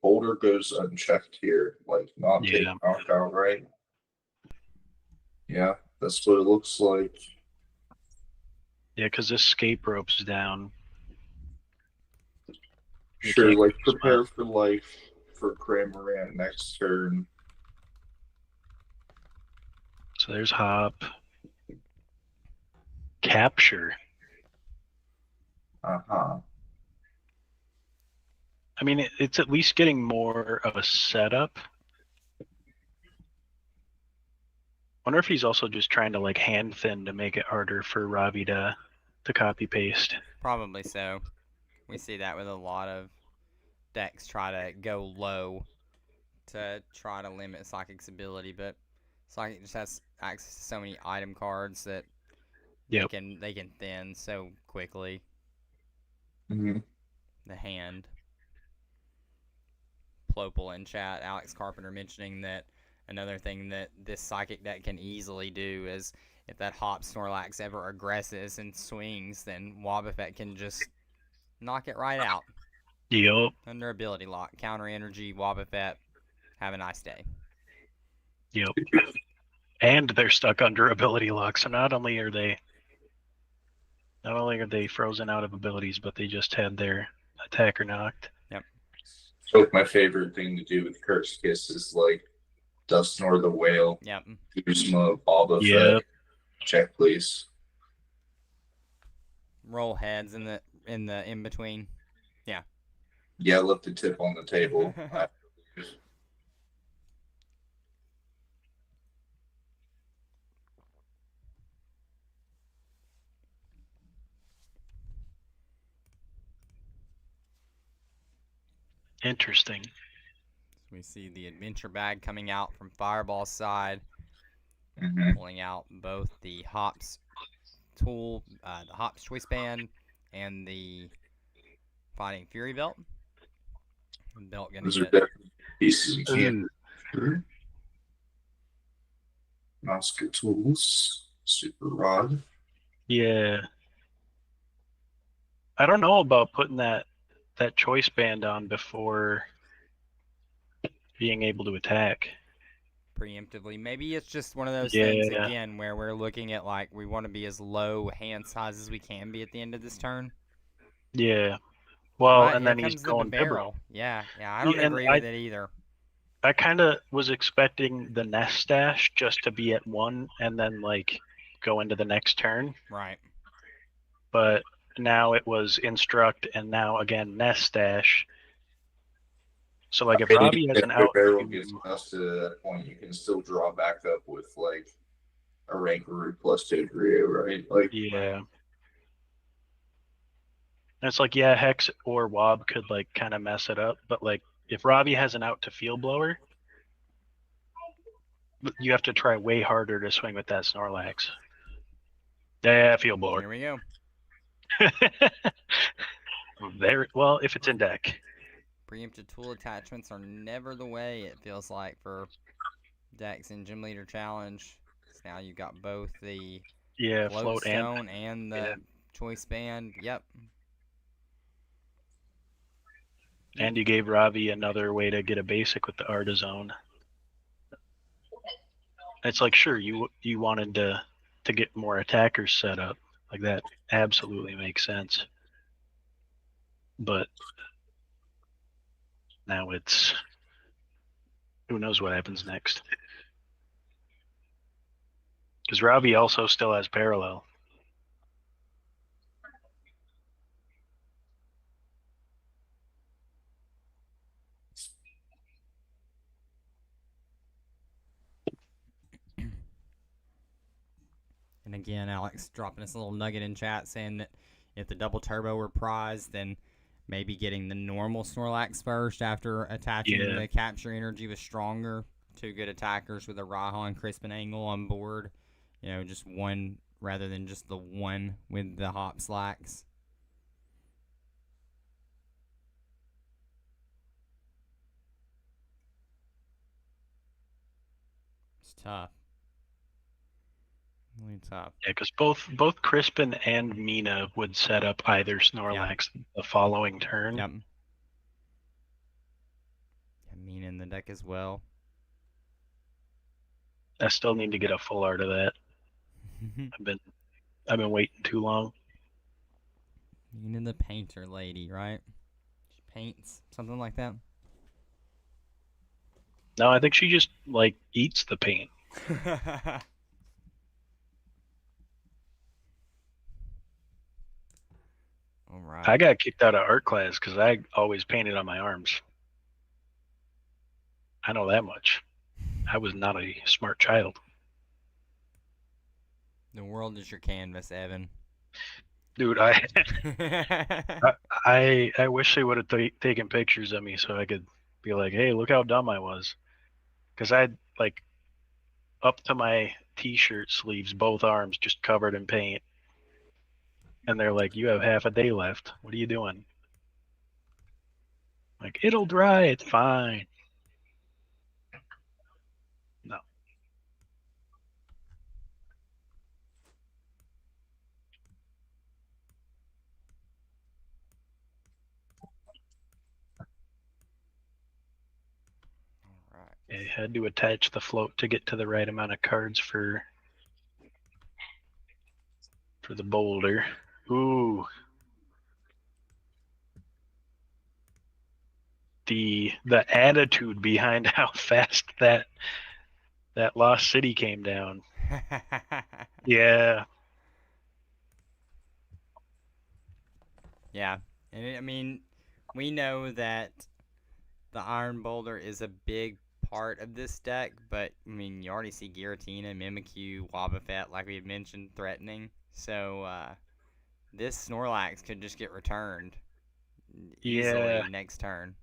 Boulder goes unchecked here, not take knockout, right? Yeah, that's what it looks like. Yeah, because this escape rope's down. Sure, prepare for life for Cramorant next turn. So there's Hop. Capture. Uh-huh. I mean, it's at least getting more of a setup. Wonder if he's also just trying to hand thin to make it harder for Ravi to copy paste. Probably so. We see that with a lot of decks try to go low to try to limit Psychic's ability, but Psychic just has access to so many item cards that they can thin so quickly. Mhm. the hand. Plopel in chat, Alex Carpenter mentioning that another thing that this psychic deck can easily do is if that Hop Snorlax ever aggresses and swings, then Wobbuffet can just knock it right out. Yup. Under ability lock, counter energy, Wobbuffet, have a nice day. Yep. And they're stuck under ability lock, so not only are they frozen out of abilities, but they just had their attacker knocked. Yep. So my favorite thing to do with Curse Kiss is like Dusknor the Whale, Yep. Guzma, Boba Yep. Fett, check please. Roll heads in the in between. Yeah, left the tip on the table. Interesting. We see the adventure bag coming out from Fireball's side, Mhm. pulling out both the Hops tool, the Hops choice band, and the Fighting Fury belt. The belt gonna Those are get definitely pieces you can't. Ooh. Sure. Oscar tools, super rod. Yeah. I don't know about putting that choice band on before being able to attack. preemptively. Maybe it's just one of those Yeah. things again where we're looking at like we want to be as low hand size as we can be at the end of this turn. Yeah. Well, Right, and here then he's comes the going barrel. Bibarel. Yeah, I don't Yeah, and agree with it either. I kind of was expecting the nest stash just to be at 1 and then like go into the next turn, Right. but now it was instruct and now again nest stash. So like if Robbie has an out, barrel gets us to that point, you can still draw back up with like a rank root plus 2 Rio, right? Like yeah. And it's like, yeah, Hex or Wob could like kind of mess it up, but like if Robbie has an out to field blower, you have to try way harder to swing with that Snorlax. Yeah, field blower. Here we go. There. Well, if it's in deck. Preemptive tool attachments are never the way, it feels like, for decks in Gym Leader Challenge. So now you've got both the Yeah, float float and stone and the choice band. Yep. and you gave Robbie another way to get a basic with the Artizone. It's like, sure, you wanted to get more attackers set up. Like that absolutely makes sense. But now it's who knows what happens next. Because Robbie also still has parallel. And again, Alex dropping us a little nugget in chat saying that if the double turbo were prized, then maybe getting the normal Snorlax first after attaching the capture energy was stronger. Two good attackers with a Raihan Crispin angle on board. You know, just one rather than just the one with the hop slacks. It's tough. Really tough. Yeah, because both Crispin and Mina would set up either Snorlax the following turn. Yep. Mina in the deck as well. I still need to get a full art of that. I've been waiting too long. Mina the painter lady, right? She paints something like that. No, I think she just like eats the paint. All right. I got kicked out of art class because I always painted on my arms. I know that much. I was not a smart child. The world is your canvas, Evan. Dude, I wish they would have taken pictures of me so I could be like, hey, look how dumb I was. Because I had like up to my t-shirt sleeves, both arms just covered in paint. And they're like, you have half a day left. What are you doing? Like, it'll dry. It's fine. No. All right. They had to attach the float to get to the right amount of cards for the boulder. Ooh. The attitude behind how fast that lost city came down. Yeah. Yeah, and I mean, we know that the Iron Boulder is a big part of this deck, but I mean, you already see Giratina, Mimikyu, Wobbuffet, like we had mentioned, threatening. So this Snorlax could just get returned easily Yeah. next turn.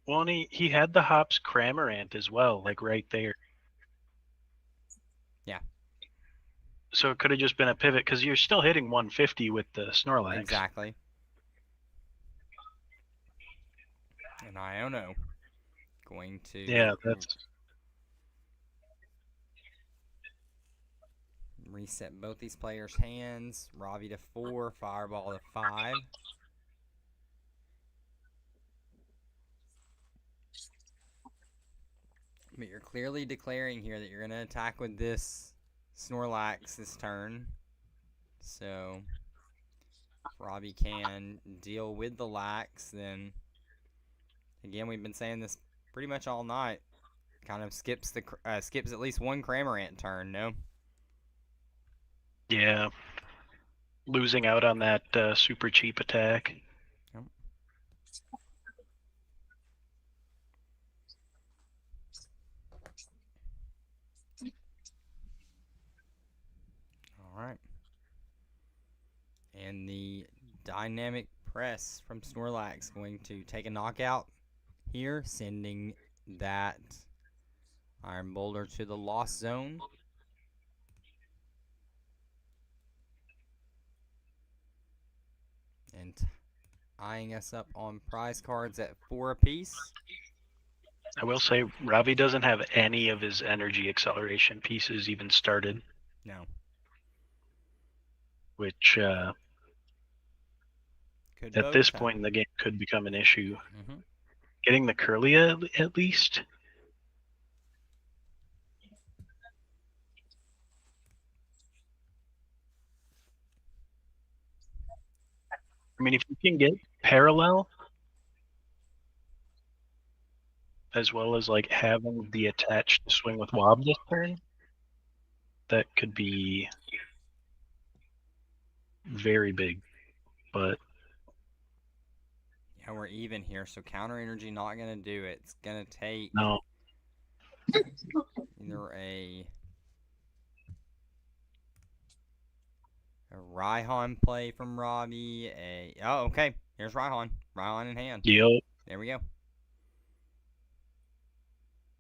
Well, and he had the Hops Cramorant as well, like right there. Yeah. So it could have just been a pivot because you're still hitting 150 with the Snorlax. Exactly. And Iono going to that's reset both these players' hands. Ravi to 4, Fireball to 5. But you're clearly declaring here that you're going to attack with this Snorlax this turn. So if Robbie can deal with the lax, then again, we've been saying this pretty much all night. Kind of skips at least one Cramorant turn, no? Yeah. Losing out on that super cheap attack. Yep. All right. And the dynamic press from Snorlax going to take a knockout here, sending that Iron Boulder to the lost zone. And eyeing us up on prize cards at 4 apiece. I will say Ravi doesn't have any of his energy acceleration pieces even started. No. Which at this point in the game could become an issue. Mm-hmm. Getting the Curlia at least. I mean, if you can get parallel, as well as like having the attached swing with Wob this turn, that could be very big. But yeah, we're even here, so counter energy not gonna do it. It's gonna take either a Raihan play from Robbie. Oh, okay. Here's Raihan. Raihan in hand. Yep. There we go.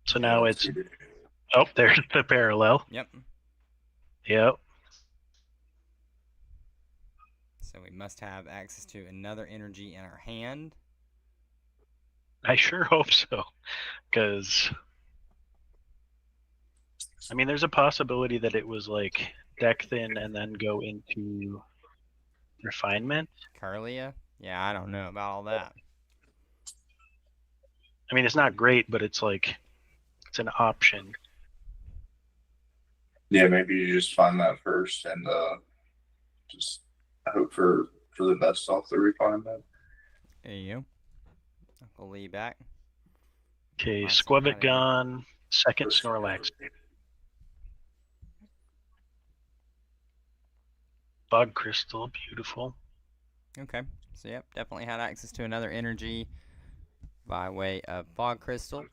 So now it's there's the parallel. Yep. Yep. So we must have access to another energy in our hand. I sure hope so, because I mean, there's a possibility that it was like deck thin and then go into refinement. Curlia? Yeah, I don't know about all that. I mean, it's not great, but it's like it's an option. Yeah, maybe you just find that first and just hope for the best off the refinement. There you go. Uncle Lee back. Okay, Squavit gone. Second Snorlax. Bug Crystal, beautiful. Okay, so yep, definitely had access to another energy by way of Fog Crystal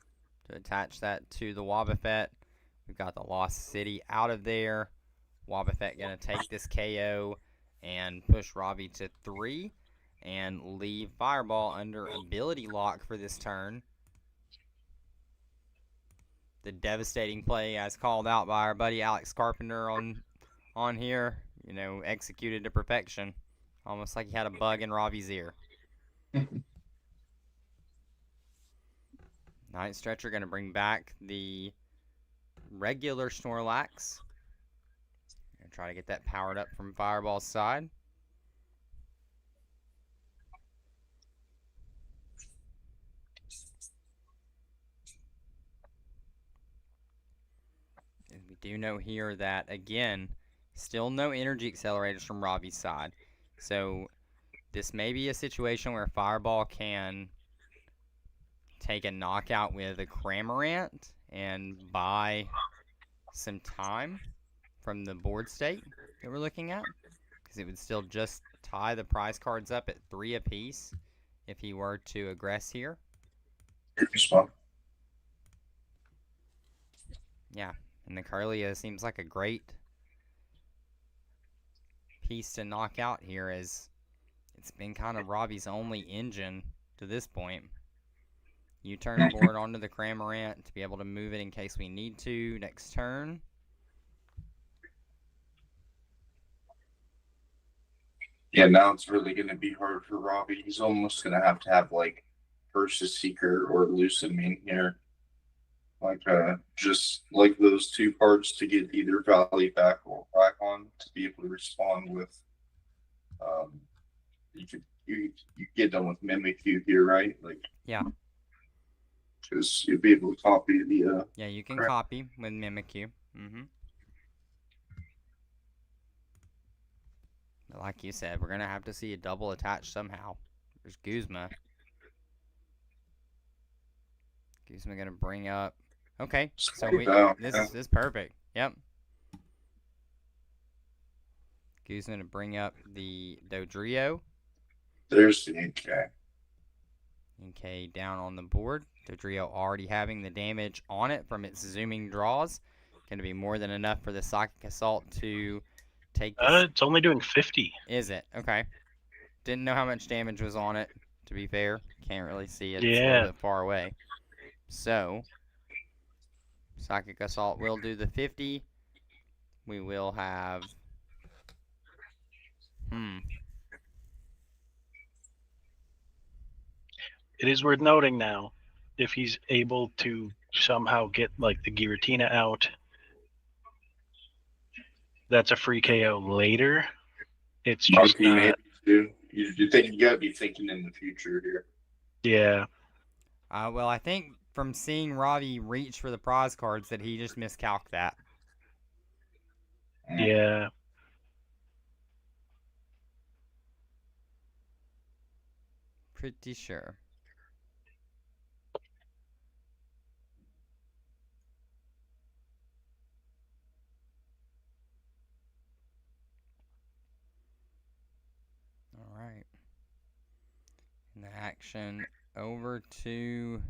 to attach that to the Wobbuffet. We've got the Lost City out of there. Wobbuffet going to take this KO and push Robbie to 3 and leave Fireball under ability lock for this turn. The devastating play as called out by our buddy Alex Carpenter on here, you know, executed to perfection. Almost like he had a bug in Robbie's ear. Night Stretcher going to bring back the regular Snorlax. Gonna try to get that powered up from Fireball's side. And we do know here that, again, still no energy accelerators from Robbie's side. So this may be a situation where Fireball can take a knockout with a Cramorant and buy some time from the board state that we're looking at, because it would still just tie the prize cards up at 3 apiece if he were to aggress here. Yeah, and the Kirlia seems like a great piece to knock out here, as it's been kind of Robbie's only engine to this point. U-turn board onto the Cramorant to be able to move it in case we need to next turn. Yeah, now it's really going to be hard for Robbie. He's almost going to have like Versus Seeker or Lucamine here. Like just like those two cards to get either Valley back or back on to be able to respond with. You get done with Mimikyu here, right? Like, yeah, because you'll be able to copy the. Yeah, you can copy with Mimikyu. But like you said, we're gonna have to see a double attach somehow. There's Guzma. Guzma gonna bring up. Okay, so this is perfect. Yep. Guzma gonna bring up the Dodrio. There's the NK. NK down on the board. Dodrio already having the damage on it from its zooming draws. Going to be more than enough for the Psychic Assault to take this. It's only doing 50. Is it? Okay. Didn't know how much damage was on it, to be fair. Can't really see it. Yeah. It's a little bit far away. So, Psychic Assault will do the 50. We will have... It is worth noting now, if he's able to somehow get like the Giratina out, that's a free KO later. It's just not... You think you gotta be thinking in the future here. Yeah. Well, I think from seeing Robbie reach for the prize cards that he just miscalced that. Yeah. Pretty sure. Alright. And the action over to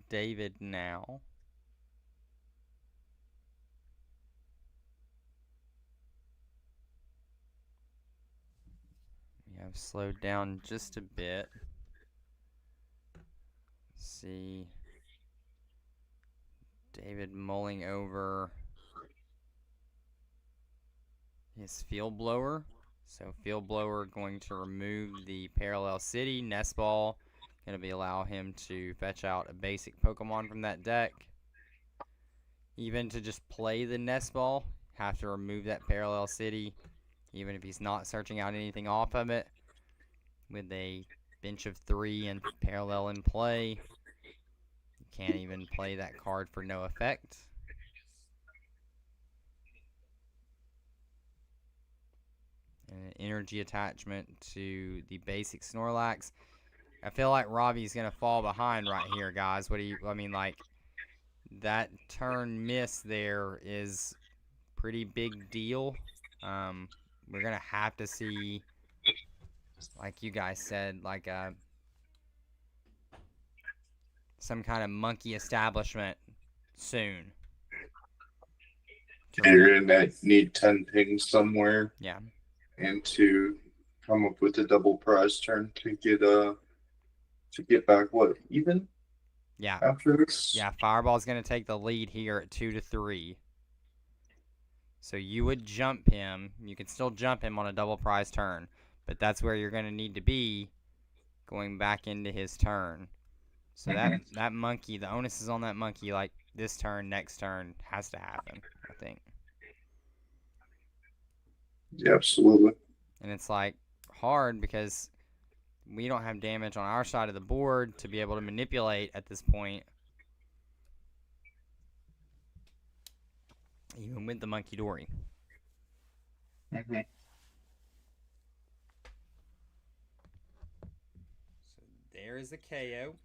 David now. We have slowed down just a bit. Let's see. David mulling over his Field Blower. So Field Blower going to remove the Parallel City. Nest Ball going to be allow him to fetch out a basic Pokemon from that deck. Even to just play the Nest Ball, have to remove that Parallel City, even if he's not searching out anything off of it. With a bench of 3 and Parallel in play, you can't even play that card for no effect. An energy attachment to the basic Snorlax. I feel like Robbie's going to fall behind right here, guys. I mean, like, that turn miss there is pretty big deal. We're going to have to see, like you guys said, like some kind of monkey establishment soon. You're going to need 10 pings somewhere. Yeah. And to come up with a double prize turn to get back what, even? Yeah. After this? Yeah, Fireball's going to take the lead here at 2-3. So you would jump him. You can still jump him on a double prize turn, but that's where you're going to need to be going back into his turn. So that monkey, the onus is on that monkey, like this turn, next turn, has to happen, I think. Yeah, absolutely. And it's like hard because we don't have damage on our side of the board to be able to manipulate at this point. Even with the monkey dory. Mm-hmm. So there is a KO.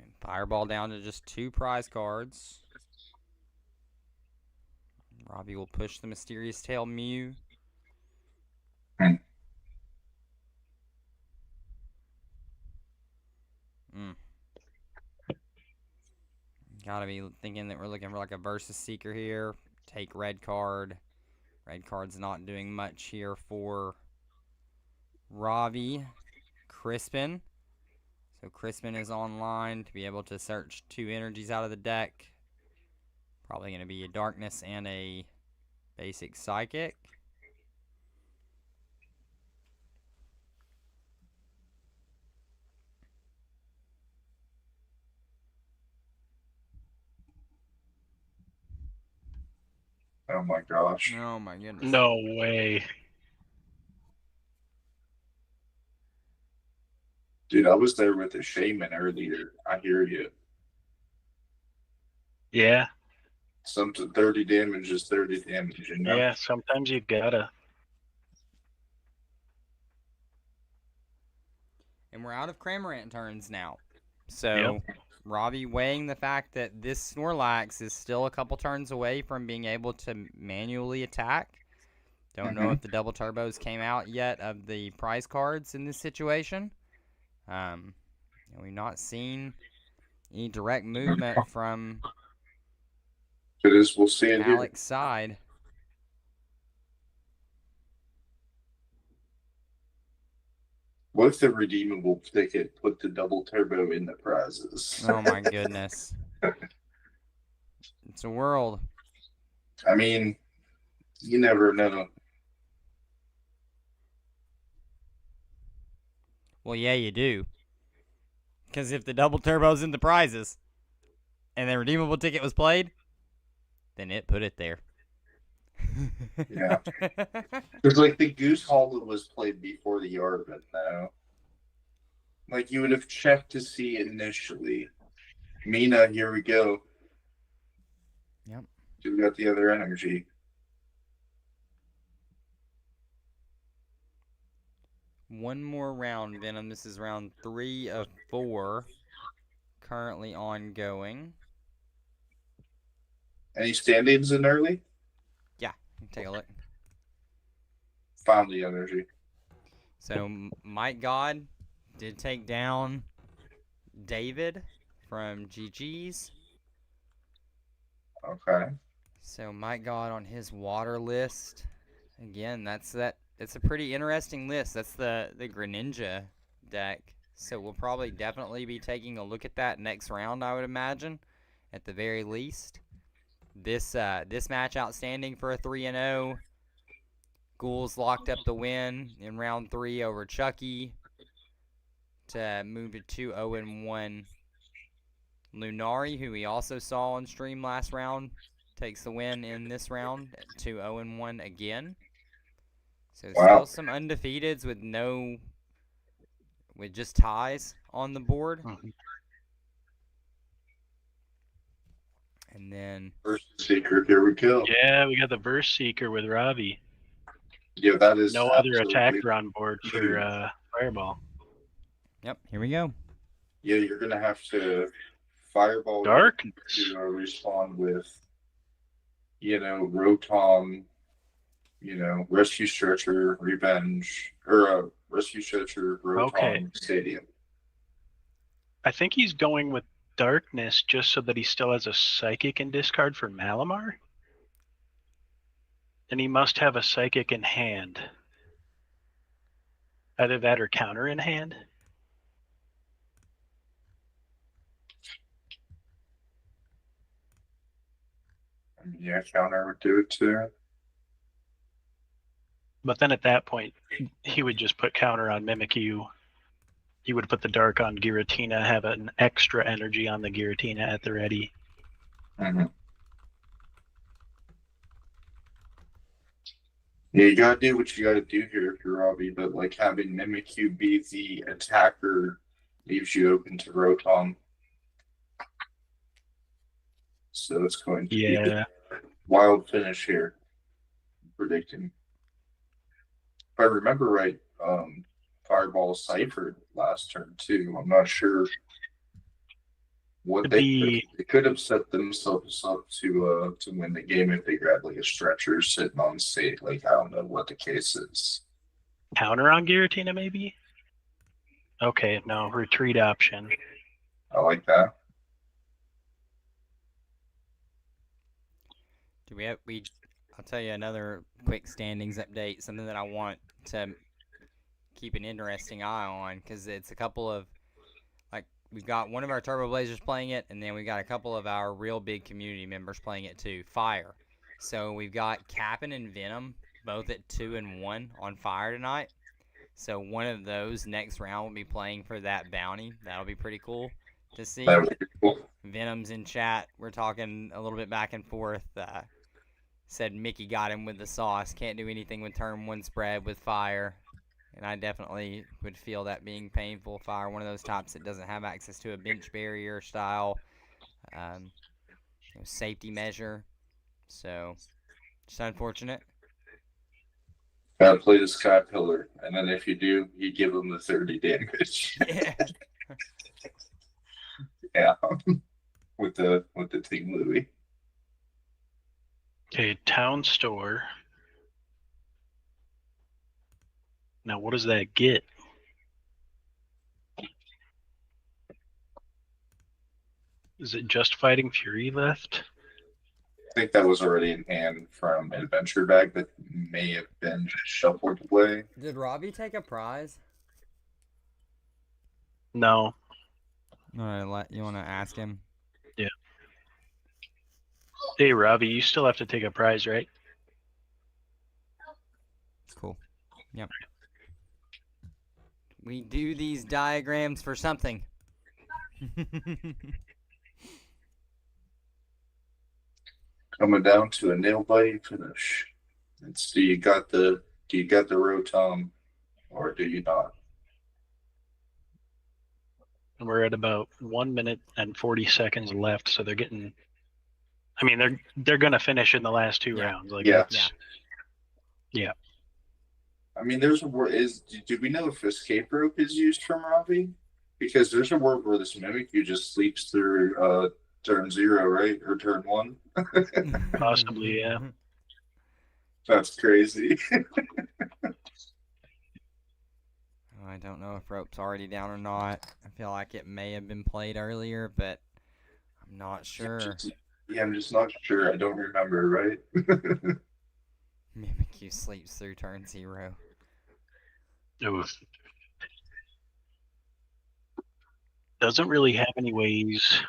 And Fireball down to just 2 prize cards. Robbie will push the Mysterious Tail Mew. Gotta be thinking that we're looking for like a Versus Seeker here. Take red card. Red card's not doing much here for Ravi. Crispin. So Crispin is online to be able to search 2 energies out of the deck. Probably going to be a Darkness and a basic Psychic. Oh my gosh. Oh my goodness. No way. Dude, I was there with a shaman earlier. I hear you. Yeah. Some 30 damage is 30 damage, you know? Yeah, sometimes you gotta. And we're out of Cramorant turns now. So, Robbie weighing the fact that this Snorlax is still a couple turns away from being able to manually attack. Don't know if the double turbos came out yet of the prize cards in this situation. We've not seen any direct movement from We'll see it Alex's side. What if the redeemable ticket put the double turbo in the prizes? Oh my goodness. It's a world. I mean, you never know. Well, yeah, you do. Because if the double turbo's in the prizes and the redeemable ticket was played, then it put it there. Yeah. Because, like, the Goose Hollow was played before the Yarvin, though. Like, you would have checked to see initially. Mina, here we go. Yep. We got the other energy. One more round, Venom. This is round 3 of 4. Currently ongoing. Any stand-ins in early? Yeah, take a look. Found the energy. So, Mike God did take down David from GG's. Okay. So, Mike God on his water list. Again, it's a pretty interesting list. That's the Greninja deck. So, we'll probably definitely be taking a look at that next round, I would imagine, at the very least. This match outstanding for a 3-0. Ghouls locked up the win in round 3 over Chucky to move to 2-0-1. Lunari, who we also saw on stream last round, takes the win in this round at 2-0-1 again. So still some undefeateds with just ties on the board. And then Versus Seeker, here we go. Yeah, we got the Verse Seeker with Ravi. Yeah, that is no other attacker on board for Fireball. Yep, here we go. Yeah, you're gonna have to Fireball Darkness to respond with, Rotom, Rescue Stretcher, Revenge, or Rescue Stretcher, Rotom, Stadium. I think he's going with Darkness just so that he still has a Psychic in discard for Malamar. And he must have a Psychic in hand. Either that or Counter in hand. Yeah, counter would do it too. But then at that point, he would just put counter on Mimikyu. He would put the dark on Giratina, have an extra energy on the Giratina at the ready. Mm-hmm. Yeah, you gotta do what you gotta do here if you're Robbie, but like having Mimikyu be the attacker leaves you open to Rotom. So it's going to be Yeah. a wild finish here, predicting. If I remember right, Fireball ciphered last turn too. I'm not sure what they could have set themselves up to win the game if they grabbed like a stretcher sitting on state. Like I don't know what the case is. Counter on Giratina, maybe? Okay, no, retreat option. I like that. Do we have I'll tell you another quick standings update, something that I want to keep an interesting eye on, because it's a couple of, like, we've got one of our Turbo Blazers playing it, and then we've got a couple of our real big community members playing it too. Fire. So we've got Cap'n and Venom both at 2 and 1 on Fire tonight. So one of those next round will be playing for that bounty. That'll be pretty cool to see. That would be cool. Venom's in chat. We're talking a little bit back and forth. Said Mickey got him with the sauce. Can't do anything with turn 1 spread with Fire. And I definitely would feel that being painful. Fire, one of those types that doesn't have access to a bench barrier style safety measure. So, just unfortunate. Gotta play the Sky Pillar, and then if you do, you give them the 30 damage. Yeah. Yeah. with the Team Louie. Okay, Town Store. Now, what does that get? Is it just Fighting Fury left? I think that was already in hand from Adventure Bag that may have been shuffled away. Did Robbie take a prize? No. You want to ask him? Yeah. Hey, Robbie, you still have to take a prize, right? It's cool. Yep. We do these diagrams for something. Coming down to a nail biting finish. Let's do you got the Rotom or do you not? And we're at about 1 minute and 40 seconds left, so they're getting. I mean, they're gonna finish in the last 2 rounds. Like Yeah. Yeah. I mean, there's a word. Do we know if escape rope is used from Robbie? Because there's a word where this Mimikyu just sleeps through turn 0, right, or turn 1. Possibly, yeah. That's crazy. I don't know if rope's already down or not. I feel like it may have been played earlier, but I'm not sure. I'm just not sure. I don't remember, right? Mimikyu sleeps through turn 0. Oof. Doesn't really have any ways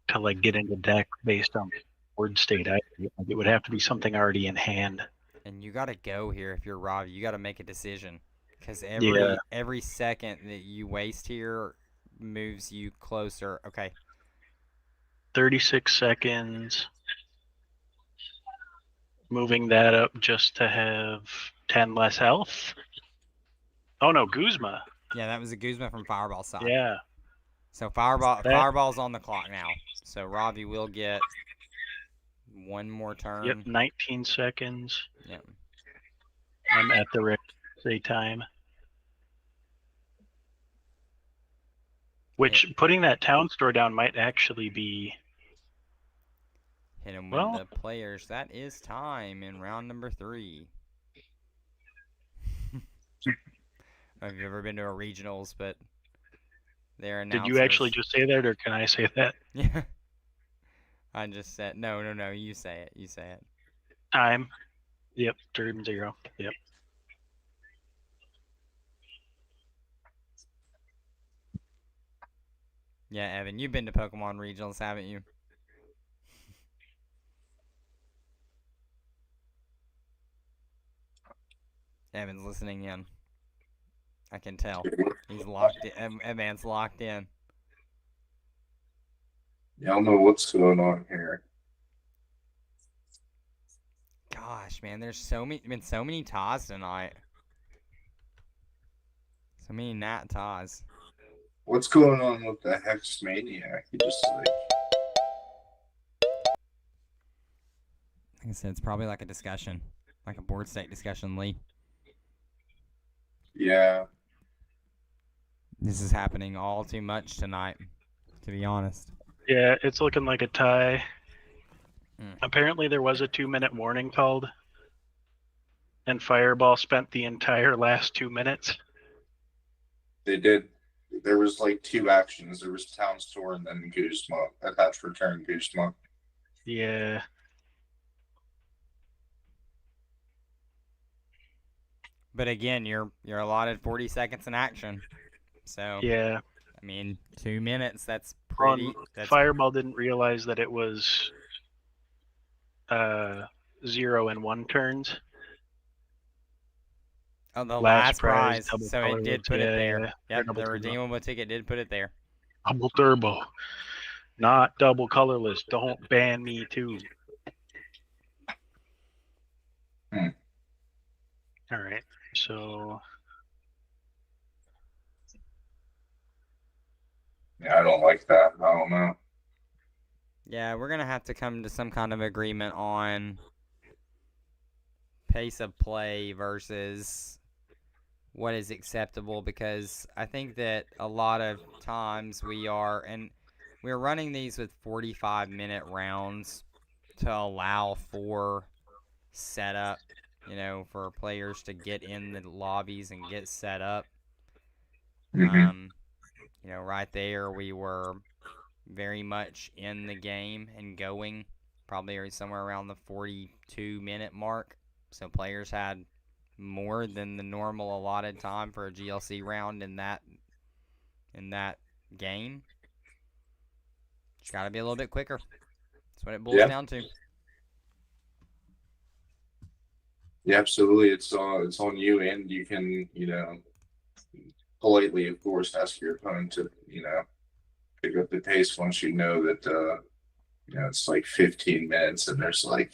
to like get into deck based on board state. It would have to be something already in hand. And you got to go here if you're Robbie. You got to make a decision, because every second that you waste here moves you closer. Okay. 36 seconds. Moving that up just to have 10 less health. Oh no, Guzma. Yeah, that was a Guzma from Fireball side. Yeah. So Fireball's on the clock now. So Robbie will get one more turn. Yep, 19 seconds. Yep. I'm at the say time. Which putting that town store down might actually be. Hit him with the players. That is time in round number 3. Have you ever been to a regionals? But their announcers. Did you actually just say that, or can I say that? Yeah. I just said no. You say it. You say it. Time. Yep. Turn 0. Yep. Yeah, Evan, you've been to Pokemon regionals, haven't you? Evan's listening in. I can tell. He's locked in. Evan's locked in. Yeah, I don't know what's going on here. Gosh, man, there's been so many ties tonight. So many Nat ties. What's going on with the Hex Maniac? He just like, Like I said, it's probably like a discussion, like a board state discussion, Lee. yeah. This is happening all too much tonight, to be honest. Yeah, it's looking like a tie. Mm. Apparently, there was a 2-minute warning called, and Fireball spent the entire last 2 minutes. They did. There was like 2 actions. There was Town Store and then Guzma. Attached return Guzma. Yeah. But again, you're allotted 40 seconds in action. So Yeah. I mean, 2 minutes. That's pretty. That's Fireball didn't realize that it was 0 and 1 turns. Oh, the Last last prize, prize. double So it did colorless, put it yeah, there. yeah. Yep, Double the turbo. redeemable ticket did put it there. Double turbo. Not double colorless. Don't ban me too. Hmm. All right. So Yeah, I don't like that. I don't know. Yeah, we're gonna have to come to some kind of agreement on pace of play versus what is acceptable, because I think that a lot of times we're running these with 45-minute rounds to allow for setup, for players to get in the lobbies and get set up. Mhm. Right there we were very much in the game and going, probably somewhere around the 42-minute mark. So players had more than the normal allotted time for a GLC round in that game. Just got to be a little bit quicker. That's what it boils down to. Yeah, absolutely. It's on you, and you can, politely, of course, ask your opponent to, pick up the pace once you know that, it's like 15 minutes, and there's like,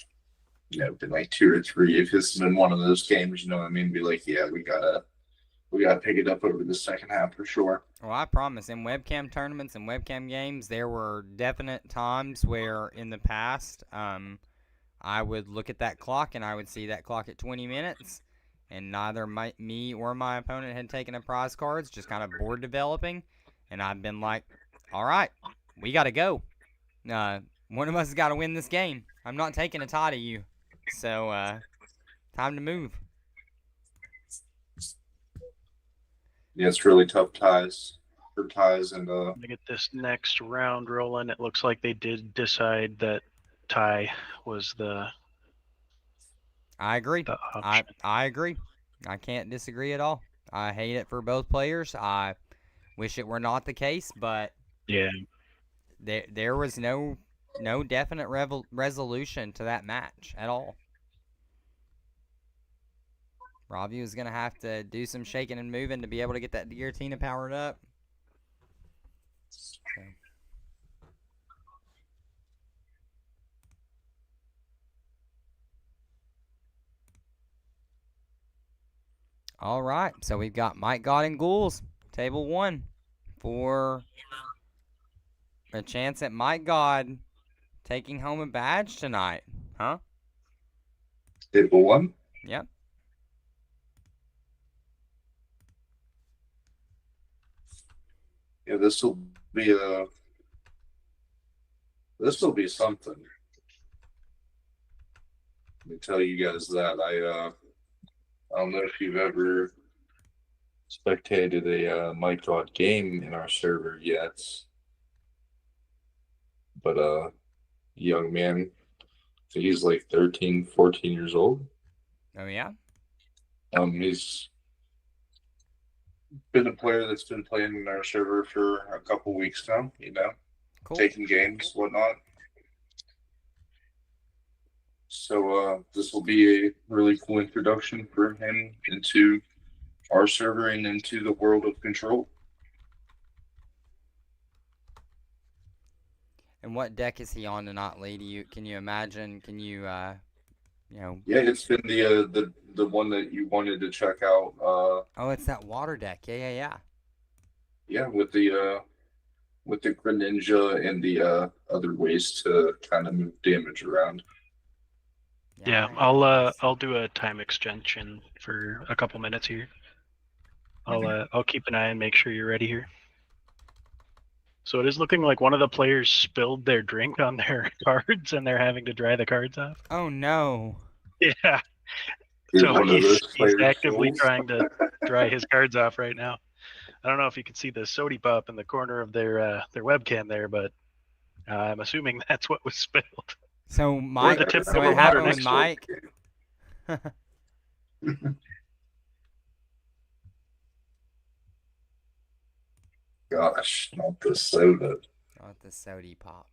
been like 2 or 3. If this has been one of those games, you know what I mean? Be like, yeah, we gotta pick it up over the second half for sure. Well, I promise, in webcam tournaments and webcam games, there were definite times where in the past, I would look at that clock and I would see that clock at 20 minutes, and neither me or my opponent had taken a prize cards, just kind of board developing, and I've been like, all right, we got to go. One of us has got to win this game. I'm not taking a tie to you. So, time to move. Yeah, it's really tough ties and to get this next round rolling, it looks like they did decide that tie was the I agree. option. I agree. I can't disagree at all. I hate it for both players. I wish it were not the case, but Yeah. there was no definite resolution to that match at all. Ravi was going to have to do some shaking and moving to be able to get that Giratina powered up. So. All right, so we've got Mike God and Ghouls, table 1, for a chance at Mike God taking home a badge tonight, huh? table 1. Yep. Yeah, this will be something. Let me tell you guys that. I don't know if you've ever spectated a Mike God game in our server yet, but young man, so he's like 13, 14 years old. Oh yeah. He's been a player that's been playing in our server for a couple weeks now. Cool. Taking games, whatnot. So this will be a really cool introduction for him into our server and into the world of Control. And what deck is he on tonight, Lee? Can you imagine? Can you you know? Yeah, it's been the one that you wanted to check out. Oh, it's that water deck. Yeah. Yeah, with the Greninja and the other ways to kind of move damage around. Yeah, nice. I'll do a time extension for a couple minutes here. I'll keep an eye and make sure you're ready here. So it is looking like one of the players spilled their drink on their cards and they're having to dry the cards off. Oh no. Yeah. You're So one of those he's players, actively fools. trying to dry his cards off right now. I don't know if you can see the sody pop in the corner of their webcam there, but I'm assuming that's what was spilled. So Mike, the tip so of it a happened water with next Mike. Gosh, not the soda. Not the sody pop.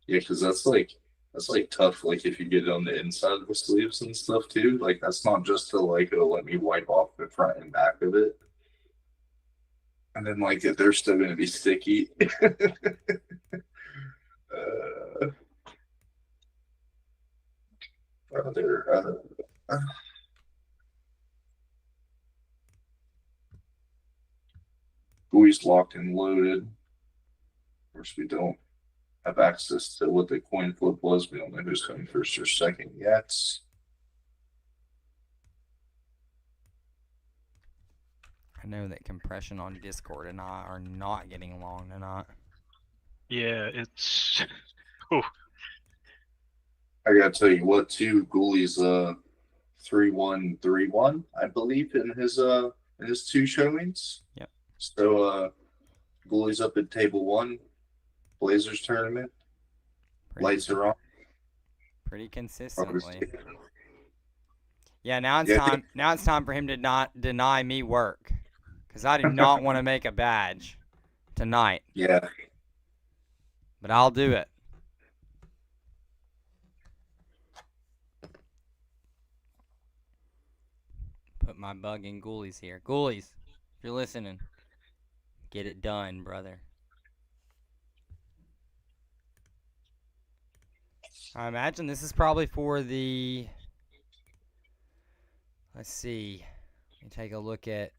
Yeah, because that's like tough. Like if you get it on the inside of the sleeves and stuff too. Like that's not just to like let me wipe off the front and back of it, and then like if they're still gonna be sticky. They're buoys locked and loaded. Of course, we don't have access to what the coin flip was. We don't know who's coming first or second yet. I know that compression on Discord and I are not getting along tonight. Yeah, it's. I gotta tell you what, too. Ghoulies 3-1-3-1, I believe, in his two showings. Yep. So Ghoulies up at table 1, Blazers tournament. Lights are on. Pretty consistently. Yeah, now it's time. Now it's time for him to not deny me work, because I do not want to make a badge tonight. Yeah. But I'll do it. Put my bug in Ghoulies here. Ghoulies, if you're listening, get it done, brother. I imagine this is probably for the. Let's see. Let me take a look at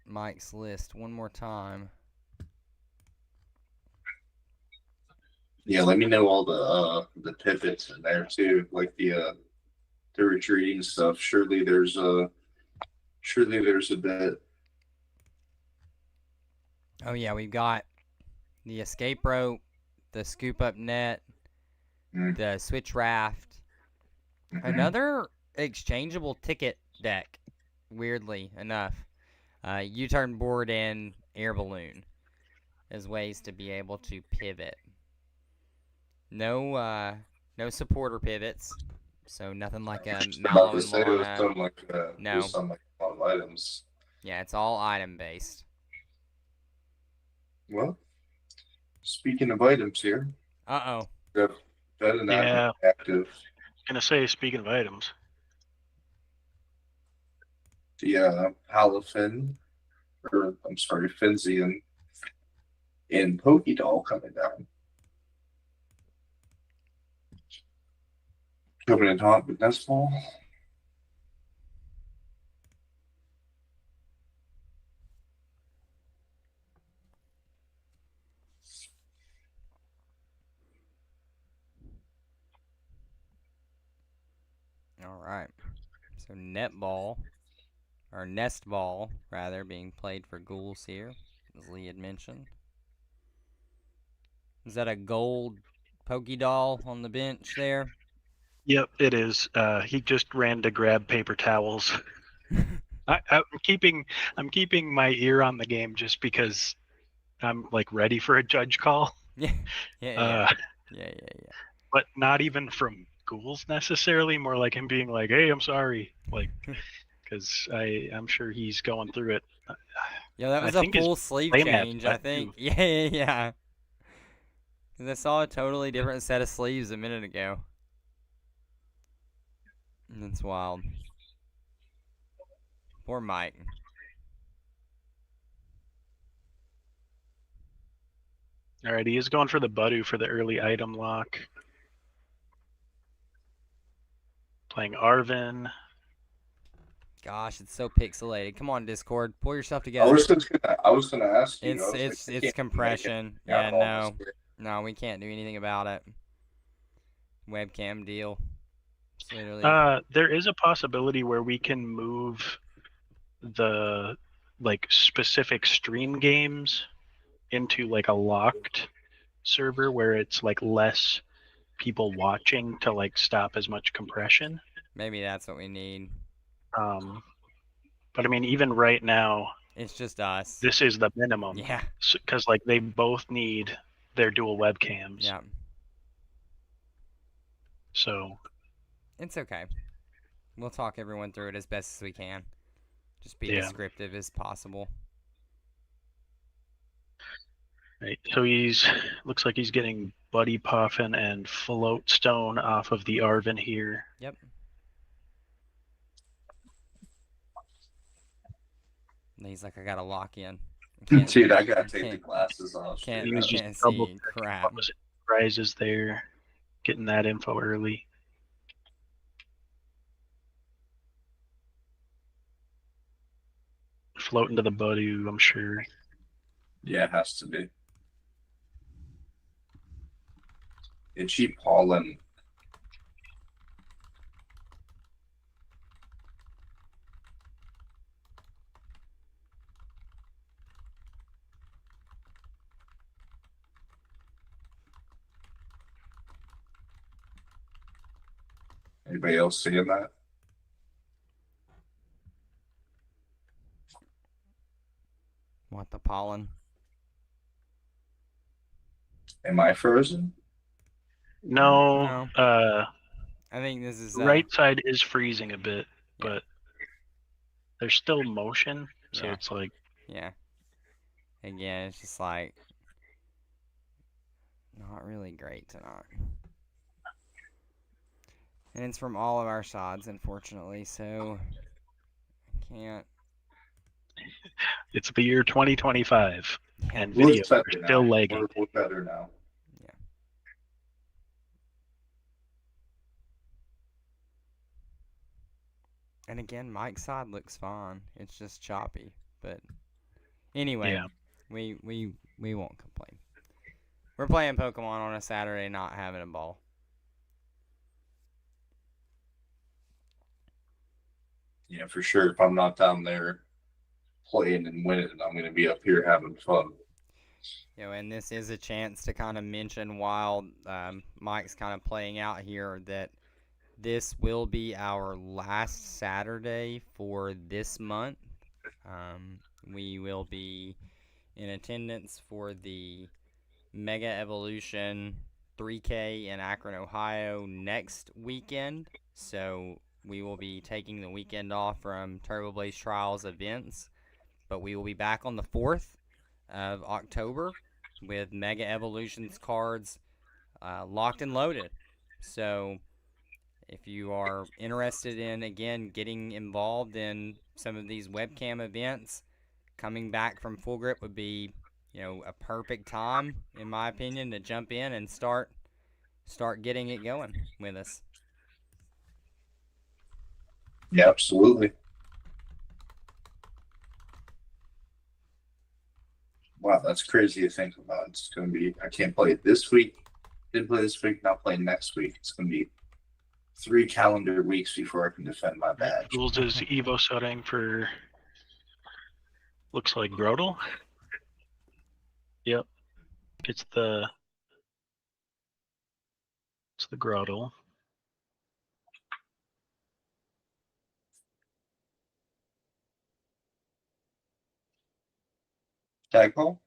Mike's list one more time. Yeah, let me know all the pivots in there too, like the retreating stuff. Surely there's a bit. Oh yeah, we've got the escape rope, the scoop up net, the switch raft, another exchangeable ticket deck. Weirdly enough, U-turn board and air balloon as ways to be able to pivot. No supporter pivots, so nothing like a Mallow and Lana. No. Some like items. Yeah, it's all item based. Well, speaking of items here. Uh-oh. Yeah. Active. Gonna say, speaking of items. The Halifin, or I'm sorry, Finzian and Pokédoll coming down. Coming in hot with Nest Ball. All right. So netball, or nest ball, rather, being played for Ghouls here, as Lee had mentioned. Is that a gold Pokédoll on the bench there? Yep, it is. He just ran to grab paper towels. I'm keeping my ear on the game just because I'm like ready for a judge call. Yeah. But not even from Ghouls necessarily. More like him being like, "Hey, I'm sorry," like because I'm sure he's going through it. Yeah, that I was a think his full sleeve playmat's change, I wet, think. too. Yeah. 'Cause I saw a totally different set of sleeves a minute ago. That's wild. Poor Mike. All right, he is going for the Budu for the early item lock. Playing Arvin. Gosh, it's so pixelated. Come on, Discord, pull yourself I together. was gonna ask you. I was like, I It's can't compression. make out Yeah, all this. no, we can't do anything about it. Webcam deal. It's literally There is a possibility where we can move the like specific stream games into like a locked server where it's like less people watching to like stop as much compression. maybe that's what we need. But I mean, even right now, It's just us. this is the minimum. Yeah. Because like they both need their dual webcams. Yeah. So It's okay. We'll talk everyone through it as best as we can. Just be Yeah. descriptive as possible. right, so looks like he's getting Buddy Puffin and Float Stone off of the Arvin here. Yep. And he's like, I gotta lock in. Dude, I gotta take the glasses off. Can't, He was I just can't double see checking crap. what was it, prizes there, getting that info early. Floating to the Buddy, I'm sure. Yeah, it has to be. And cheap Holland. Anybody else seeing that? What, the pollen? Am I frozen? No, I think this is right side is freezing a bit, Yeah. but there's still motion, so Yeah. it's like Yeah. Again, it's just like not really great tonight. And it's from all of our sides, unfortunately, so I can't. it's the year 2025, Yeah. and Well, videos it's are better still now. lagging. We're better now. And again, Mike's side looks fine. It's just choppy. But anyway, Yeah. we won't complain. We're playing Pokemon on a Saturday, not having a ball. Yeah, for sure. If I'm not down there playing and winning, I'm going to be up here having fun. And this is a chance to kind of mention while Mike's kind of playing out here that this will be our last Saturday for this month. We will be in attendance for the Mega Evolution 3K in Akron, Ohio next weekend. So we will be taking the weekend off from Turboblaze Trials events. But we will be back on the 4th of October with Mega Evolutions cards locked and loaded. So if you are interested in, again, getting involved in some of these webcam events, coming back from Full Grip would be, a perfect time, in my opinion, to jump in and start getting it going with us. Yeah, absolutely. Wow, that's crazy to think about. It's going to be, I can't play it this week. Didn't play this week, not playing next week. It's going to be 3 calendar weeks before I can defend my badge. Jules is Evo setting for looks like Grodel. Yep. It's the Grodel. Tagpole?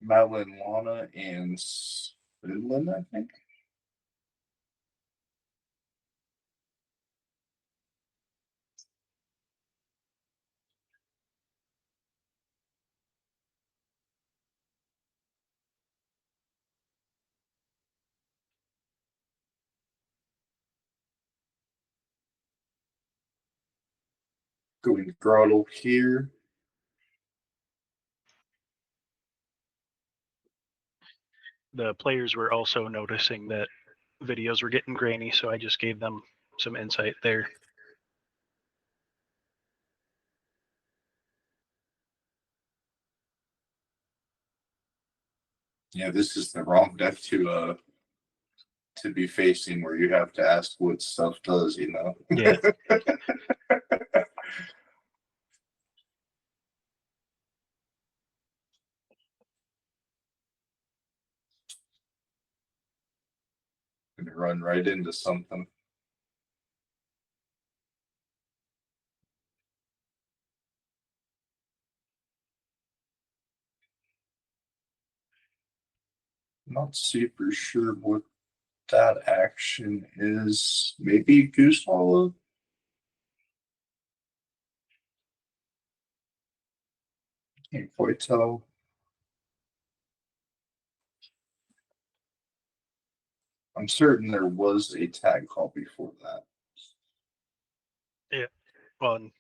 Madeline, Lana, and Finland, I think. Going throttle here. The players were also noticing that videos were getting grainy, so I just gave them some insight there. Yeah, this is the wrong deck to be facing, where you have to ask what stuff does, you know. Yeah. Gonna run right into something. Not super sure what that action is. Maybe Goose Hollow? Can't quite tell. I'm certain there was a tag call before that. Yeah. Well,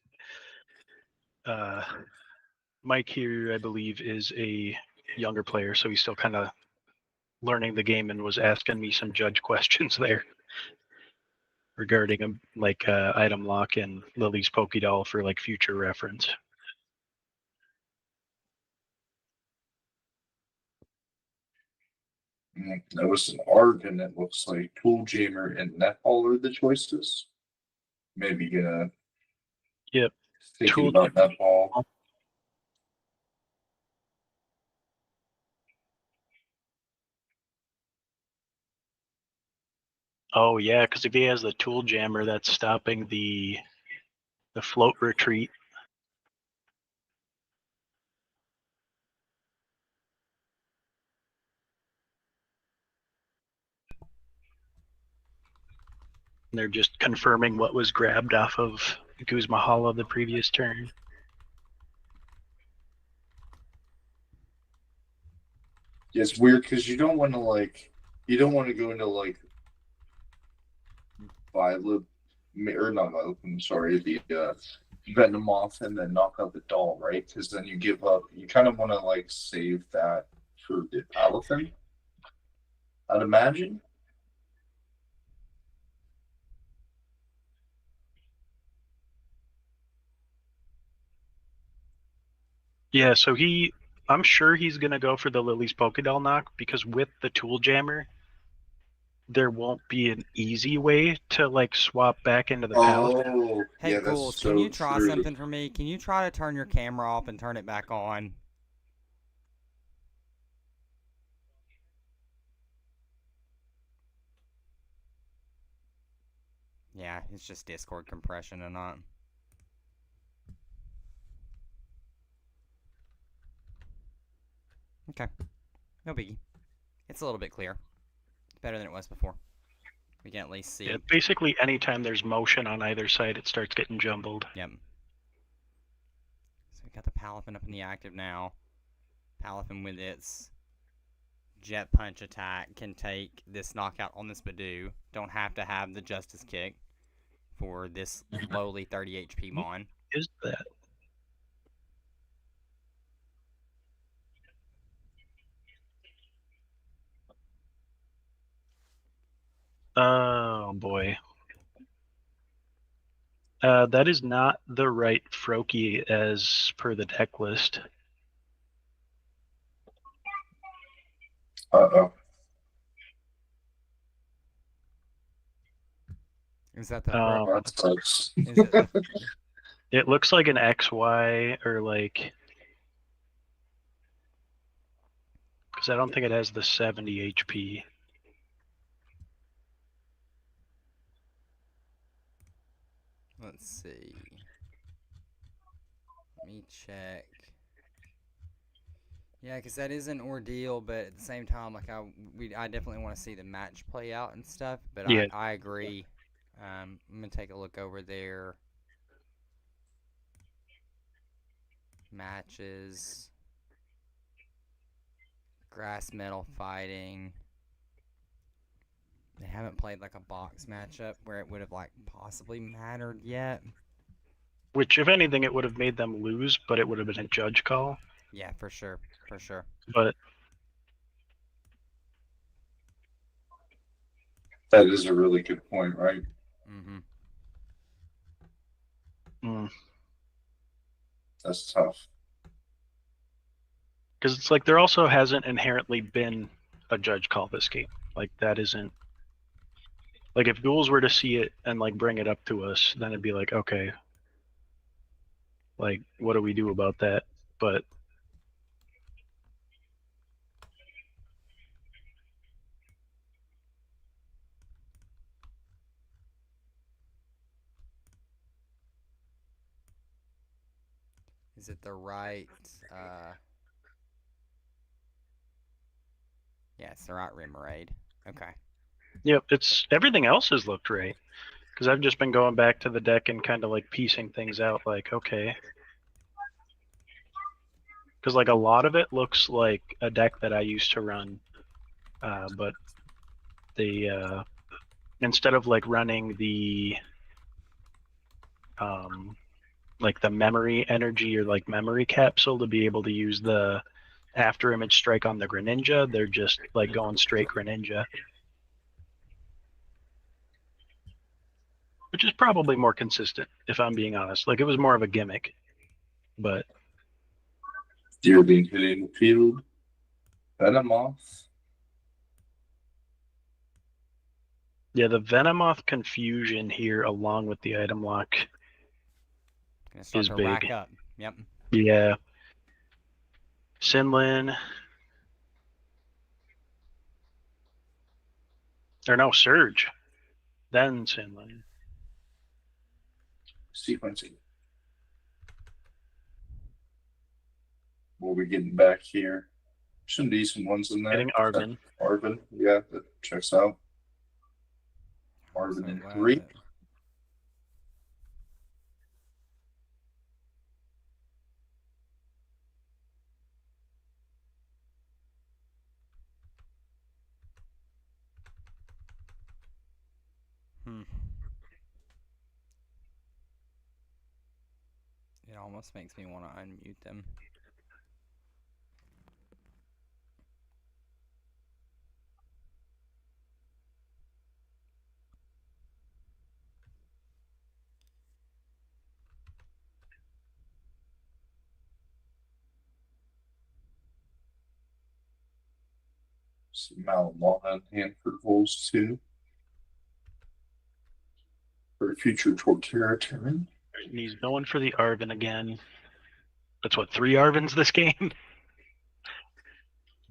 Mike here, I believe, is a younger player, so he's still kind of learning the game and was asking me some judge questions there regarding like item lock and Lily's Pokédoll for like future reference. That was an ARG, and it looks like Tool Jammer and Netball are the choices. Maybe Yep. thinking Tool about Netball. Oh yeah, because if he has the tool jammer, that's stopping the float retreat. And they're just confirming what was grabbed off of Guzmahala the previous turn. Yeah, it's weird because you don't want to go into like Violet, or not Violet, I'm sorry, the Venomoth, and then knock out the doll, right? Because then you give up. You kind of want to like save that for the Palathin, I'd imagine. Yeah, so I'm sure he's gonna go for the Lily's Pokédoll knock because with the tool jammer, there won't be an easy way to like swap back into the Palathin. Oh, Hey, yeah, Ghouls, that's can so you try true. something for me? Can you try to turn your camera off and turn it back on? Yeah, it's just Discord compression and not. Okay. No biggie. It's a little bit clear. It's better than it was before. We can at least see. Yeah, basically anytime there's motion on either side, it starts getting jumbled. Yep. So we got the Palathin up in the active now. Palathin with its Jet Punch attack can take this knockout on this Badoo. Don't have to have the Justice Kick for this lowly 30 HP Mon. Is that? Oh boy. That is not the right Froakie as per the deck list. Uh-oh. Is that the That sucks. Is it? It looks like an XY or like, because I don't think it has the 70 HP. Let's see. Let me check. Yeah, because that is an ordeal, but at the same time, like I definitely want to see the match play out and stuff. But Yeah. I agree. I'm gonna take a look over their matches. Grass metal fighting. They haven't played like a box matchup where it would have like possibly mattered yet. Which, if anything, it would have made them lose, but it would have been a judge call. Yeah, for sure, for sure. But That is a really good point, right? Mm-hmm. That's tough. because it's like there also hasn't inherently been a judge call this game. Like that isn't like if Ghouls were to see it and like bring it up to us, then it'd be like, okay, like what do we do about that? But Is it the right? Yeah, it's the right Remoraid. Okay. yep, it's everything else has looked right. Because I've just been going back to the deck and kind of like piecing things out. Like, okay, because like a lot of it looks like a deck that I used to run, but they instead of like running the like the memory energy or like memory capsule to be able to use the after image strike on the Greninja, they're just like going straight Greninja, which is probably more consistent if I'm being honest. Like it was more of a gimmick, but Deer being hit in the field. Venomoth. yeah, the Venomoth confusion here along with the item lock Gonna start is to big. rack up. Yep. Yeah. Sinlin. Or no, Surge. Then Sinlin. Sequencing. What we getting back here? Some decent ones in there. Getting Arvin. Arvin, yeah, that checks out. I'm so Arvin and glad Greek. that- Hmm. It almost makes me want to unmute them. Some Malamon and for Bulls too. For future Torterra turn. And he's going for the Arvin again. That's what, 3 Arvins this game?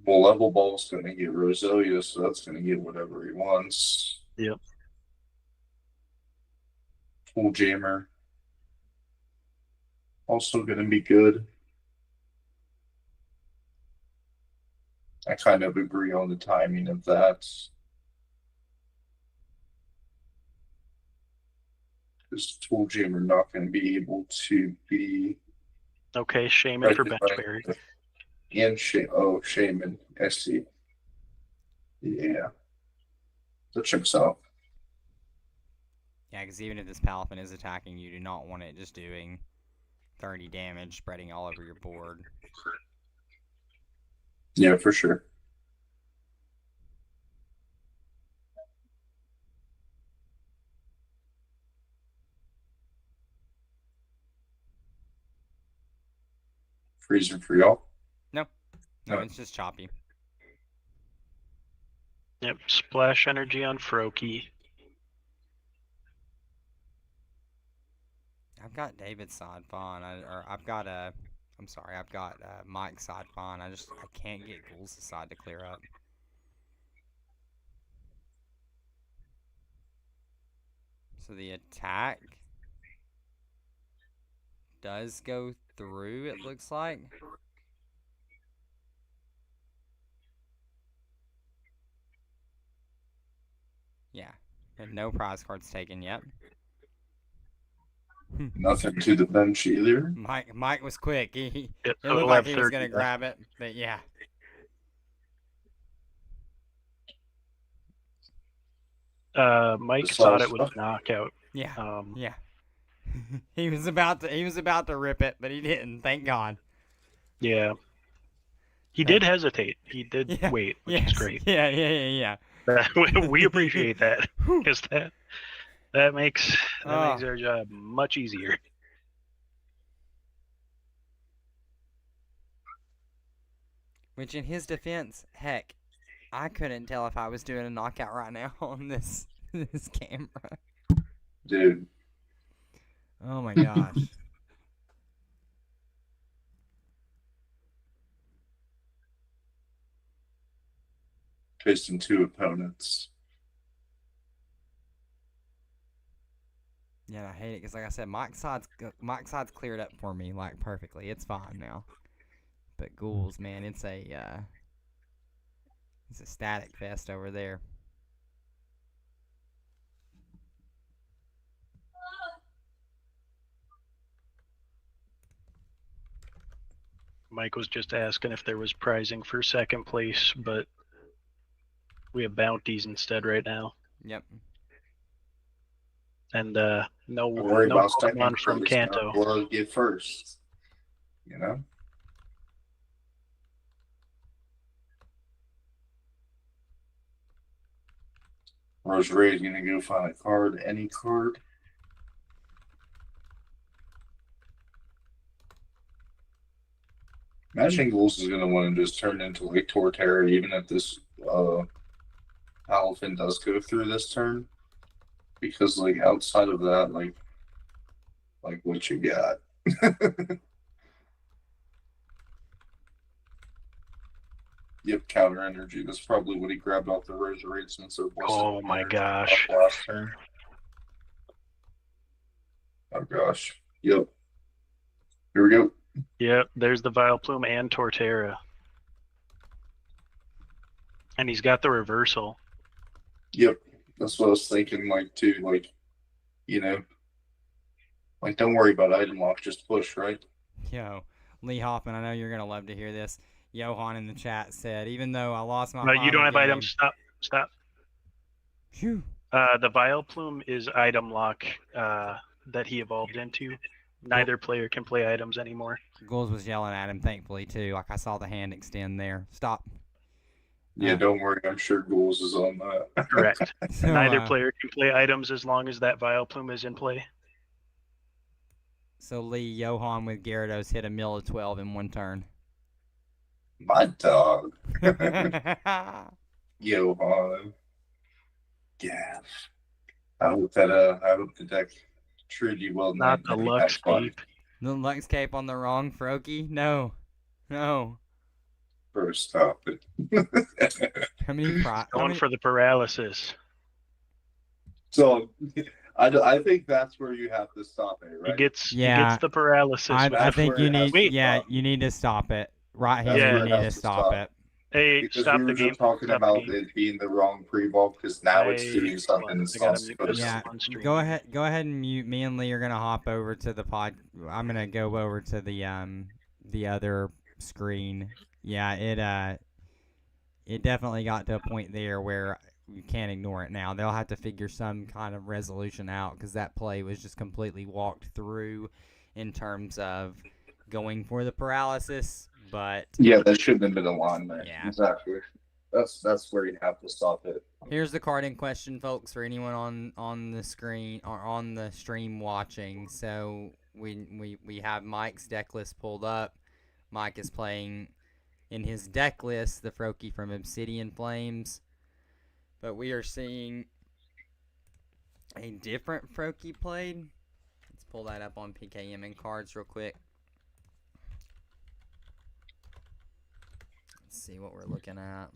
Well, Level Ball's going to get Roselia, so that's going to get whatever he wants. Yep. Full Jammer. Also going to be good. I kind of agree on the timing of that. This Tool Jammer not going to be able to be Okay, Shaman for Benchberry. And Shaman. I see. Yeah. That checks out. Yeah, because even if this Palafin is attacking, you do not want it just doing 30 damage, spreading all over your board. Yeah, for sure. Freezing for y'all. No, No. it's just choppy. Yep, Splash Energy on Froakie. I've got David's side fawn, I've got I'm sorry, I've got Mike's side fawn. I can't get Ghouls' side to clear up. So the attack does go through, it looks like. Yeah. And no prize cards taken yet. Nothing to the bench either. Mike was quick. It So looked we'll like have he was 30 going to left. grab it, but yeah. Mike This thought was- it was a knockout. Yeah. Yeah. he was about to rip it, but he didn't. Thank God. Yeah. He did hesitate. He did Yeah. wait, which is great. Yeah. We appreciate that because that makes Oh. our job much easier. Which, in his defense, heck, I couldn't tell if I was doing a knockout right now on this camera. Dude. Oh my gosh. Facing 2 opponents. Yeah, I hate it because, like I said, Mike's side's cleared up for me like perfectly. It's fine now. But Ghouls, man, it's a static fest over there. Mike was just asking if there was prizing for second place, but we have bounties instead right now. Yep. And no worry about Pokemon from Kanto. We'll get first. You know? Roserade's gonna go find a card, any card. Imagine Ghouls is gonna want to just turn into like Torterra even if this Elephant does go through this turn. Because like outside of that, like what you got. Yep, counter energy. That's probably what he grabbed off the Roserade since it was. Oh my gosh. Last turn. Oh gosh. Yep. Here we go. Yep, there's the Vileplume and Torterra. And he's got the reversal. Yep. That's what I was thinking, like, too. Like, like, don't worry about item lock, just push, right? Yo, Lee Hoffman, I know you're going to love to hear this. Johan in the chat said, even though I lost my No, you don't have game, items. Stop. Phew. The Vileplume is item lock that he evolved into. Neither player can play items anymore. Ghouls was yelling at him, thankfully, too. Like, I saw the hand extend there. Stop. Yeah, don't worry. I'm sure Ghouls is on that. Correct. So, Neither player can play items as long as that Vileplume is in play. So, Lee, Johan with Gyarados hit a mill of 12 in one turn. My dog. Johan. Yeah. I hope the deck treated you well. Not the Lux Cape. The Lux Cape on the wrong Froakie? No. Bro, stop it. How many Going for the paralysis. So, I think that's where you have to stop it, right? He gets the paralysis. I think you need. Wait. You need to stop it. Right here, Yeah. you need to stop it. Hey, Because stop we the were game. just talking Stop the about game. it being the wrong pre-ball because now it's Hey, doing something it's I gotta not mute supposed this. to. Yeah, on stream. go ahead and mute. Me and Lee are gonna hop over to the pod. I'm gonna go over to the other screen. Yeah, it definitely got to a point there where you can't ignore it now. They'll have to figure some kind of resolution out because that play was just completely walked through in terms of going for the paralysis. But Yeah, that shouldn't have been a line there. Yeah. Exactly. That's where you have to stop it. here's the card in question, folks, for anyone on the screen or on the stream watching. So we have Mike's deck list pulled up. Mike is playing in his deck list the Froakie from Obsidian Flames, but we are seeing a different Froakie played. Let's pull that up on PKM and cards real quick. Let's see what we're looking at.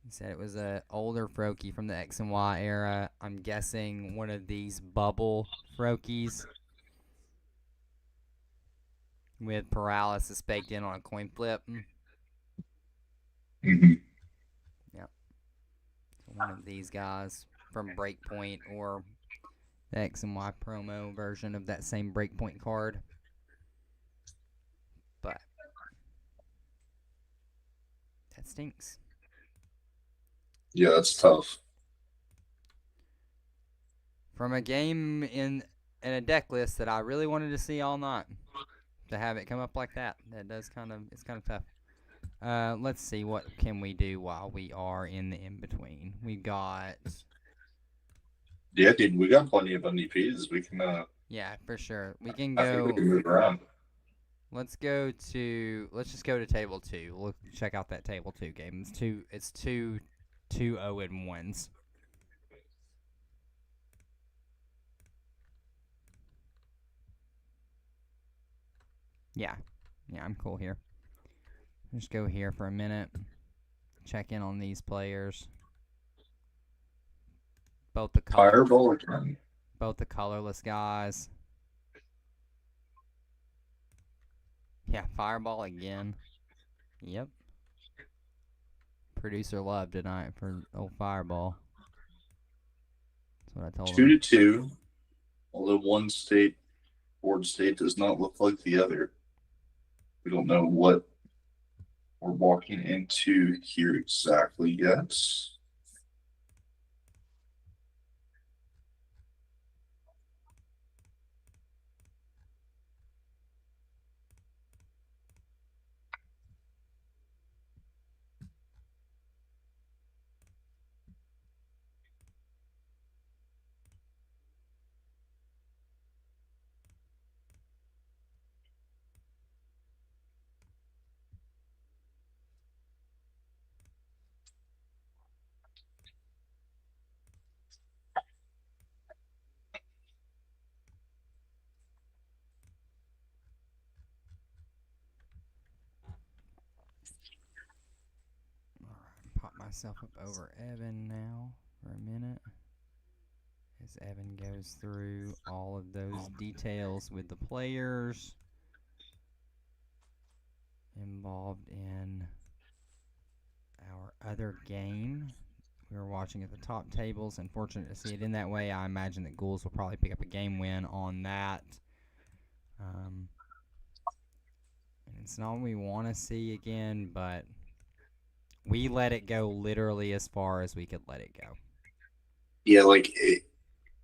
He said it was an older Froakie from the X and Y era. I'm guessing one of these bubble Froakies with paralysis baked in on a coin flip. Mm-hmm. one of these guys from Breakpoint or the X and Y promo version of that same Breakpoint card. But that stinks. Yeah, that's tough. From a game in a deck list that I really wanted to see all night, to have it come up like that, it's kind of tough. Let's see, what can we do while we are in the in-between? We got... Yeah, dude, we got plenty of NDPs. We can, yeah, for sure. We can I think we go... can move around. Let's just go to table 2. We'll check out that table 2 game. It's two 0-1s. Yeah, I'm cool here. Just go here for a minute. Check in on these players. Both the Fireball again. both the colorless guys. Yeah, Fireball again. Yep. Producer love tonight for old Fireball. That's what I told him. 2-2. Although one board state does not look like the other. We don't know what we're walking into here exactly yet. Pop myself up over Evan now for a minute, as Evan goes through all of those details with the players involved in our other game. We were watching at the top tables, and fortunate to see it in that way. I imagine that Ghouls will probably pick up a game win on that. And it's not what we want to see again, but we let it go literally as far as we could let it go. Yeah,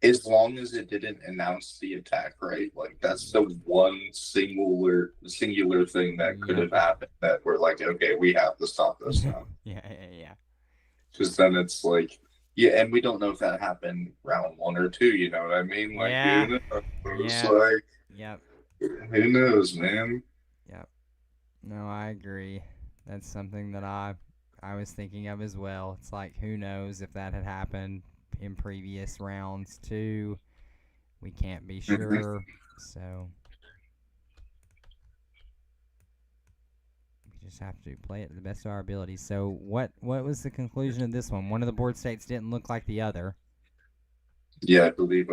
as long as it didn't announce the attack, right? Like, that's the one singular thing that could have happened that we're like, okay, we have to stop this now. Yeah. Because then it's like, yeah, and we don't know if that happened round 1 or 2, you know what I mean? Like, Yeah. who knows? Yeah. Like, Yep. who knows, man? Yep. No, I agree. That's something that I was thinking of as well. It's like, who knows if that had happened in previous rounds too. We can't be sure. So we just have to play it to the best of our abilities. So what was the conclusion of this one? One of the board states didn't look like the other. Yeah, I believe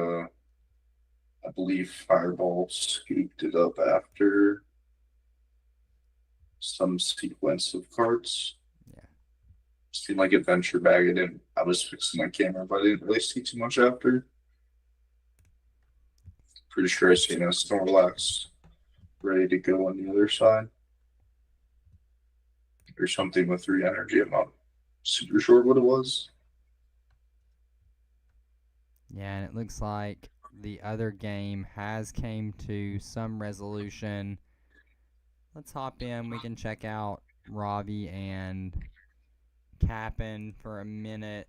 Fireball scooped it up after some sequence of cards. Yeah. Seemed like Adventure Bag. I was fixing my camera, but I didn't really see too much after. Pretty sure I seen a Snorlax ready to go on the other side. Or something with 3 energy. I'm not super sure what it was. Yeah, and it looks like the other game has came to some resolution. Let's hop in. We can check out Robbie and Cap'n for a minute.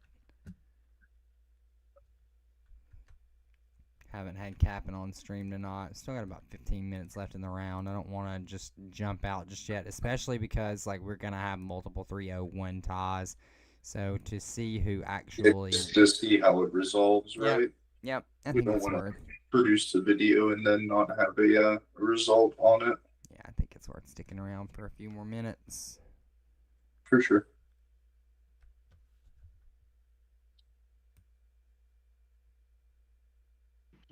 Haven't had Cap'n on stream tonight. Still got about 15 minutes left in the round. I don't want to just jump out just yet, especially because like we're gonna have multiple 3-0-1 ties. So to see who actually to see how it resolves, right? Yep. I We think don't it's want worth. to produce the video and then not have a result on it. Yeah, I think it's worth sticking around for a few more minutes. For sure.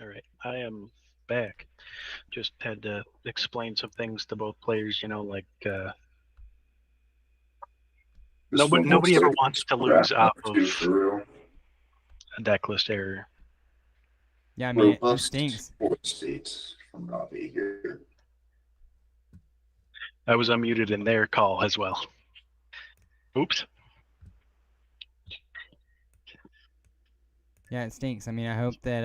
All right, I am back. Just had to explain some things to both players, like This one looks Nobody ever like wants to round lose off number two of for real. a deck list error. Yeah, I mean, it Robust stinks. board states from Robbie here. I was unmuted in their call as well. Oops. Yeah, it stinks. I mean, I hope that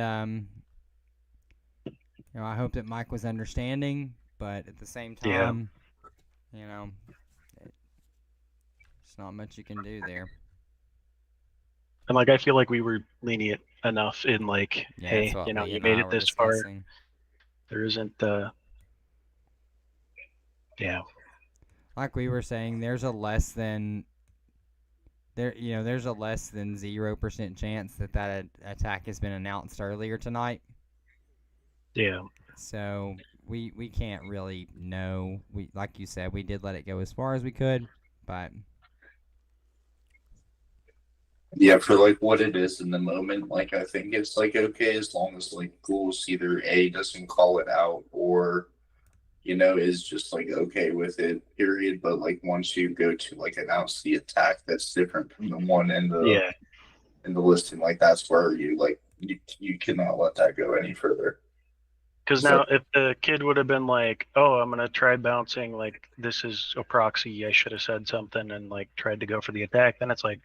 I hope that Mike was understanding, but at the same Yeah. time, there's not much you can do there. And like I feel like we were lenient enough in like, Yeah, hey, that's what Lee you and made I it were this far. discussing. There isn't yeah. Like we were saying, there's a less than 0% chance that attack has been announced earlier tonight. Yeah. So we can't really know. We, like you said, we did let it go as far as we could, but Yeah, for like what it is in the moment, like I think it's like okay as long as like Ghouls either A doesn't call it out or is just like okay with it, period. But like once you go to like announce the attack that's different from the one in the Yeah. listing, like that's where you cannot let that go any further. Because now, if the kid would have been like, "Oh, I'm gonna try bouncing," like this is a proxy, I should have said something and like tried to go for the attack, then it's like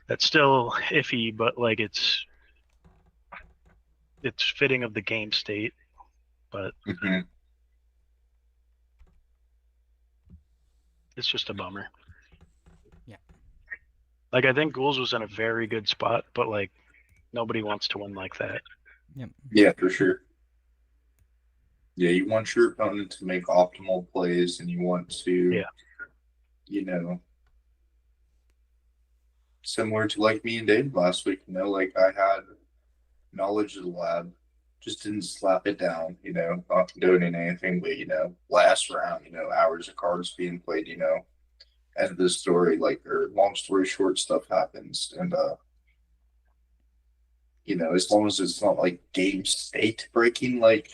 that's still iffy, but like it's fitting of the game state. But Mhm. it's just a bummer. Yeah. Like I think Ghouls was in a very good spot, but like nobody wants to win like that. Yep. Yeah, for sure. Yeah, you want your opponent to make optimal plays, and you want to, similar to like me and Dave last week. Like I had knowledge of the lab, just didn't slap it down. Not doing anything, but last round, hours of cards being played. End of the story, like or long story short, stuff happens, and as long as it's not like game state breaking, like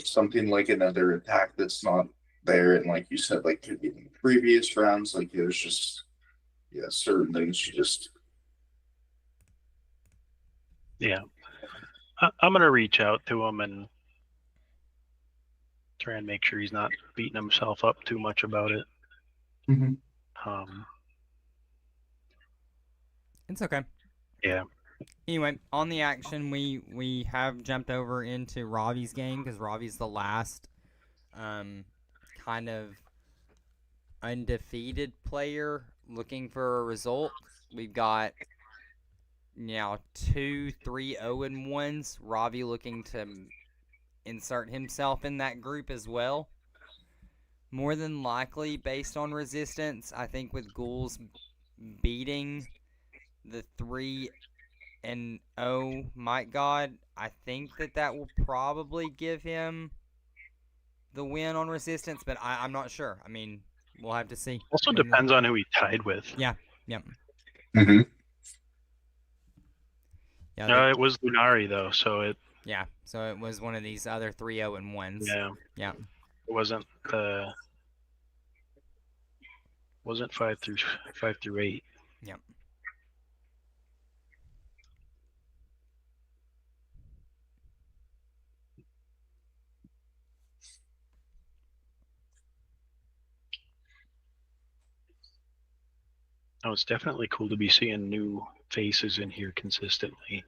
something like another attack that's not there, and like you said, like in the previous rounds, like there's just certain things you just Yeah. I'm gonna reach out to him and try and make sure he's not beating himself up too much about it. It's okay. Yeah. Anyway, on the action, we have jumped over into Ravi's game because Ravi's the last kind of undefeated player looking for a result. We've got now 2, 3, 0-1s. Ravi looking to insert himself in that group as well. More than likely, based on resistance, I think with Ghouls beating the 3-0 Might God, I think that will probably give him the win on resistance, but I'm not sure. I mean, we'll have to see. Also depends on who he tied with. Yeah. Yep. Mm-hmm. Yeah. No, it was Lunari though, so it. Yeah. So it was one of these other 3-0-1s. Yeah. Yeah. It wasn't the. Wasn't 5 through 8. Yep. Oh, it's definitely cool to be seeing new faces in here consistently.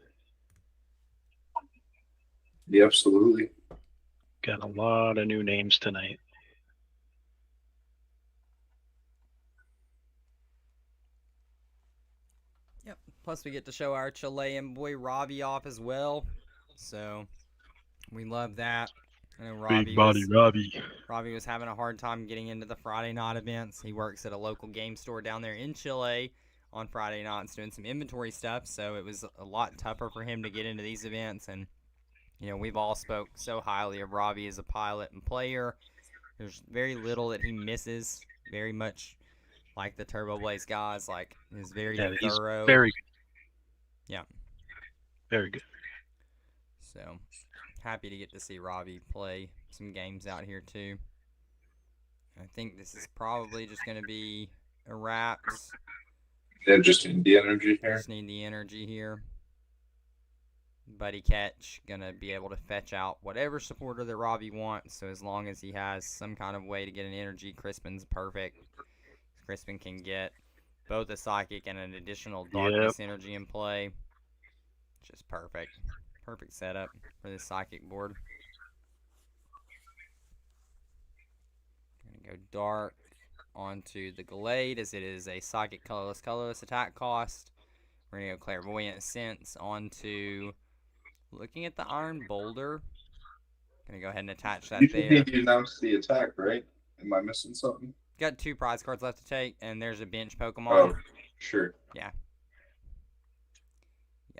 Yeah, absolutely. Got a lot of new names tonight. Yep. Plus, we get to show our Chilean boy Ravi off as well. So, we love that. I know Big body Ravi. Ravi was having a hard time getting into the Friday night events. He works at a local game store down there in Chile on Friday nights doing some inventory stuff, so it was a lot tougher for him to get into these events. And, we've all spoke so highly of Ravi as a pilot and player. There's very little that he misses, very much like the Turboblaze guys, like is very thorough. He's very good. Yeah. Very good. So, happy to get to see Ravi play some games out here too. I think this is probably just going to be a wraps. Yeah, just in the energy here. Just need the energy here. Buddy Catch gonna be able to fetch out whatever supporter that Robbie wants. So as long as he has some kind of way to get an energy, Crispin's perfect. Crispin can get both a psychic and an additional darkness energy in play. Just perfect. Perfect setup for this psychic board. Gonna go dark onto the Glade as it is a psychic colorless attack cost. We're gonna go clairvoyant sense onto looking at the iron boulder. Gonna go ahead and attach that You there. need to announce the attack, right? Am I missing something? Got 2 prize cards left to take, and there's a bench Pokemon. Oh, sure. Yeah,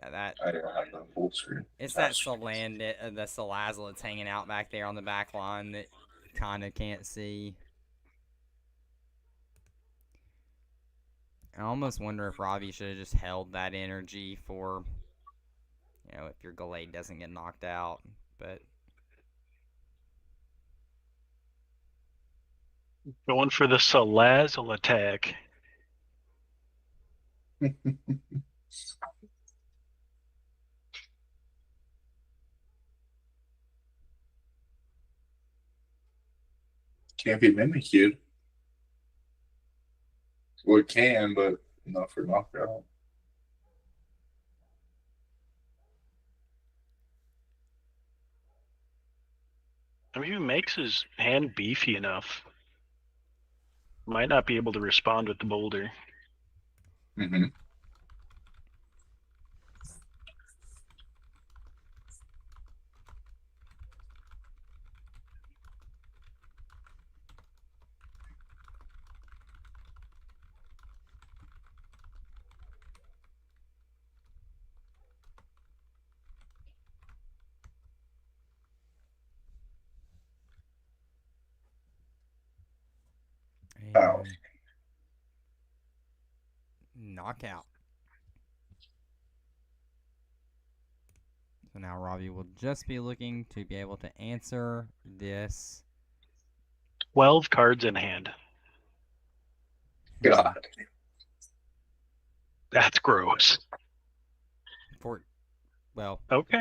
that. I don't have the full screen. It's that Salandit, the Salazzle that's hanging out back there on the back line that kind of can't see. I almost wonder if Robbie should have just held that energy for, if your Gallade doesn't get knocked out. But Going for the Salazzle attack. Can't be mimicued. Well, it can, but not for knockout. I mean, if he makes his hand beefy enough, might not be able to respond with the boulder. Mm-hmm. Ow. Knockout. So now Robbie will just be looking to be able to answer this. 12 cards in hand. God. That's gross. Okay.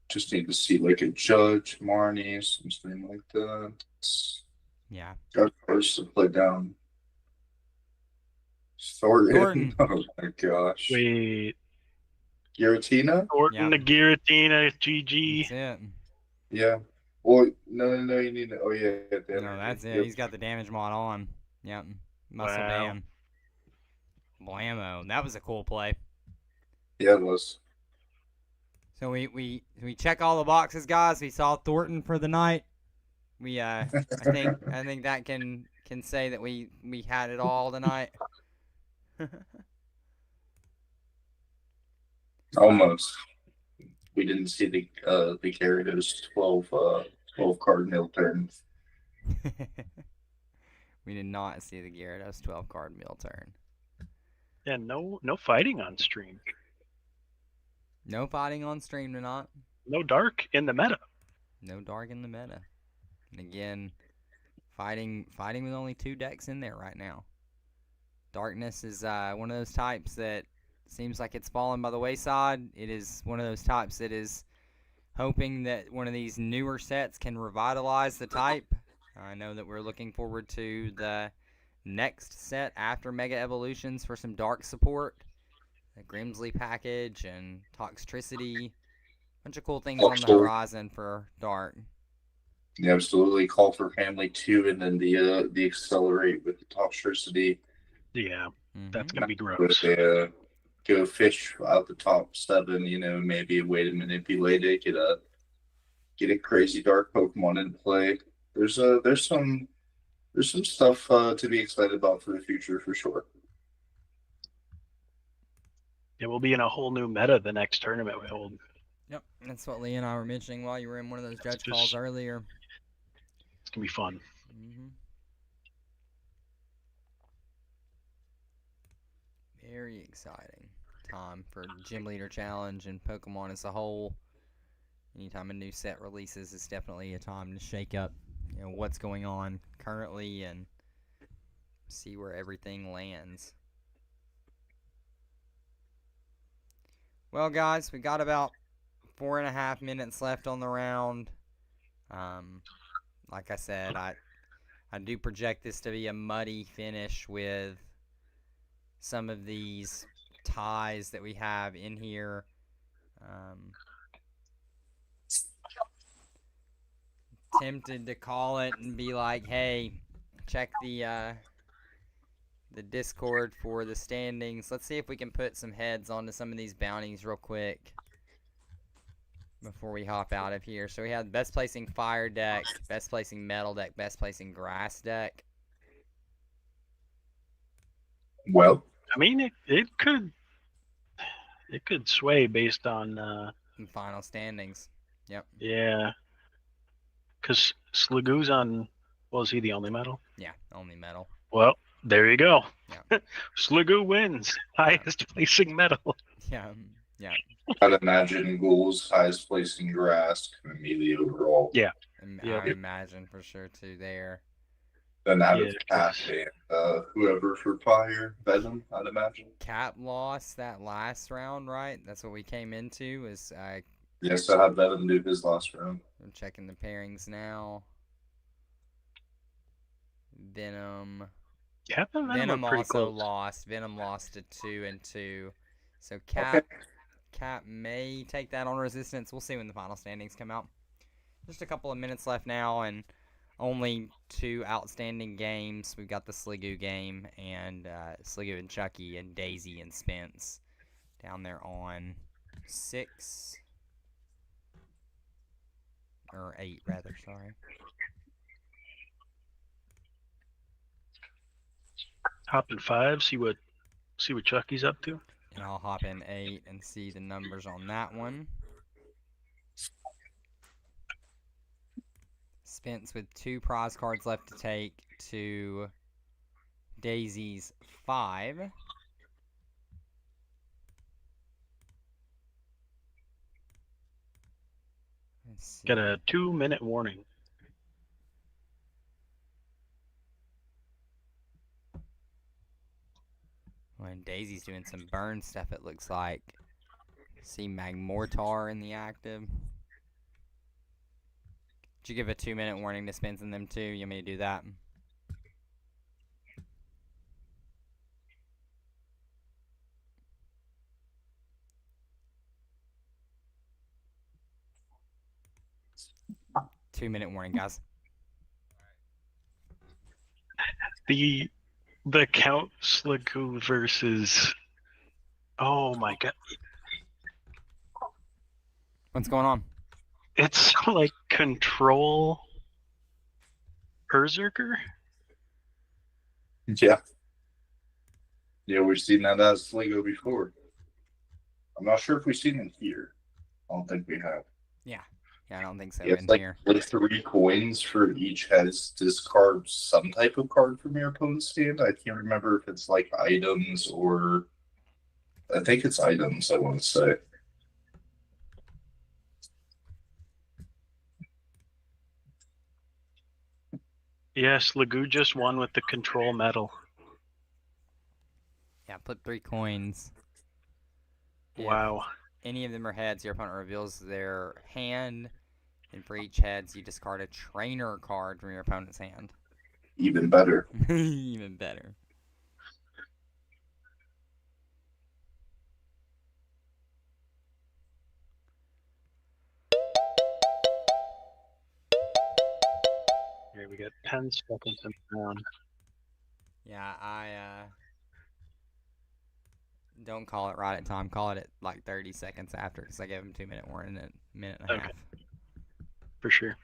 Just need to see like a Judge, Marnie, something like that. Yeah. Got first to play down. Thornton. Oh my gosh. Wait. Giratina? Thornton, the Giratina, GG. That's it. Yeah. Well, no, you need to. Oh, yeah. No, that's it. Yep. He's got the damage mod on. Yep. Muscle Bam. Blammo. That was a cool play. Yeah, it was. So we check all the boxes, guys. We saw Thornton for the night. We I think that can say that we had it all tonight. Almost. We didn't see the Gyarados 12 card mill turn. We did not see the Gyarados 12 card mill turn. Yeah, no fighting on stream. No fighting on stream tonight. No dark in the meta. No dark in the meta. And again, fighting with only 2 decks in there right now. Darkness is one of those types that seems like it's fallen by the wayside. It is one of those types that is hoping that one of these newer sets can revitalize the type. I know that we're looking forward to the next set after Mega Evolutions for some dark support. The Grimsley package and Toxtricity. Bunch of cool things on the horizon for dark. Yeah, absolutely. Call for Family 2 and then the Accelerate with the Toxtricity. Yeah, that's going to be gross. With go fish out the top 7, maybe a way to manipulate it, get a crazy dark Pokemon in play. There's some stuff to be excited about for the future for sure. It will be in a whole new meta the next tournament we hold. Yep, that's what Lee and I were mentioning while you were in one of those judge calls earlier. It's going to be fun. Very exciting time for Gym Leader Challenge and Pokemon as a whole. Anytime a new set releases, it's definitely a time to shake up what's going on currently and see where everything lands. Well, guys, we got about 4.5 minutes left on the round. Like I said, I do project this to be a muddy finish with some of these ties that we have in here. Tempted to call it and be like, hey, check the Discord for the standings. Let's see if we can put some heads onto some of these bounties real quick before we hop out of here. So we have best placing fire deck, best placing metal deck, best placing grass deck. Well, I mean, it could sway based on Final standings. Yep. Yeah, because Sligoo's on. Was he the only metal? Yeah, only metal. Well, there you go. Yeah. Sligoo wins. Highest placing metal. Yeah. Yeah. I'd imagine Ghoul's highest placing grass can be the overall. Yeah. I imagine for sure too there. Then out of Cap and whoever for fire, Venom, I'd imagine. Cap lost that last round, right? That's what we came into. Is Yes, I had Venom do his last round. I'm checking the pairings now. Venom. Yeah, Venom also close. lost. Venom lost to 2-2. So Cap may take that on resistance. We'll see when the final standings come out. Just a couple of minutes left now, and only 2 outstanding games. We've got the Sligoo game and Sligoo and Chucky and Daisy and Spence down there on 6 or 8 rather. Sorry. Hop in 5. See what Chucky's up to. And I'll hop in 8 and see the numbers on that one. Spence with 2 prize cards left to take to Daisy's 5. Let's see. Got a 2-minute warning. When Daisy's doing some burn stuff, it looks like. See Magmortar in the active. Did you give a 2-minute warning to Spence and them too? You want me to do that? Two-minute warning, guys. The Count Sligoo versus. Oh my god. What's going on? It's like Control Berserker? Yeah. Yeah, we've seen that as Sligo before. I'm not sure if we've seen it here. I don't think we have. Yeah, I don't think so Yeah, in it's like here. 3 coins for each has discard some type of card from your opponent's stand. I can't remember if it's like items or I think it's items, I want to say. Yes, Sligoo just won with the Control medal. Yeah, put 3 coins. Wow. Any of them are heads, your opponent reveals their hand, and for each heads, you discard a trainer card from your opponent's hand. Even better. Even better. Here we got 10 seconds in the round. Yeah, I don't call it right at time. Call it at like 30 seconds after, because I gave him 2-minute warning and a minute and a half. For sure.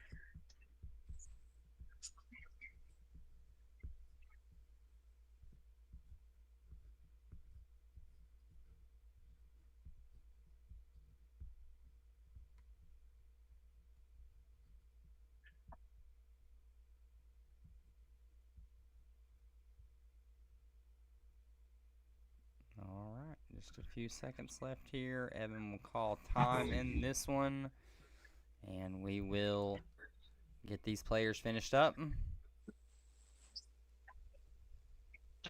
Alright, just a few seconds left here. Evan will call time in this one, and we will get these players finished up. All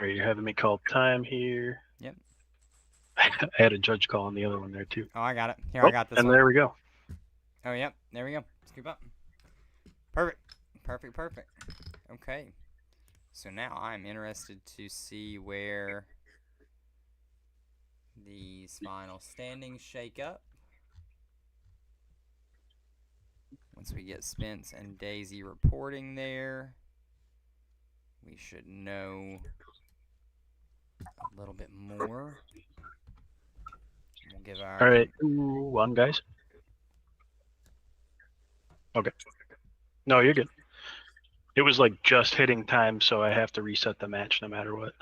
right, you're having me call time here. Yep. I had a judge call on the other one there too. Oh, I got it. Here, I got this and one. there we go. Oh, yep. There we go. Scoop up. Perfect. Perfect, perfect. Okay. So now I'm interested to see where these final standings shake up. Once we get Spence and Daisy reporting there, we should know a little bit more. We'll give our... All right, 2-1, guys. Okay. No, you're good. It was like just hitting time, so I have to reset the match no matter what.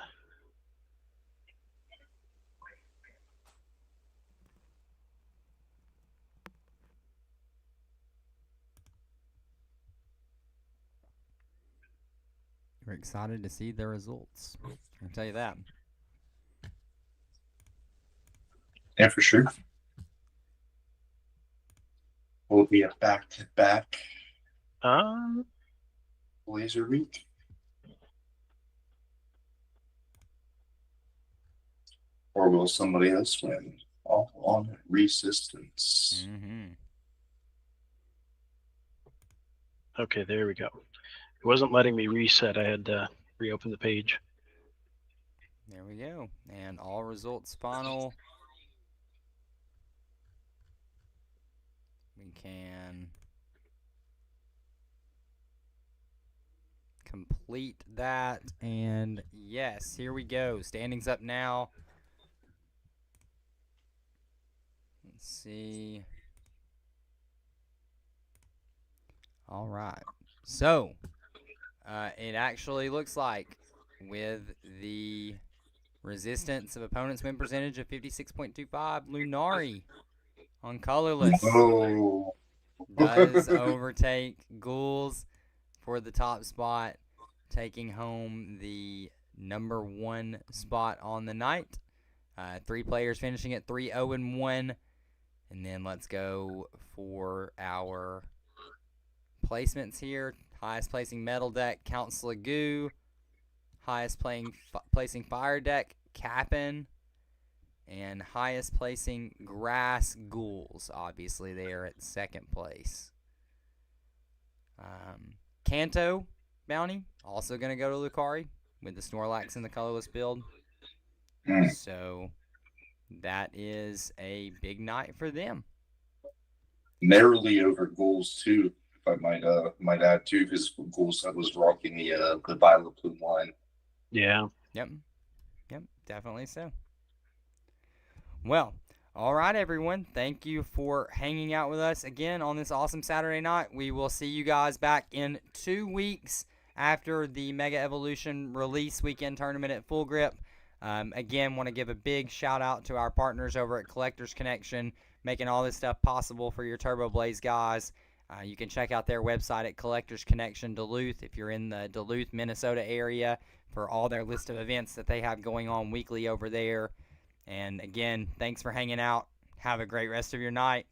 We're excited to see the results. I can tell you that. Yeah, for sure. Will it be a back-to-back Blazer week? Or will somebody else win? All on resistance. Mm-hmm. Okay, there we go. It wasn't letting me reset. I had to reopen the page. There we go. And all results final. We can complete that. And yes, here we go. Standings up now. Let's see. All right. So, it actually looks like with the resistance of opponent's win percentage of 56.25, Lunari on colorless Oh. does overtake Ghouls for the top spot, taking home the #1 spot on the night. 3 players finishing at 3-0-1. And then let's go for our placements here. Highest placing Metal Deck, Count Slagoo. Highest placing Fire Deck, Cap'n. And highest placing Grass Ghouls. Obviously, they are at 2nd place. Kanto Bounty, also going to go to Lucari with the Snorlax in the colorless build. So that is a big night for them. Narrowly over Ghouls too, if I might add too, because Ghouls was rocking the Violet Plume line. Yeah. Yep, definitely so. Well, all right, everyone. Thank you for hanging out with us again on this awesome Saturday night. We will see you guys back in 2 weeks after the Mega Evolution release weekend tournament at Full Grip. Again, want to give a big shout out to our partners over at Collectors Connection, making all this stuff possible for your Turboblaze guys. You can check out their website at Collectors Connection Duluth if you're in the Duluth, Minnesota area for all their list of events that they have going on weekly over there. And again, thanks for hanging out. Have a great rest of your night.